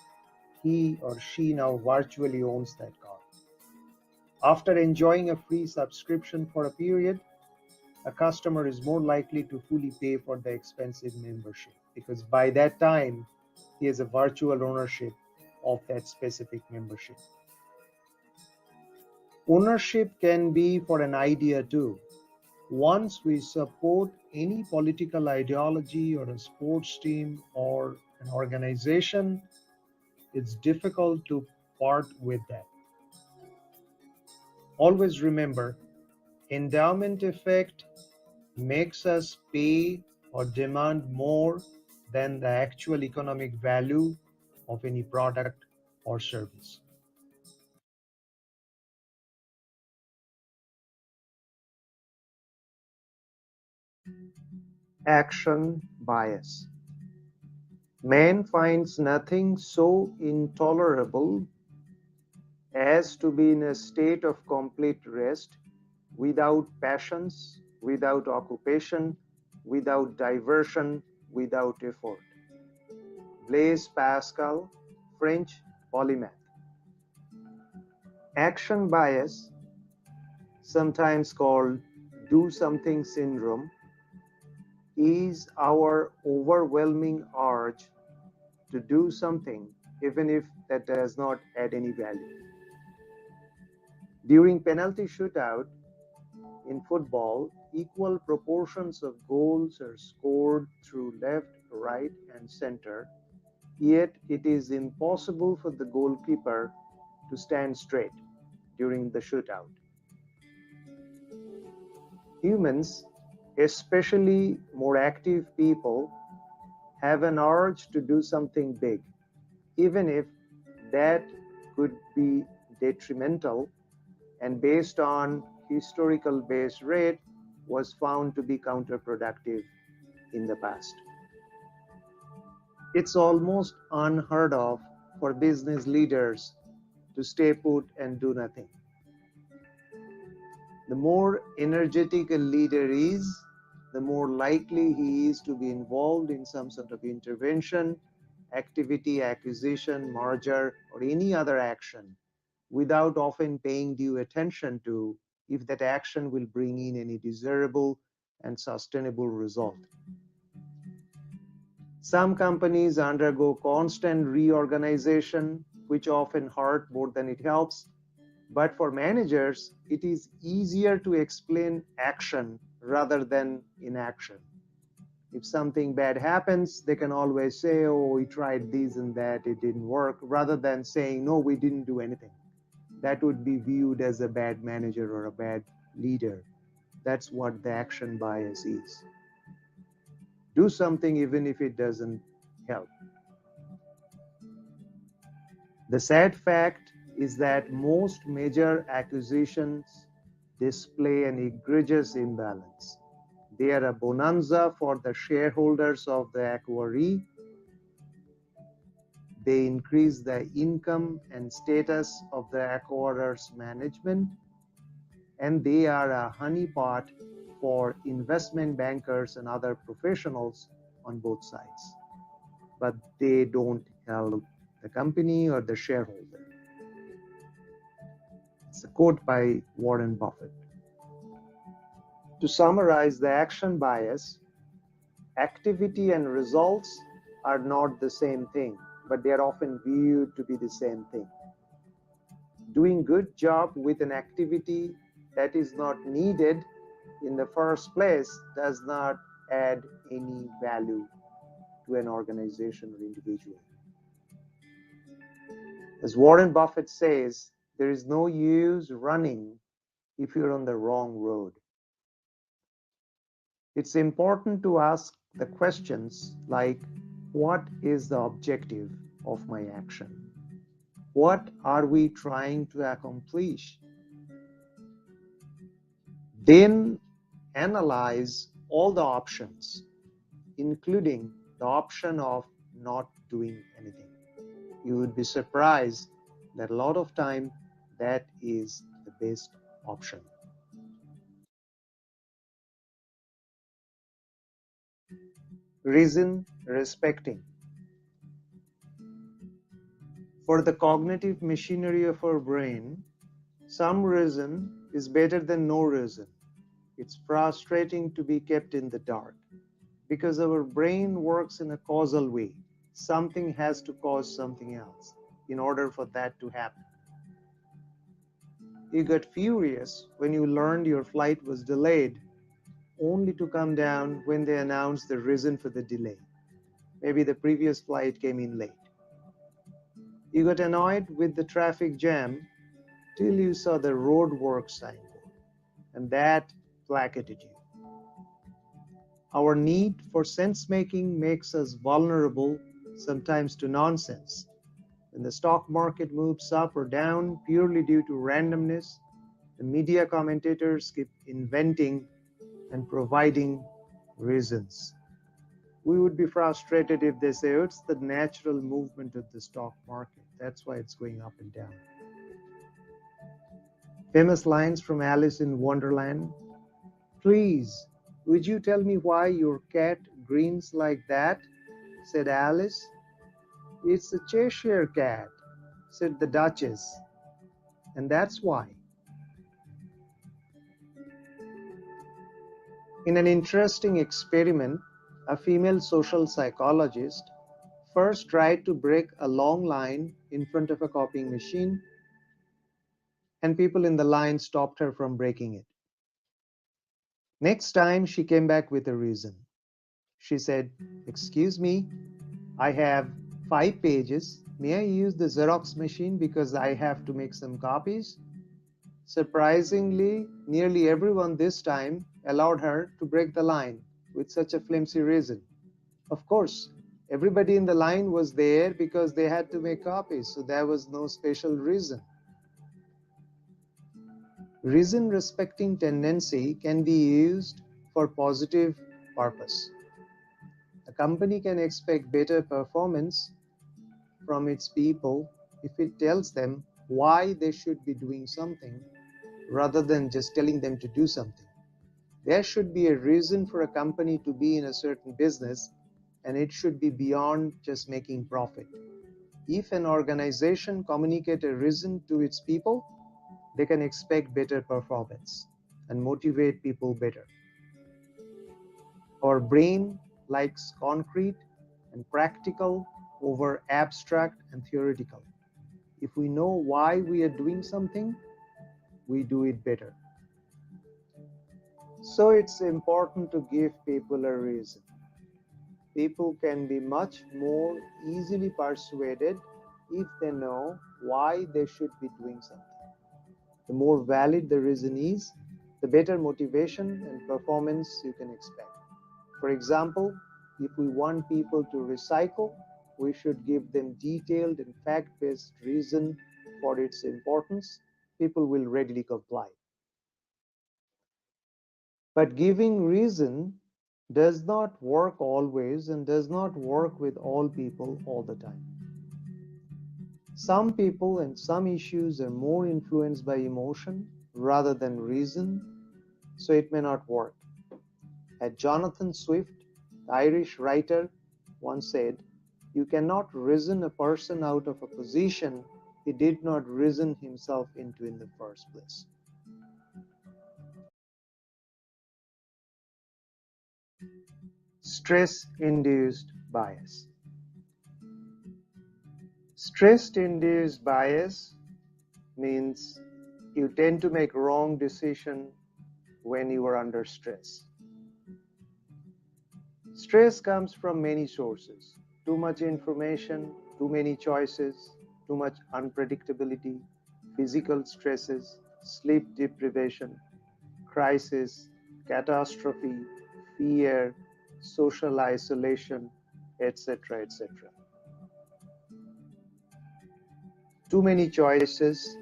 he or she now virtually owns that car. After enjoying a free subscription for a period, a customer is more likely to fully pay for the expensive membership because by that time, he has a virtual ownership of that specific membership. Ownership can be for an idea too. Once we support any political ideology or a sports team or an organization, it's difficult to part with that. Always remember, endowment effect makes us pay or demand more than the actual economic value of any product or service. Action bias. Man finds nothing so intolerable as to be in a state of complete rest, without passions, without occupation, without diversion, without effort. Blaise Pascal, French polymath. Action bias, sometimes called do something syndrome, is our overwhelming urge to do something even if that does not add any value. During penalty shootout in football, equal proportions of goals are scored through left, right, and center, yet it is impossible for the goalkeeper to stand straight during the shootout. Humans, especially more active people, have an urge to do something big, even if that could be detrimental and based on historical base rate was found to be counterproductive in the past. It's almost unheard of for business leaders to stay put and do nothing. The more energetic a leader is, the more likely he is to be involved in some sort of intervention, activity, acquisition, merger, or any other action without often paying due attention to if that action will bring in any desirable and sustainable result. Some companies undergo constant reorganization, which often hurt more than it helps. But for managers, it is easier to explain action rather than inaction. If something bad happens, they can always say, oh, we tried this and that, it didn't work, rather than saying, no, we didn't do anything. That would be viewed as a bad manager or a bad leader. That's what the action bias is. Do something even if it doesn't help. The sad fact is that most major acquisitions display an egregious imbalance. They are a bonanza for the shareholders of the acquiree. They increase the income and status of the acquirer's management, and they are a honeypot for investment bankers and other professionals on both sides. But they don't help the company or the shareholder. It's a quote by Warren Buffett. To summarize the action bias, activity and results are not the same thing, but they are often viewed to be the same thing. Doing good job with an activity that is not needed in the first place does not add any value to an organization or individual. As Warren Buffett says, there is no use running if you're on the wrong road. It's important to ask the questions like, what is the objective of my action? What are we trying to accomplish? Then analyze all the options, including the option of not doing anything. You would be surprised that a lot of time that is the best option. Reason respecting. For the cognitive machinery of our brain, some reason is better than no reason. It's frustrating to be kept in the dark because our brain works in a causal way. Something has to cause something else in order for that to happen. You got furious when you learned your flight was delayed, only to come down when they announced the reason for the delay. Maybe the previous flight came in late. You got annoyed with the traffic jam till you saw the roadwork signboard, and that placated you. Our need for sense-making makes us vulnerable sometimes to nonsense. When the stock market moves up or down purely due to randomness, the media commentators keep inventing and providing reasons. We would be frustrated if they say, oh, it's the natural movement of the stock market. That's why it's going up and down. Famous lines from Alice in Wonderland. Please, would you tell me why your cat grins like that? Said Alice. It's a Cheshire cat, said the Duchess. And that's why. In an interesting experiment, a female social psychologist first tried to break a long line in front of a copying machine, and people in the line stopped her from breaking it. Next time, she came back with a reason. She said, "Excuse me, I have 5 pages. May I use the Xerox machine because I have to make some copies?" Surprisingly, nearly everyone this time allowed her to break the line with such a flimsy reason. Of course, everybody in the line was there because they had to make copies, so there was no special reason. Reason respecting tendency can be used for positive purpose. A company can expect better performance from its people if it tells them why they should be doing something rather than just telling them to do something. There should be a reason for a company to be in a certain business, and it should be beyond just making profit. If an organization communicates a reason to its people, they can expect better performance and motivate people better. Our brain likes concrete and practical over abstract and theoretical. If we know why we are doing something, we do it better. So it's important to give people a reason. people can be much more easily persuaded if they know why they should be doing something. The more valid the reason is, the better motivation and performance you can expect. For example, if we want people to recycle, we should give them detailed and fact-based reason for its importance. People will readily comply. But giving reason does not work always and does not work with all people all the time. Some people and some issues are more influenced by emotion rather than reason, so it may not work. As Jonathan Swift, the Irish writer, once said, "You cannot reason a person out of a position he did not reason himself into in the first place." Stress-induced bias. Stress-induced bias means you tend to make wrong decisions when you are under stress. Stress comes from many sources: too much information, too many choices, too much unpredictability, physical stresses, sleep deprivation, crisis, catastrophe, fear, social isolation, etc., etc. Too many choices,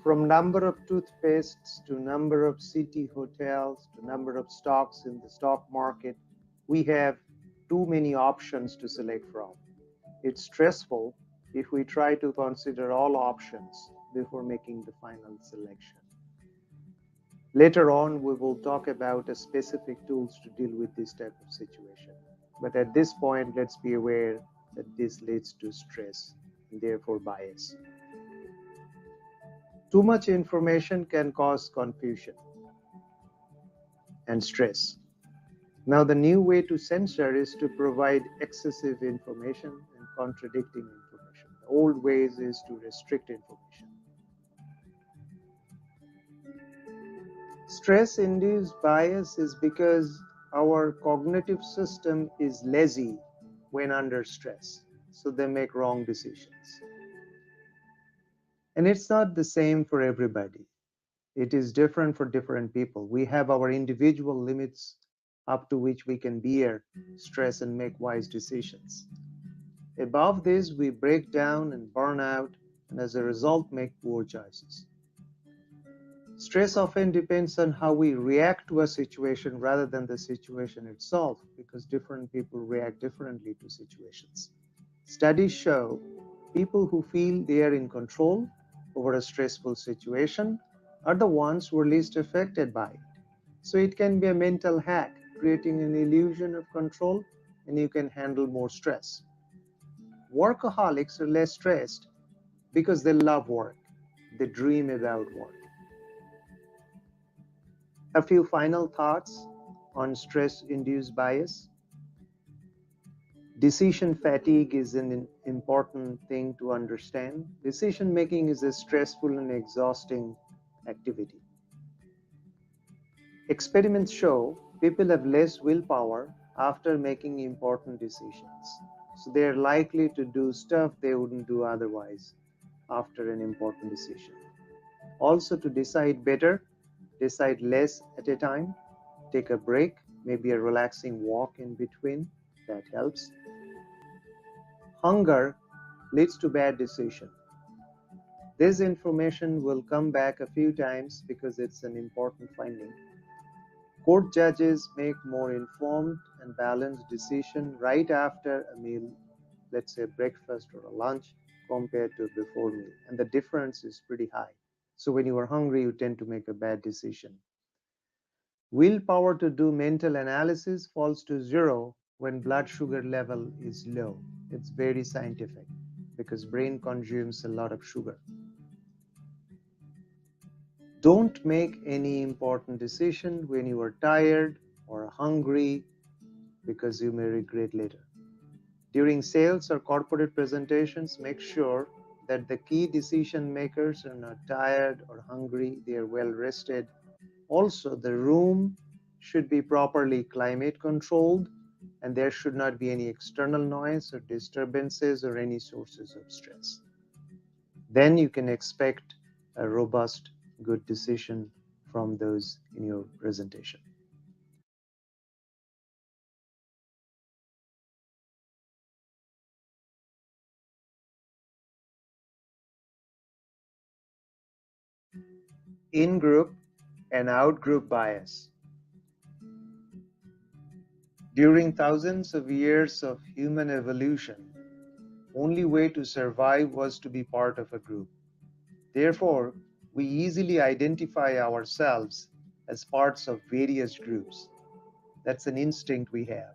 from number of toothpastes to number of city hotels to number of stocks in the stock market, we have too many options to select from. It's stressful if we try to consider all options before making the final selection. Later on, we will talk about specific tools to deal with this type of situation. But at this point, let's be aware that this leads to stress and therefore bias. Too much information can cause confusion and stress. Now, the new way to censor is to provide excessive information and contradicting information. The old ways is to restrict information. Stress-induced bias is because our cognitive system is lazy when under stress, so they make wrong decisions. And it's not the same for everybody. It is different for different people. We have our individual limits up to which we can bear stress and make wise decisions. Above this, we break down and burn out, and as a result, make poor choices. Stress often depends on how we react to a situation rather than the situation itself, because different people react differently to situations. Studies show people who feel they are in control over a stressful situation are the ones who are least affected by it. So it can be a mental hack, creating an illusion of control, and you can handle more stress. Workaholics are less stressed because they love work. They dream about work. A few final thoughts on stress-induced bias. Decision fatigue is an important thing to understand. Decision making is a stressful and exhausting activity. Experiments show people have less willpower after making important decisions. So they're likely to do stuff they wouldn't do otherwise after an important decision. Also, to decide better, decide less at a time, take a break, maybe a relaxing walk in between, that helps. Hunger leads to bad decision. This information will come back a few times because it's an important finding. Court judges make more informed and balanced decisions right after a meal, let's say breakfast or a lunch, compared to before meal. And the difference is pretty high. So when you are hungry, you tend to make a bad decision. Willpower to do mental analysis falls to zero when blood sugar level is low. It's very scientific because brain consumes a lot of sugar. Don't make any important decision when you are tired or hungry because you may regret later. During sales or corporate presentations, make sure that the key decision makers are not tired or hungry, they are well rested. Also, the room should be properly climate controlled and there should not be any external noise or disturbances or any sources of stress. Then you can expect a robust, good decision from those in your presentation. In-group and out-group bias. During thousands of years of human evolution, only way to survive was to be part of a group. Therefore, we easily identify ourselves as parts of various groups. That's an instinct we have.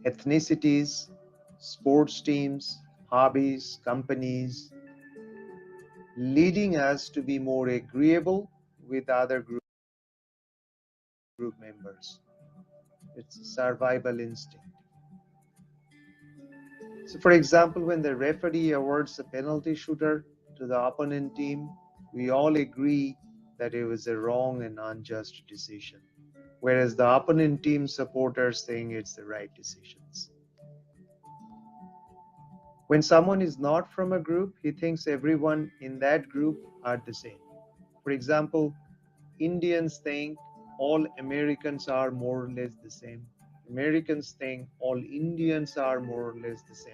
Ethnicities, sports teams, hobbies, companies, leading us to be more agreeable with other group members. It's a survival instinct. So, for example, when the referee awards a penalty shooter to the opponent team, we all agree that it was a wrong and unjust decision, whereas the opponent team supporters think it's the right decisions. When someone is not from a group, he thinks everyone in that group are the same. For example, Indians think all Americans are more or less the same. Americans think all Indians are more or less the same.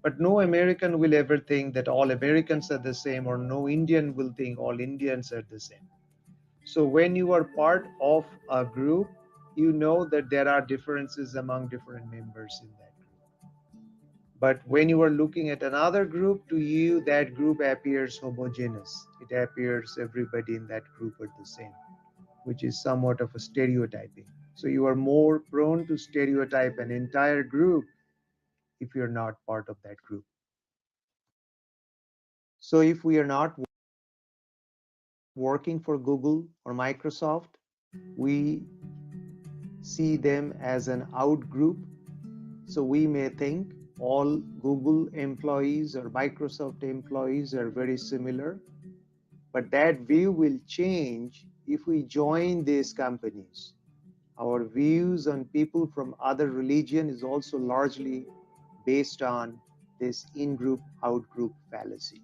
But no American will ever think that all Americans are the same, or no Indian will think all Indians are the same. So when you are part of a group, you know that there are differences among different members in that group. But when you are looking at another group, to you, that group appears homogeneous. It appears everybody in that group are the same, which is somewhat of a stereotyping. So you are more prone to stereotype an entire group if you're not part of that group. So if we are not working for Google or Microsoft, we see them as an out group. So we may think all Google employees or Microsoft employees are very similar, but that view will change if we join these companies. Our views on people from other religion is also largely based on this in-group, out-group fallacy.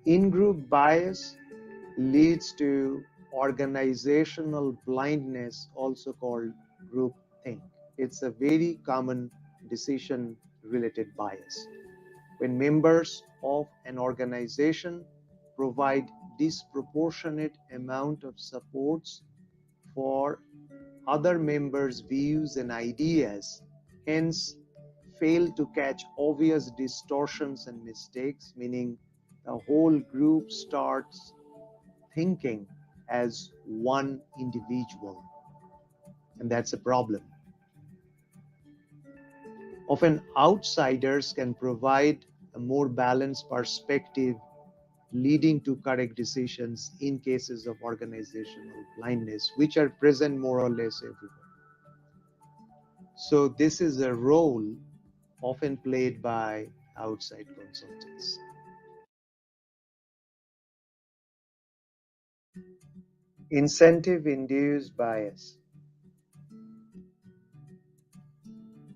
In-group bias leads to organizational blindness, also called groupthink. It's a very common decision-related bias. When members of an organization provide disproportionate amount of supports for other members' views and ideas, hence fail to catch obvious distortions and mistakes, meaning the whole group starts thinking as one individual, and that's a problem. Often outsiders can provide a more balanced perspective, leading to correct decisions in cases of organizational blindness, which are present more or less everywhere. So this is a role often played by outside consultants. Incentive-induced bias.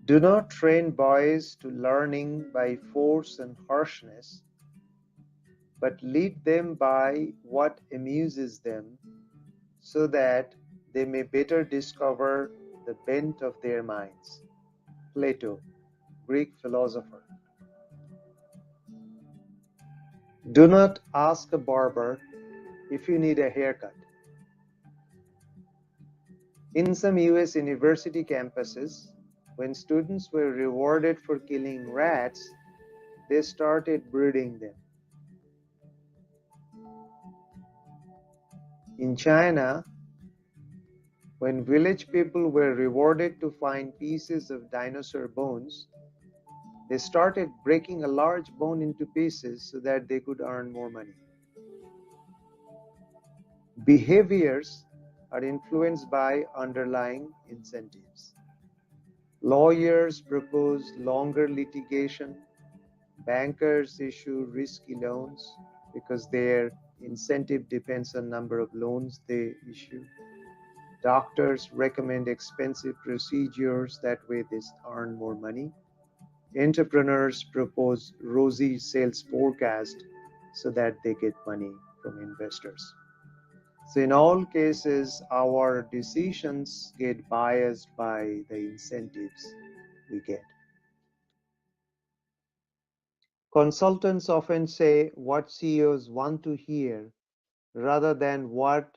Do not train boys to learning by force and harshness, but lead them by what amuses them, so that they may better discover the bent of their minds. Plato, Greek philosopher. Do not ask a barber if you need a haircut. In some US university campuses, when students were rewarded for killing rats, they started breeding them. In China, when village people were rewarded to find pieces of dinosaur bones, they started breaking a large bone into pieces so that they could earn more money. Behaviors are influenced by underlying incentives. Lawyers propose longer litigation. Bankers issue risky loans because their incentive depends on number of loans they issue. Doctors recommend expensive procedures, that way they earn more money. Entrepreneurs propose rosy sales forecast so that they get money from investors. So in all cases, our decisions get biased by the incentives we get. Consultants often say what CEOs want to hear rather than what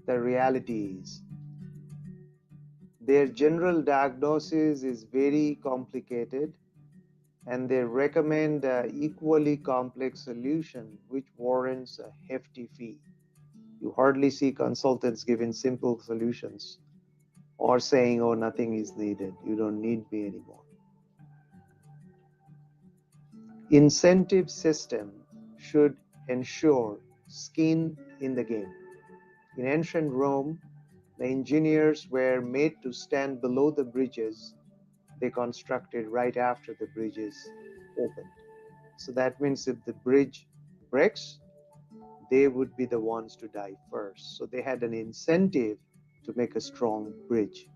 the reality is. Their general diagnosis is very complicated, and they recommend an equally complex solution which warrants a hefty fee. You hardly see consultants giving simple solutions or saying, oh, nothing is needed, you don't need me anymore. Incentive system should ensure skin in the game. In ancient Rome, the engineers were made to stand below the bridges they constructed right after the bridges opened. So that means if the bridge breaks, they would be the ones to die first. So they had an incentive to make a strong bridge.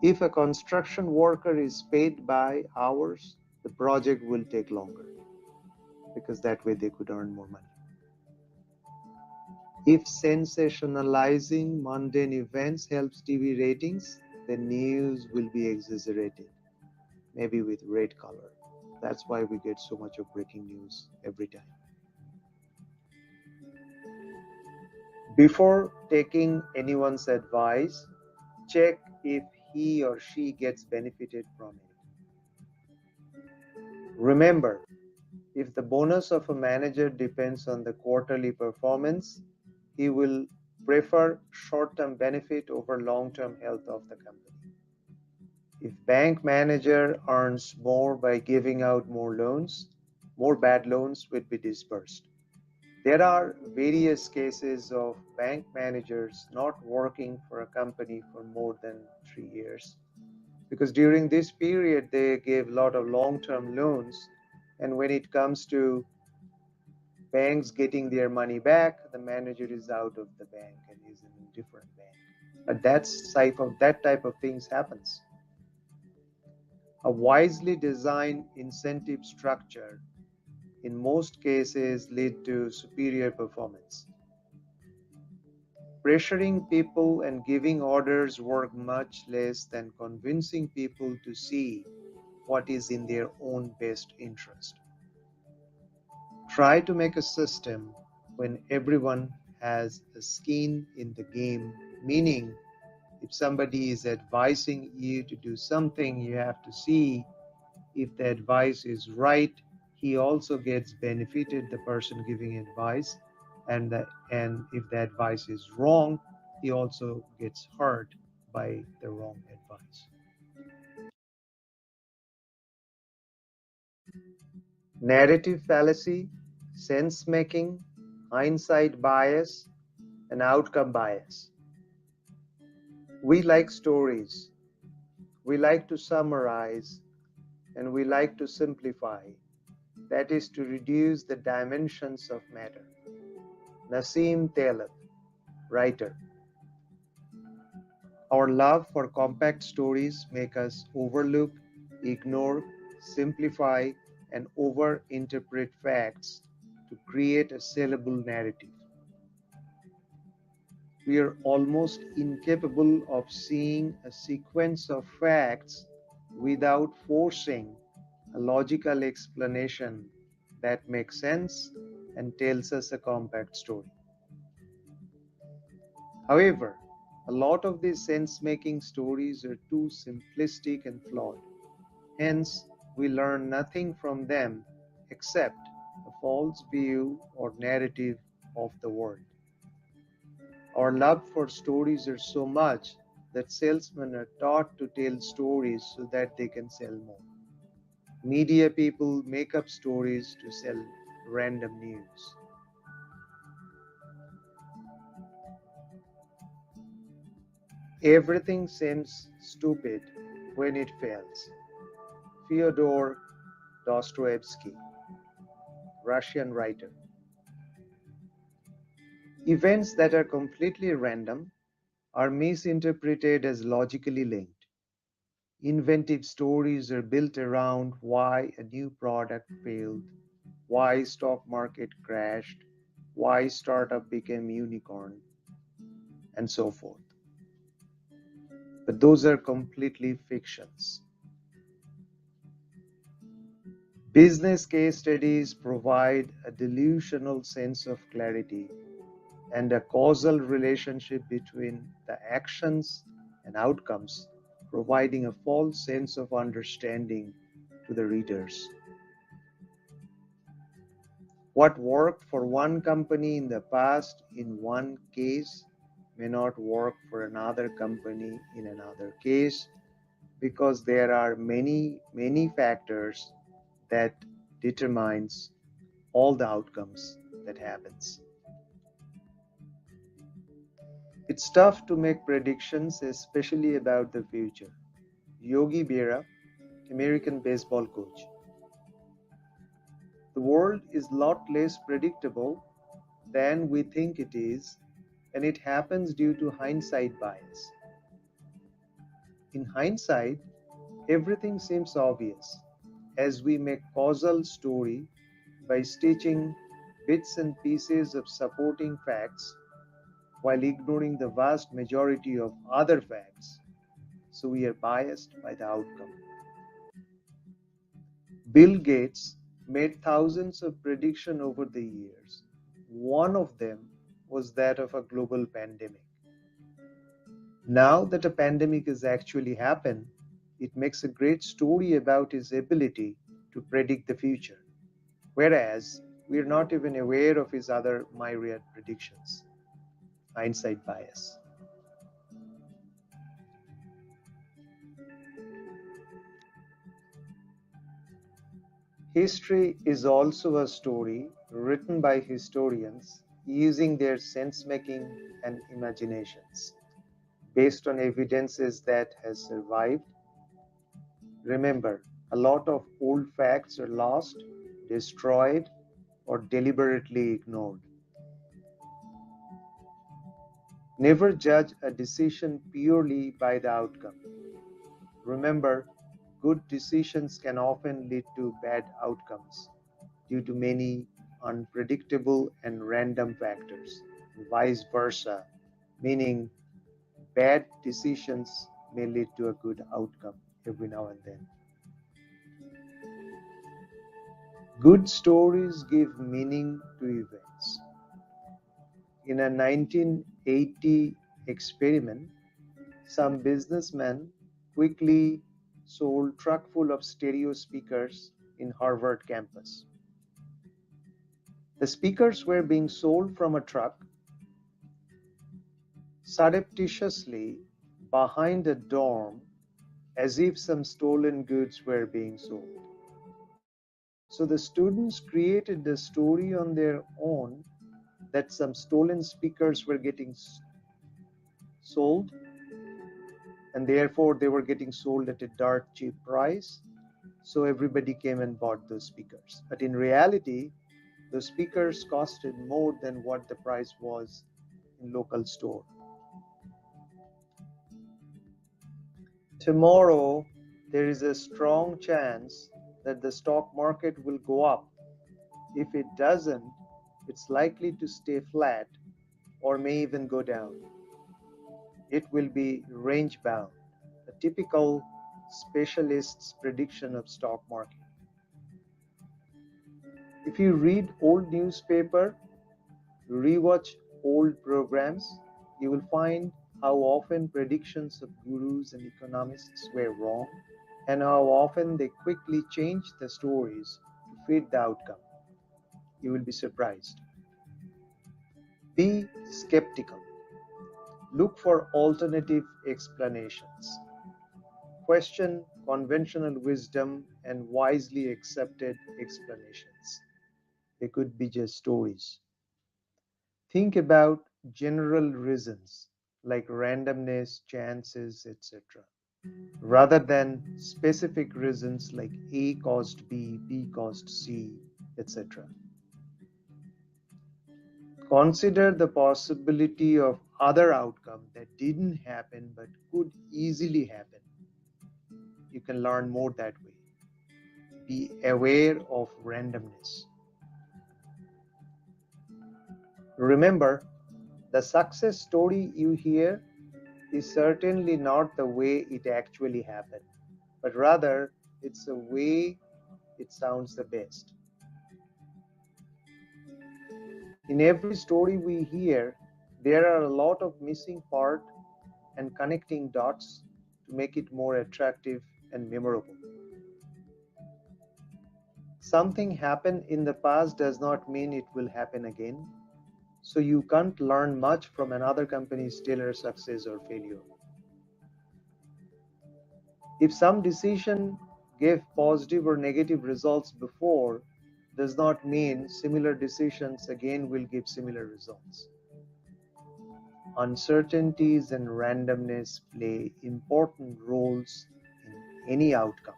If a construction worker is paid by hours, the project will take longer because that way they could earn more money. If sensationalizing mundane events helps TV ratings, the news will be exaggerated, maybe with red color. That's why we get so much of breaking news every time. Before taking anyone's advice, check if he or she gets benefited from it. Remember, if the bonus of a manager depends on the quarterly performance, he will prefer short-term benefit over long-term health of the company. If bank manager earns more by giving out more loans, more bad loans will be dispersed. There are various cases of bank managers not working for a company for more than 3 years, because during this period they gave a lot of long-term loans, and when it comes to banks getting their money back, the manager is out of the bank and is in a different bank. But that type of things happens. A wisely designed incentive structure in most cases lead to superior performance. Pressuring people and giving orders work much less than convincing people to see what is in their own best interest. Try to make a system when everyone has a skin in the game, meaning if somebody is advising you to do something, you have to see if the advice is right. He also gets benefited, the person giving advice, and if the advice is wrong, he also gets hurt by the wrong advice. Narrative fallacy, sense making, hindsight bias, and outcome bias. We like stories, we like to summarize, and we like to simplify. That is to reduce the dimensions of matter. Nassim Taleb, writer. Our love for compact stories make us overlook, ignore, simplify, and over-interpret facts to create a sellable narrative. We are almost incapable of seeing a sequence of facts without forcing a logical explanation that makes sense and tells us a compact story. However, a lot of these sense-making stories are too simplistic and flawed. Hence, we learn nothing from them except a false view or narrative of the world. Our love for stories is so much that salesmen are taught to tell stories so that they can sell more. Media people make up stories to sell random news. Everything seems stupid when it fails. Fyodor Dostoevsky, Russian writer. Events that are completely random are misinterpreted as logically linked. Inventive stories are built around why a new product failed, why stock market crashed, why startup became unicorn, and so forth. But those are completely fictions. Business case studies provide a delusional sense of clarity and a causal relationship between the actions and outcomes, providing a false sense of understanding to the readers. What worked for one company in the past in one case may not work for another company in another case because there are many factors that determines all the outcomes that happens. It's tough to make predictions, especially about the future. Yogi Berra, American baseball coach. The world is a lot less predictable than we think it is, and it happens due to hindsight bias. In hindsight, everything seems obvious as we make causal story by stitching bits and pieces of supporting facts while ignoring the vast majority of other facts, so we are biased by the outcome. Bill Gates made thousands of predictions over the years. One of them was that of a global pandemic. Now that a pandemic has actually happened, it makes a great story about his ability to predict the future, whereas we are not even aware of his other myriad predictions. Hindsight bias. History is also a story written by historians using their sense making and imaginations based on evidences that has survived. Remember, a lot of old facts are lost, destroyed, or deliberately ignored. Never judge a decision purely by the outcome. Remember, good decisions can often lead to bad outcomes due to many unpredictable and random factors, and vice versa, meaning bad decisions may lead to a good outcome every now and then. Good stories give meaning to events. In a 1980 experiment, some businessmen quickly sold truck full of stereo speakers in Harvard campus. The speakers were being sold from a truck surreptitiously behind a dorm as if some stolen goods were being sold. So the students created the story on their own that some stolen speakers were getting sold, and therefore they were getting sold at a dirt cheap price. So everybody came and bought those speakers. But in reality, those speakers costed more than what the price was in local store. Tomorrow, there is a strong chance that the stock market will go up. If it doesn't, it's likely to stay flat or may even go down. It will be range bound, a typical specialist's prediction of stock market. If you read old newspaper, rewatch old programs, you will find how often predictions of gurus and economists were wrong and how often they quickly change the stories to fit the outcome. You will be surprised. Be skeptical. Look for alternative explanations. Question conventional wisdom and wisely accepted explanations. They could be just stories. Think about general reasons like randomness, chances, etc., rather than specific reasons like A caused B, B caused C, etc. Consider the possibility of other outcome that didn't happen but could easily happen. You can learn more that way. Be aware of randomness. Remember, the success story you hear is certainly not the way it actually happened, but rather it's the way it sounds the best. In every story we hear, there are a lot of missing parts and connecting dots to make it more attractive and memorable. Something happened in the past does not mean it will happen again, so you can't learn much from another company's stellar success or failure. If some decision gave positive or negative results before, does not mean similar decisions again will give similar results. Uncertainties and randomness play important roles in any outcome.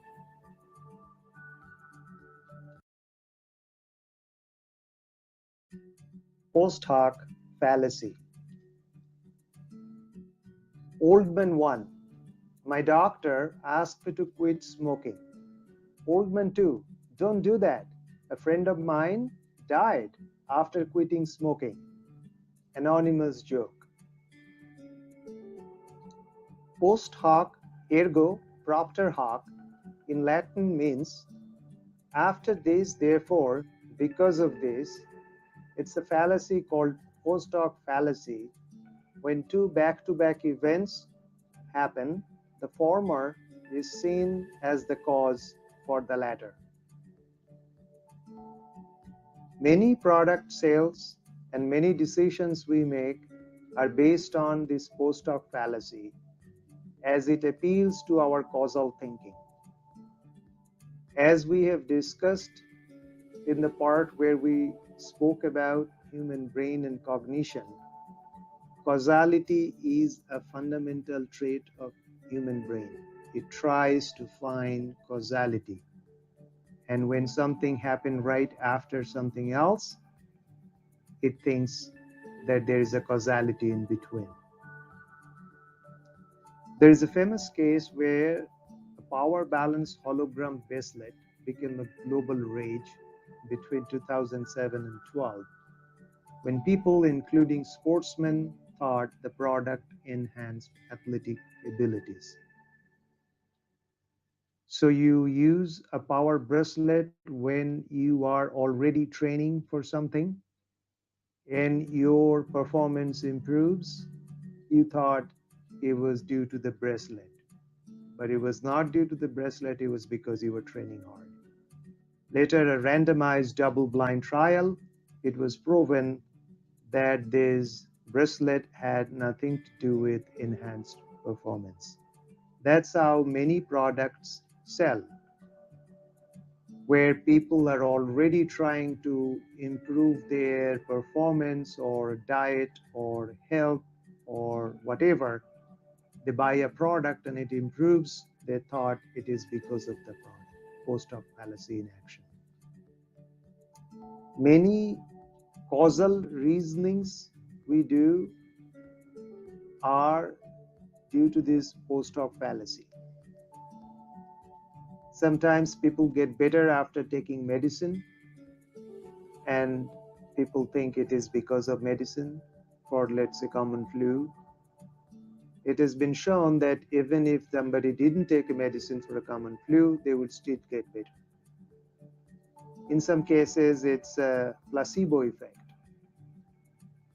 Post hoc fallacy. Old man 1. My doctor asked me to quit smoking. Old man 2. Don't do that. A friend of mine died after quitting smoking. Anonymous joke. Post hoc ergo propter hoc in Latin means after this, therefore, because of this. It's a fallacy called post hoc fallacy. When two back-to-back events happen, the former is seen as the cause for the latter. Many product sales and many decisions we make are based on this post hoc fallacy as it appeals to our causal thinking. As we have discussed in the part where we spoke about human brain and cognition, causality is a fundamental trait of human brain. It tries to find causality. And when something happened right after something else, it thinks that there is a causality in between. There is a famous case where a power balance hologram bracelet became a global rage between 2007 and 12, when people, including sportsmen, thought the product enhanced athletic abilities. So you use a power bracelet when you are already training for something and your performance improves. You thought it was due to the bracelet, but it was not due to the bracelet, it was because you were training hard. Later, a randomized double-blind trial, it was proven that this bracelet had nothing to do with enhanced performance. That's how many products sell, where people are already trying to improve their performance or diet or health or whatever. They buy a product and it improves, they thought it is because of the product. Post hoc fallacy in action. Many causal reasonings we do are due to this post hoc fallacy. Sometimes people get better after taking medicine, and people think it is because of medicine for, let's say, common flu. It has been shown that even if somebody didn't take a medicine for a common flu, they would still get better. In some cases, it's a placebo effect,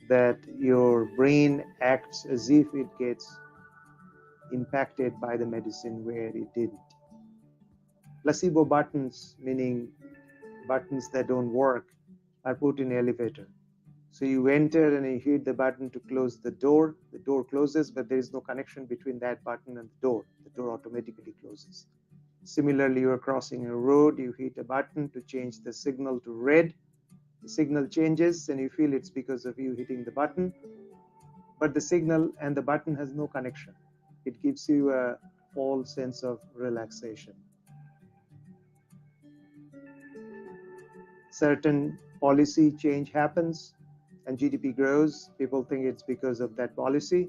that your brain acts as if it gets impacted by the medicine where it didn't. Placebo buttons, meaning buttons that don't work, are put in elevator. So you enter and you hit the button to close the door closes, but there is no connection between that button and the door automatically closes. Similarly, you are crossing a road, you hit a button to change the signal to red, the signal changes and you feel it's because of you hitting the button, but the signal and the button has no connection. It gives you a false sense of relaxation. Certain policy change happens, and GDP grows, people think it's because of that policy.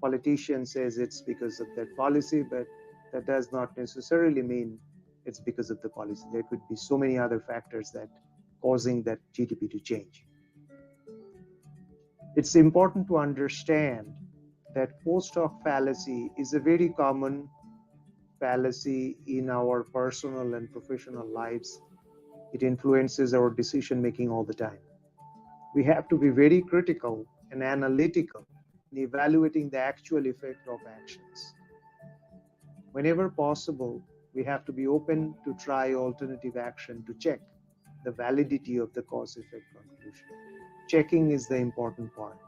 Politician says it's because of that policy, but that does not necessarily mean it's because of the policy. There could be so many other factors that causing that GDP to change. It's important to understand that post hoc fallacy is a very common fallacy in our personal and professional lives. It influences our decision making all the time. We have to be very critical and analytical in evaluating the actual effect of actions. Whenever possible, we have to be open to try alternative action to check the validity of the cause-effect conclusion. Checking is the important part.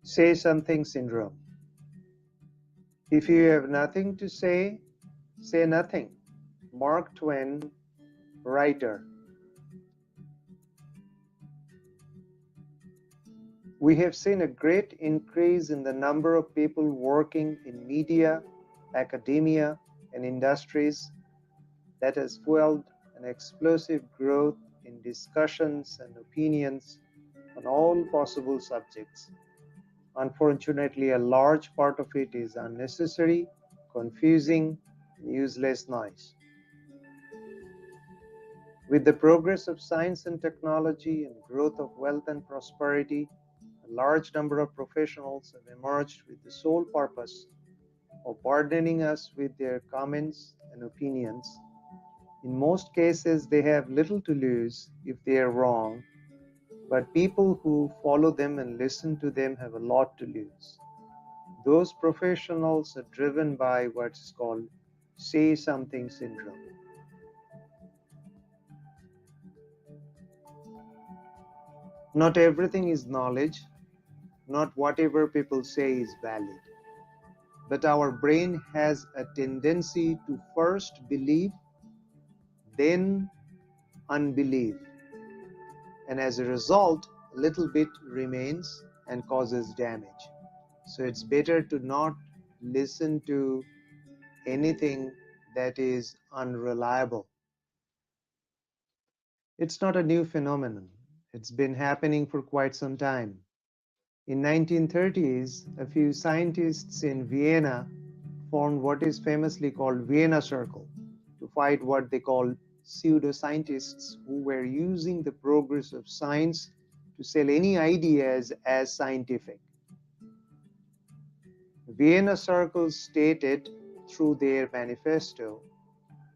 Say something syndrome. If you have nothing to say nothing. Mark Twain, writer. We have seen a great increase in the number of people working in media, academia, and industries that has fueled an explosive growth in discussions and opinions on all possible subjects. Unfortunately, a large part of it is unnecessary, confusing, and useless noise. With the progress of science and technology and growth of wealth and prosperity, a large number of professionals have emerged with the sole purpose of burdening us with their comments and opinions. In most cases, they have little to lose if they are wrong, but people who follow them and listen to them have a lot to lose. Those professionals are driven by what's called say something syndrome. Not everything is knowledge, not whatever people say is valid. But our brain has a tendency to first believe, then unbelieve. And as a result, a little bit remains and causes damage. So it's better to not listen to anything that is unreliable. It's not a new phenomenon. It's been happening for quite some time. In 1930s, a few scientists in Vienna formed what is famously called Vienna Circle to fight what they called pseudoscientists who were using the progress of science to sell any ideas as scientific. Vienna Circle stated through their manifesto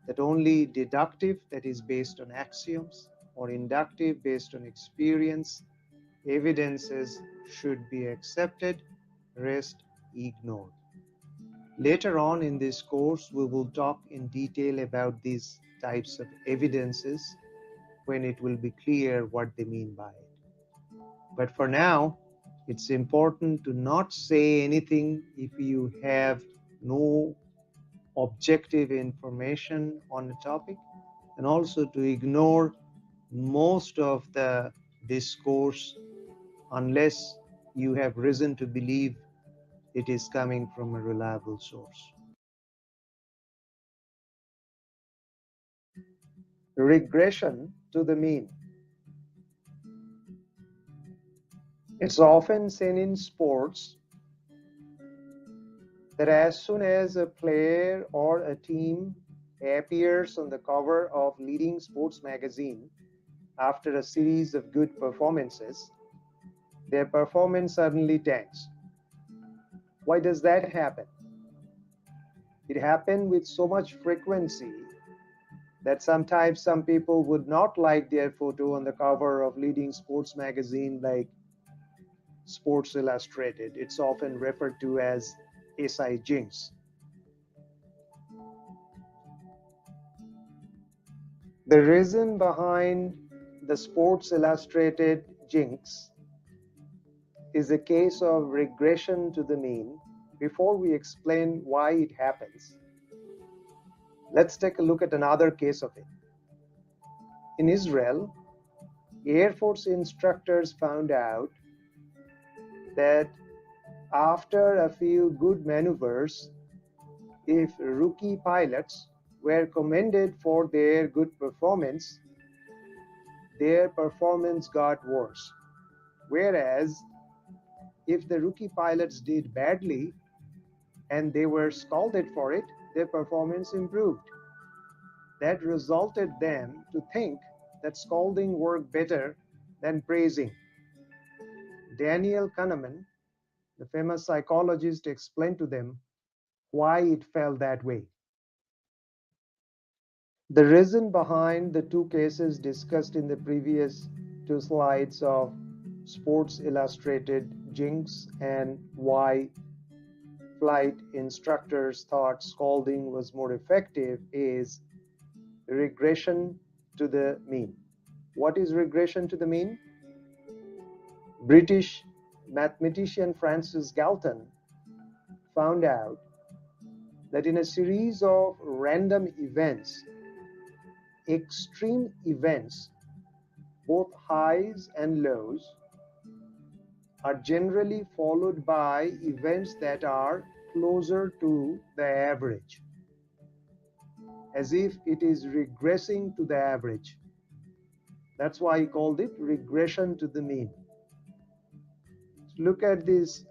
that only deductive, that is based on axioms, or inductive, based on experience, evidences should be accepted, rest ignored. Later on in this course, we will talk in detail about these types of evidences when it will be clear what they mean by it. But for now, it's important to not say anything if you have no objective information on a topic, and also to ignore most of the discourse unless you have reason to believe it is coming from a reliable source. Regression to the mean. It's often seen in sports that as soon as a player or a team appears on the cover of leading sports magazine after a series of good performances, their performance suddenly tanks. Why does that happen? It happens with so much frequency that sometimes some people would not like their photo on the cover of leading sports magazine like Sports Illustrated. It's often referred to as SI jinx. The reason behind the Sports Illustrated jinx is a case of regression to the mean. Before we explain why it happens, let's take a look at another case of it. In Israel, Air Force instructors found out that After a few good maneuvers, if rookie pilots were commended for their good performance, their performance got worse. Whereas if the rookie pilots did badly and they were scolded for it, their performance improved. That resulted them to think that scolding worked better than praising. Daniel Kahneman, the famous psychologist, explained to them why it felt that way. The reason behind the two cases discussed in the previous two slides of Sports Illustrated Jinx and why flight instructors thought scolding was more effective is regression to the mean. What is regression to the mean? British mathematician Francis Galton found out that in a series of random events, extreme events, both highs and lows, are generally followed by events that are closer to the average, as if it is regressing to the average. That's why he called it regression to the mean. Look at this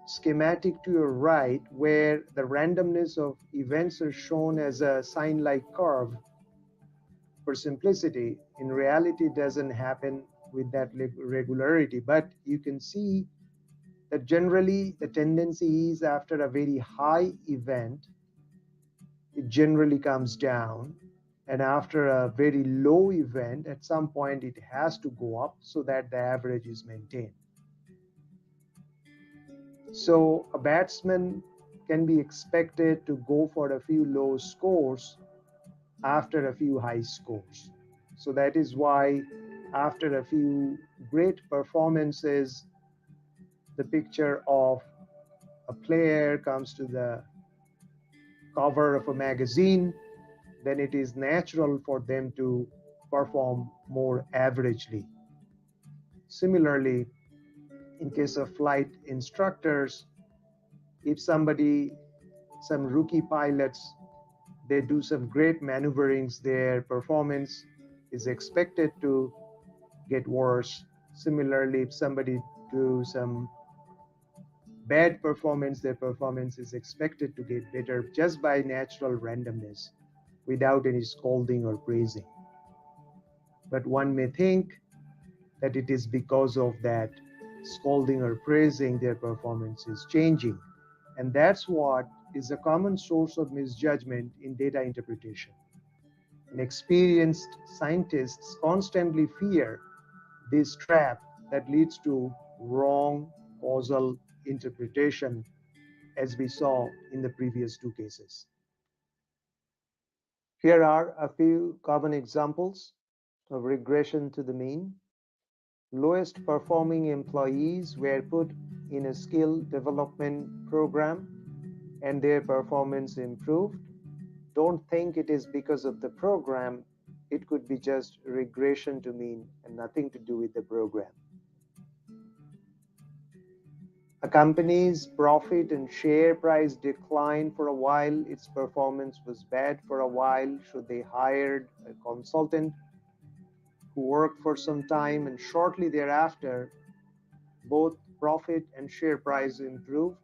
schematic to your right, where the randomness of events are shown as a sine-like curve. For simplicity, in reality, it doesn't happen with that regularity, but you can see that generally the tendency is after a very high event, it generally comes down, and after a very low event, at some point it has to go up so that the average is maintained. So a batsman can be expected to go for a few low scores after a few high scores. So that is why after a few great performances, the picture of a player comes to the cover of a magazine, then it is natural for them to perform more averagely. Similarly, in case of flight instructors, if some rookie pilots, they do some great maneuverings, their performance is expected to get worse. Similarly, if somebody do some bad performance, their performance is expected to get better just by natural randomness without any scolding or praising. But one may think that it is because of that scolding or praising their performance is changing. And that's what is a common source of misjudgment in data interpretation. And experienced scientists constantly fear this trap that leads to wrong causal interpretation, as we saw in the previous two cases. Here are a few common examples of regression to the mean. Lowest performing employees were put in a skill development program and their performance improved. Don't think it is because of the program. It could be just regression to mean and nothing to do with the program. A company's profit and share price declined for a while. Its performance was bad for a while, so they hired a consultant who worked for some time, and shortly thereafter, both profit and share price improved,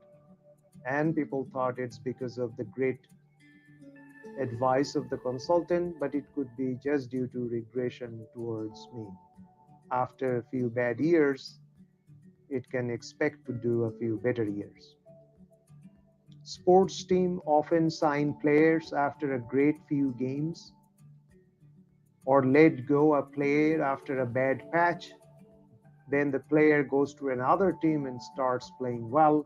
and people thought it's because of the great advice of the consultant, but it could be just due to regression towards mean. After a few bad years, it can expect to do a few better years. Sports teams often sign players after a great few games, or let go a player after a bad patch. Then the player goes to another team and starts playing well,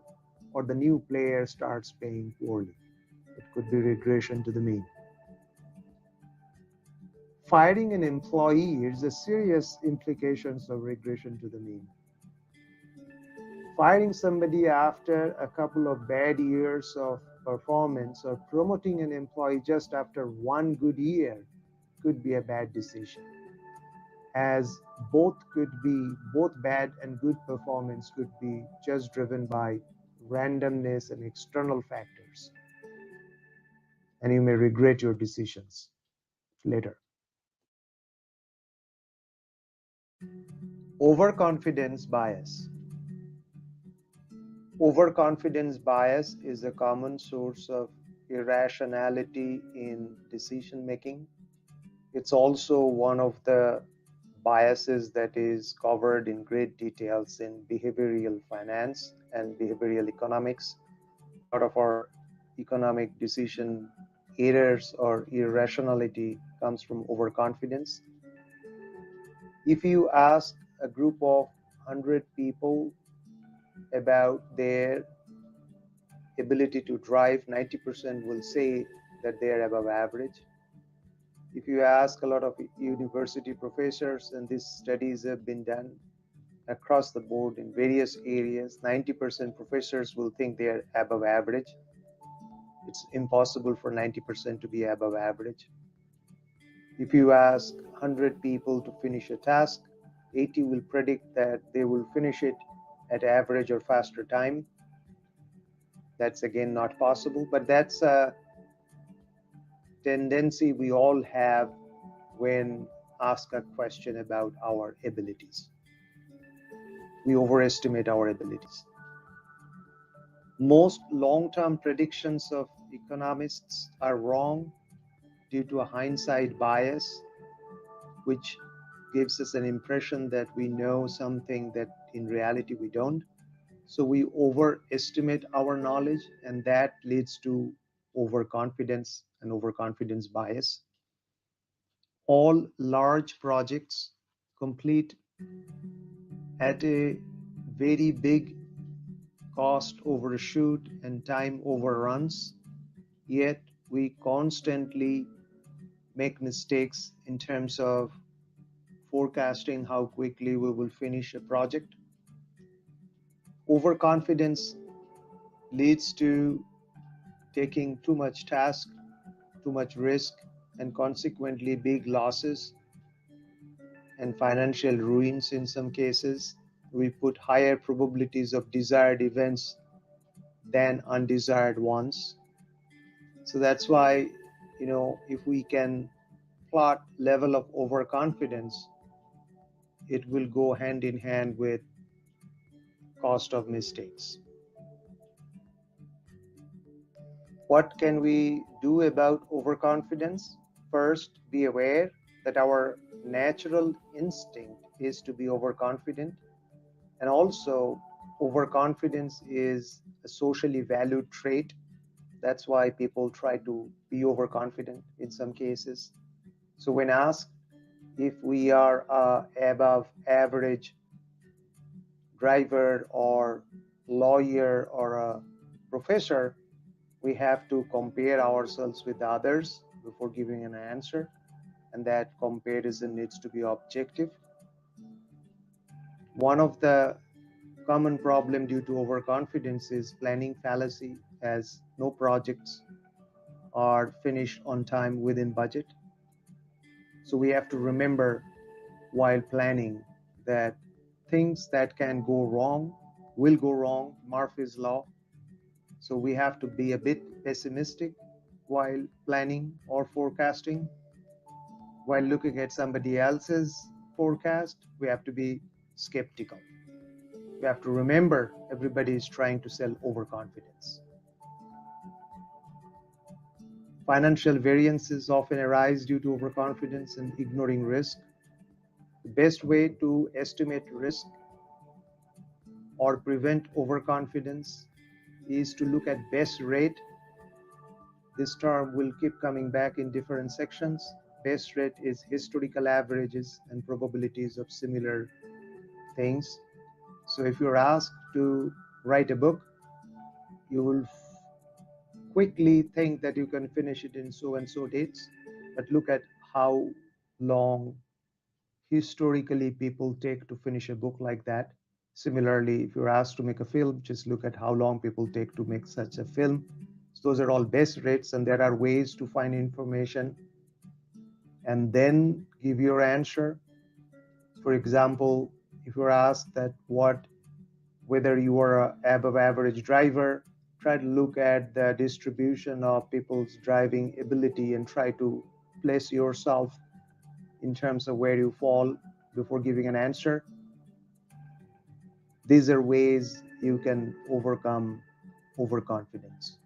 or the new player starts playing poorly. It could be regression to the mean. Firing an employee is a serious implications of regression to the mean. Firing somebody after a couple of bad years of performance or promoting an employee just after one good year could be a bad decision. As both bad and good performance could be just driven by randomness and external factors, and you may regret your decisions later. Overconfidence bias. Overconfidence bias is a common source of irrationality in decision making. It's also one of the biases that is covered in great details in behavioral finance and behavioral economics. A lot of our economic decision errors or irrationality comes from overconfidence. If you ask a group of 100 people about their ability to drive, 90% will say that they are above average. If you ask a lot of university professors, and these studies have been done across the board in various areas, 90% professors will think they are above average. It's impossible for 90% to be above average. If you ask 100 people to finish a task, 80 will predict that they will finish it at average or faster time. That's again not possible, but that's a tendency we all have when asked a question about our abilities. We overestimate our abilities. Most long-term predictions of economists are wrong due to a hindsight bias, which gives us an impression that we know something that in reality we don't. So we overestimate our knowledge, and that leads to overconfidence and overconfidence bias. All large projects complete at a very big cost overshoot and time overruns, yet we constantly make mistakes in terms of forecasting how quickly we will finish a project. Overconfidence leads to taking too much task, too much risk, and consequently big losses and financial ruins in some cases. We put higher probabilities of desired events than undesired ones. So that's why, if we can plot level of overconfidence, it will go hand in hand with cost of mistakes. What can we do about overconfidence? First, be aware that our natural instinct is to be overconfident, and also overconfidence is a socially valued trait. That's why people try to be overconfident in some cases. So when asked if we are above average driver or lawyer or a professor, we have to compare ourselves with others before giving an answer, and that comparison needs to be objective. One of the common problem due to overconfidence is planning fallacy, as no projects are finished on time within budget. So we have to remember while planning that things that can go wrong will go wrong, Murphy's law. So we have to be a bit pessimistic while planning or forecasting. While looking at somebody else's forecast, we have to be skeptical. We have to remember everybody is trying to sell overconfidence. Financial variances often arise due to overconfidence and ignoring risk. The best way to estimate risk or prevent overconfidence is to look at best rate. This term will keep coming back in different sections. Best rate is historical averages and probabilities of similar things. So if you're asked to write a book, you will quickly think that you can finish it in so and so dates, but look at how long historically people take to finish a book like that. Similarly, if you're asked to make a film, just look at how long people take to make such a film. So those are all best rates, and there are ways to find information and then give your answer. For example, if you're asked that whether you are an above average driver, try to look at the distribution of people's driving ability and try to place yourself in terms of where you fall before giving an answer. These are ways you can overcome overconfidence.